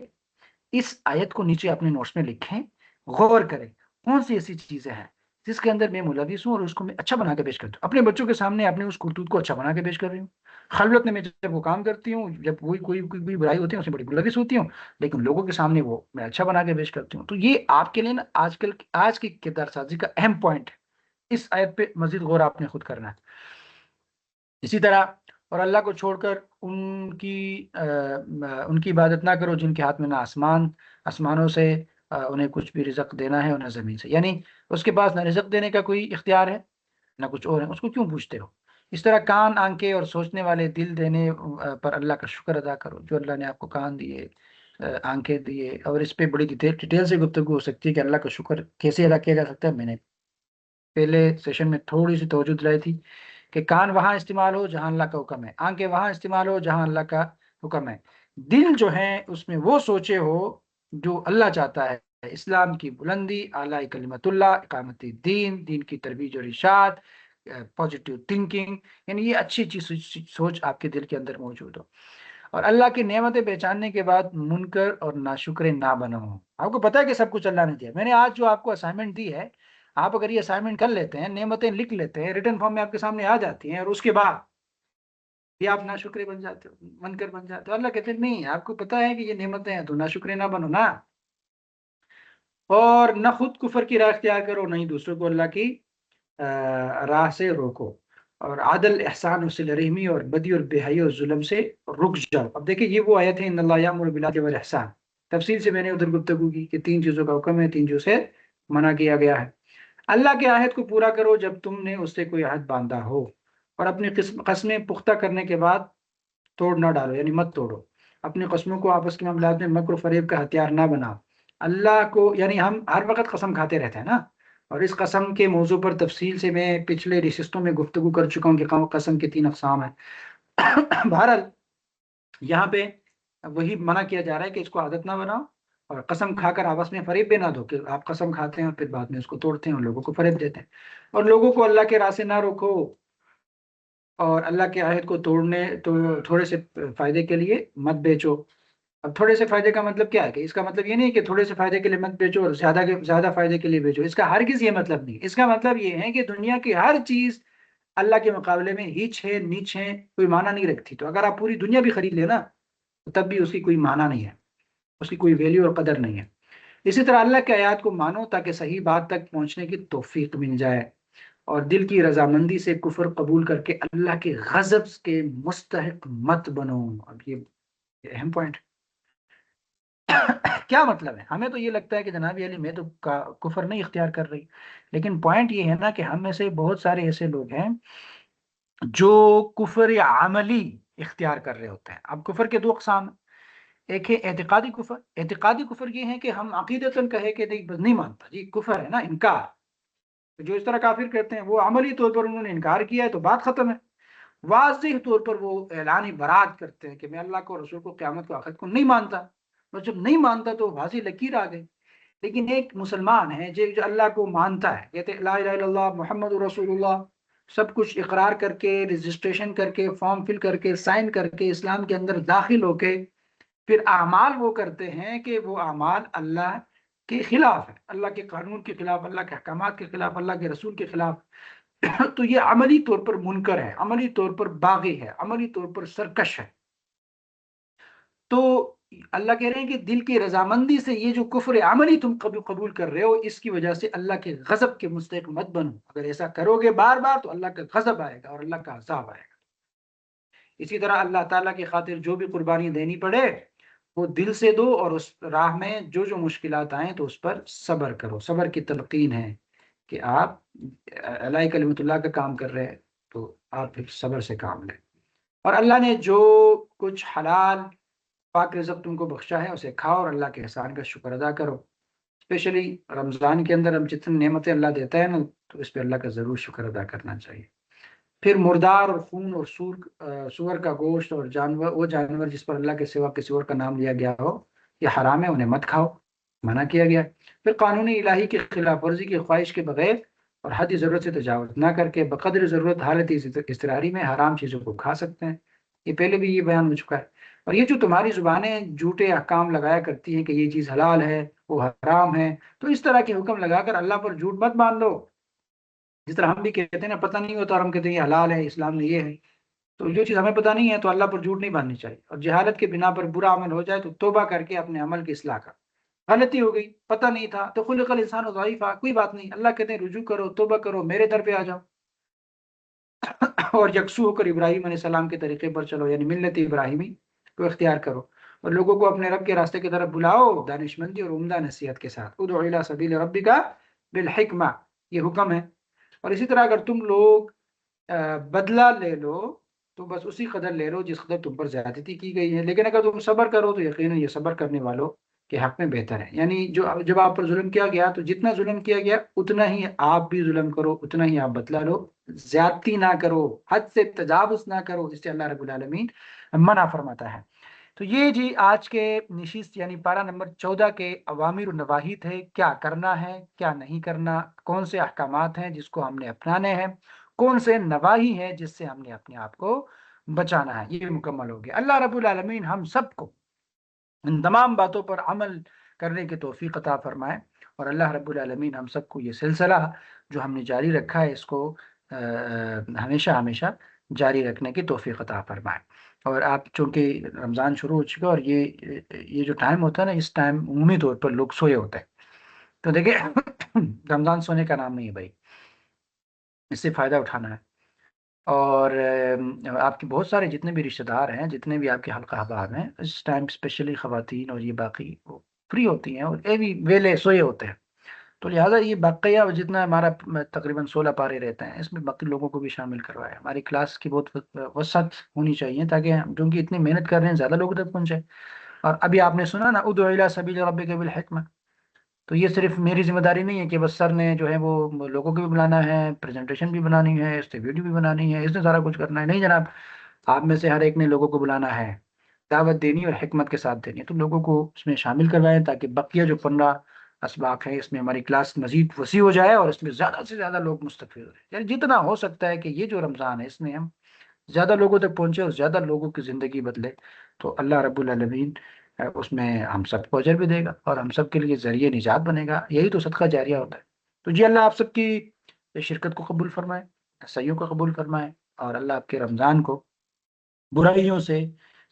اس آیت کو نیچے اپنے نوٹس میں لکھیں، غور کریں کون سی ایسی چیزیں ہیں جس کے اندر میں ملوث ہوں اور اس کو میں اچھا بنا کے پیش کرتا ہوں. اپنے بچوں کے سامنے اپنے اس کرتوت کو اچھا بنا کے پیش کر رہی ہوں. خلوت میں جب وہ کام کرتی ہوں، جب کوئی برائی ہوتی ہے اس میں بڑی ملوث ہوتی ہوں، لیکن لوگوں کے سامنے وہ میں اچھا بنا کے پیش کرتی ہوں. تو یہ آپ کے لیے نا آج کی کردار سازی کا اہم پوائنٹ ہے. اس آیت پہ مزید غور آپ نے خود کرنا ہے. اسی طرح اور اللہ کو چھوڑ کر ان کی عبادت نہ کرو جن کے ہاتھ میں نہ آسمانوں سے انہیں کچھ بھی رزق دینا ہے اور نہ زمین سے. یعنی اس کے پاس نہ رزق دینے کا کوئی اختیار ہے نہ کچھ اور ہے، اس کو کیوں پوچھتے ہو؟ اس طرح کان، آنکھیں اور سوچنے والے دل دینے پر اللہ کا شکر ادا کرو. جو اللہ نے آپ کو کان دیے، آنکھیں دیے، اور اس پہ بڑی ڈیٹیل سے گفتگو ہو سکتی ہے کہ اللہ کا شکر کیسے ادا کیا جا سکتا ہے. میں نے پہلے سیشن میں تھوڑی سی توجہ دلائی تھی کہ کان وہاں استعمال ہو جہاں اللہ کا حکم ہے، آنکھیں وہاں استعمال ہو جہاں اللہ کا حکم ہے، دل جو ہے اس میں وہ سوچے ہو جو اللہ چاہتا ہے. اسلام کی بلندی، اعلی کلمت اللہ، اقامت دین، دین کی ترویج اور ارشاد، پازیٹیو تھنکنگ، یعنی یہ اچھی سوچ آپ کے دل کے اندر موجود ہو. اور اللہ کی نعمتیں پہچاننے کے بعد منکر اور ناشکرے نہ بنو. آپ کو پتا ہے کہ سب کچھ اللہ نے دیا. میں نے آج جو آپ کو اسائنمنٹ دی ہے، آپ اگر یہ اسائنمنٹ کر لیتے ہیں، نعمتیں لکھ لیتے ہیں، ریٹن فارم میں آپ کے سامنے آ جاتی ہیں، اور اس کے بعد یہ آپ ناشکرے بن جاتے ہو، منکر بن جاتے ہو. اللہ کہتے ہیں نہیں، آپ کو پتا ہے کہ یہ نعمتیں ہیں تو ناشکرے نہ بنو نا. اور نہ خود کفر کی راہ اختیار کرو، نہ ہی دوسروں کو اللہ کی راہ سے روکو. اور عادل، احسان و صلہ رحمی، اور بدی اور بے حیائی اور ظلم سے رک جاؤ. اب دیکھیں یہ وہ آیت ہے ان اللہ یامر بالعدل والاحسان. تفصیل سے میں نے ادھر گفتگو کی کہ 3 چیزوں کا حکم ہے، 3 چیزوں سے منع کیا گیا ہے. اللہ کے عہد کو پورا کرو جب تم نے اس سے کوئی عہد باندھا ہو، اور اپنی قسمیں پختہ کرنے کے بعد توڑ نہ ڈالو، یعنی مت توڑو. اپنی قسموں کو آپس کے معاملات میں مکر و فریب کا ہتھیار نہ بناؤ. اللہ کو، یعنی ہم ہر وقت قسم کھاتے رہتے ہیں نا، اور اس قسم کے موضوع پر تفصیل سے میں پچھلے ریسسٹوں میں گفتگو کر چکا ہوں کہ قسم کے 3 اقسام ہیں. بہرحال یہاں پہ وہی منع کیا جا رہا ہے کہ اس کو عادت نہ بناؤ، اور قسم کھا کر آپس میں فریب بھی نہ دو کہ آپ قسم کھاتے ہیں اور پھر بعد میں اس کو توڑتے ہیں اور لوگوں کو فریب دیتے ہیں. اور لوگوں کو اللہ کے راہ سے نہ روکو، اور اللہ کے عہد کو تھوڑے سے فائدے کے لیے مت بیچو. اب تھوڑے سے فائدے کا مطلب کیا ہے؟ کہ اس کا مطلب یہ نہیں کہ تھوڑے سے فائدے کے لیے مت بیچو اور زیادہ فائدے کے لیے بیچو. اس کا ہرگز یہ مطلب نہیں. اس کا مطلب یہ ہے کہ دنیا کی ہر چیز اللہ کے مقابلے میں ہیچ ہے، نیچ ہے، کوئی معنی نہیں رکھتی. تو اگر آپ پوری دنیا بھی خرید لیں نا تب بھی اس کی کوئی معنی نہیں ہے، اس کی کوئی ویلیو اور قدر نہیں ہے. اسی طرح اللہ کے آیات کو مانو تاکہ صحیح بات تک پہنچنے کی توفیق مل جائے، اور دل کی رضامندی سے کفر قبول کر کے اللہ کے غضب کے مستحق مت بنو. اب یہ اہم پوائنٹ کیا مطلب ہے؟ ہمیں تو یہ لگتا ہے کہ جناب علی میں تو کفر نہیں اختیار کر رہی، لیکن پوائنٹ یہ ہے نا کہ ہم میں سے بہت سارے ایسے لوگ ہیں جو کفر عملی اختیار کر رہے ہوتے ہیں. اب کفر کے 2 اقسام ہیں. ایک ہے اعتقادی کفر. اعتقادی کفر یہ ہے کہ ہم عقیدتاً کہے کہ نہیں بس نہیں مانتا، جی کفر ہے نا، انکار. جو اس طرح کافر کرتے ہیں وہ عملی طور پر انہوں نے انکار کیا ہے تو بات ختم ہے. واضح طور پر وہ اعلان برات کرتے ہیں کہ میں اللہ کو، رسول کو، قیامت کو، آخرت کو نہیں مانتا. اور جب نہیں مانتا تو واضح لکیر آ گئی. لیکن ایک مسلمان ہے جو اللہ کو مانتا ہے، کہتے لا الہ الا اللہ محمد رسول اللہ، سب کچھ اقرار کر کے، رجسٹریشن کر کے، فارم فل کر کے، سائن کر کے، اسلام کے اندر داخل ہو کے پھر اعمال وہ کرتے ہیں کہ وہ اعمال اللہ کے خلاف ہے، اللہ کے قانون کے خلاف، اللہ کے احکامات کے خلاف، اللہ کے رسول کے خلاف. تو یہ عملی طور پر منکر ہے، عملی طور پر باغی ہے، عملی طور پر سرکش ہے. تو اللہ کہہ رہے ہیں کہ دل کی رضامندی سے یہ جو کفر عملی تم قبول کر رہے ہو، اس کی وجہ سے اللہ کے غضب کے مستحق مت بنو. اگر ایسا کرو گے بار بار تو اللہ کا غضب آئے گا اور اللہ کا عذاب آئے گا. اسی طرح اللہ تعالیٰ کی خاطر جو بھی قربانی دینی پڑے وہ دل سے دو، اور اس راہ میں جو مشکلات آئیں تو اس پر صبر کرو. صبر کی تلقین ہے کہ آپ علیہ کلمت اللہ کا کام کر رہے ہیں تو آپ پھر صبر سے کام لیں. اور اللہ نے جو کچھ حلال پاک رزق تم کو بخشا ہے اسے کھاؤ اور اللہ کے احسان کا شکر ادا کرو. اسپیشلی رمضان کے اندر ہم جتنی نعمتیں اللہ دیتا ہے نا تو اس پہ اللہ کا ضرور شکر ادا کرنا چاہیے. پھر مردار اور خون اور سور کا گوشت اور وہ جانور جس پر اللہ کے سوا کسی اور کا نام لیا گیا ہو یہ حرام ہے، انہیں مت کھاؤ، منع کیا گیا ہے۔ پھر قانونی الہی کی خلاف ورزی کی خواہش کے بغیر اور حد ضرورت سے تجاوز نہ کر کے بقدر ضرورت حالت اضطراری میں حرام چیزوں کو کھا سکتے ہیں، یہ پہلے بھی یہ بیان ہو چکا ہے۔ اور یہ جو تمہاری زبانیں جھوٹے احکام لگایا کرتی ہیں کہ یہ چیز حلال ہے وہ حرام ہے، تو اس طرح کے حکم لگا کر اللہ پر جھوٹ مت مان لو۔ جس طرح ہم بھی کہتے ہیں نا، پتہ نہیں ہوتا اور ہم کہتے ہیں یہ حلال ہے، اسلام میں یہ ہے، تو جو چیز ہمیں پتہ نہیں ہے تو اللہ پر جھوٹ نہیں باندھنی چاہیے۔ اور جہالت کے بنا پر برا عمل ہو جائے تو توبہ کر کے اپنے عمل کی اصلاح کر، غلطی ہو گئی، پتہ نہیں تھا تو خلق الانسان ضعیفا، کوئی بات نہیں، اللہ کہتے ہیں رجوع کرو، توبہ کرو، میرے در پہ آ جاؤ اور یکسو ہو کر ابراہیم علیہ السلام کے طریقے پر چلو، یعنی ملت ابراہیمی کو اختیار کرو، اور لوگوں کو اپنے رب کے راستے کی طرف بلاؤ دانش مندی اور عمدہ نصیحت کے ساتھ۔ ادعو الی سبیل ربک بالحکمہ، یہ حکم ہے۔ اور اسی طرح اگر تم لوگ بدلہ لے لو تو بس اسی قدر لے لو جس قدر تم پر زیادتی کی گئی ہے، لیکن اگر تم صبر کرو تو یقیناً یہ صبر کرنے والوں کے حق میں بہتر ہے۔ یعنی جب آپ پر ظلم کیا گیا تو جتنا ظلم کیا گیا اتنا ہی آپ بھی ظلم کرو، اتنا ہی آپ بدلہ لو، زیادتی نہ کرو، حد سے تجاوز نہ کرو، اس سے اللہ رب العالمین منع فرماتا ہے۔ تو یہ جی آج کے نشست یعنی پارہ نمبر 14 کے اوامر و نواہی تھے، کیا کرنا ہے کیا نہیں کرنا، کون سے احکامات ہیں جس کو ہم نے اپنانے ہیں، کون سے نواہی ہیں جس سے ہم نے اپنے آپ کو بچانا ہے، یہ مکمل ہو گیا۔ اللہ رب العالمین ہم سب کو ان تمام باتوں پر عمل کرنے کی توفیق عطا فرمائے، اور اللہ رب العالمین ہم سب کو یہ سلسلہ جو ہم نے جاری رکھا ہے اس کو ہمیشہ ہمیشہ جاری رکھنے کی توفیق عطا فرمائے۔ اور آپ چونکہ رمضان شروع ہو چکا ہے اور یہ جو ٹائم ہوتا ہے نا، اس ٹائم عمومی طور پر لوگ سوئے ہوتے ہیں، تو دیکھیں رمضان سونے کا نام نہیں ہے بھائی، اس سے فائدہ اٹھانا ہے۔ اور آپ کے بہت سارے جتنے بھی رشتہ دار ہیں، جتنے بھی آپ کے حلقہ احباب ہیں، اس ٹائم اسپیشلی خواتین اور یہ باقی وہ فری ہوتی ہیں اور یہ بھی ویلے سوئے ہوتے ہیں، تو لہٰذا یہ بقیہ جتنا ہمارا تقریباً 16 پارے رہتے ہیں، اس میں باقی لوگوں کو بھی شامل کروائے۔ ہماری کلاس کی بہت وسعت ہونی چاہیے تاکہ ہم کیونکہ اتنی محنت کر رہے ہیں زیادہ لوگوں تک پہنچے۔ اور ابھی آپ نے سنا نا، ادعو الی سبیل ربک بالحکمہ، تو یہ صرف میری ذمہ داری نہیں ہے کہ بس سر نے جو ہے وہ لوگوں کو بھی بلانا ہے، پریزنٹیشن بھی بنانی ہے، اس سے ویڈیو بھی بنانی ہے، اس نے سارا کچھ کرنا ہے، نہیں جناب، آپ میں سے ہر ایک نے لوگوں کو بلانا ہے، دعوت دینی اور حکمت کے ساتھ دینی ہے، تو لوگوں کو اس میں شامل کروائیں تاکہ بقیہ جو 15 اسباق ہیں اس میں ہماری کلاس مزید وسیع ہو جائے اور اس میں زیادہ سے زیادہ لوگ مستفید ہو جائیں۔ یعنی جتنا ہو سکتا ہے کہ یہ جو رمضان ہے اس میں ہم زیادہ لوگوں تک پہنچے اور زیادہ لوگوں کی زندگی بدلے، تو اللہ رب العالمین اس میں ہم سب کو اجر بھی دے گا اور ہم سب کے لیے ذریعہ نجات بنے گا، یہی تو صدقہ جاریہ ہوتا ہے۔ تو جی اللہ آپ سب کی شرکت کو قبول فرمائے، سعیوں کو قبول فرمائے، اور اللہ آپ کے رمضان کو برائیوں سے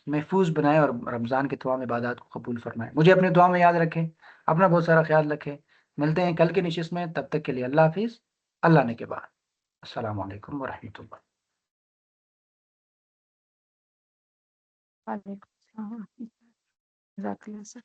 محفوظ بنائے اور رمضان کے تمام عبادات کو قبول فرمائے۔ مجھے اپنے دعا میں یاد رکھیں، اپنا بہت سارا خیال رکھیں، ملتے ہیں کل کے نشست میں، تب تک کے لیے اللہ حافظ، اللہ نے کے بعد، السلام علیکم ورحمۃ اللہ۔ وعلیکم السلام، جزاک اللہ سر۔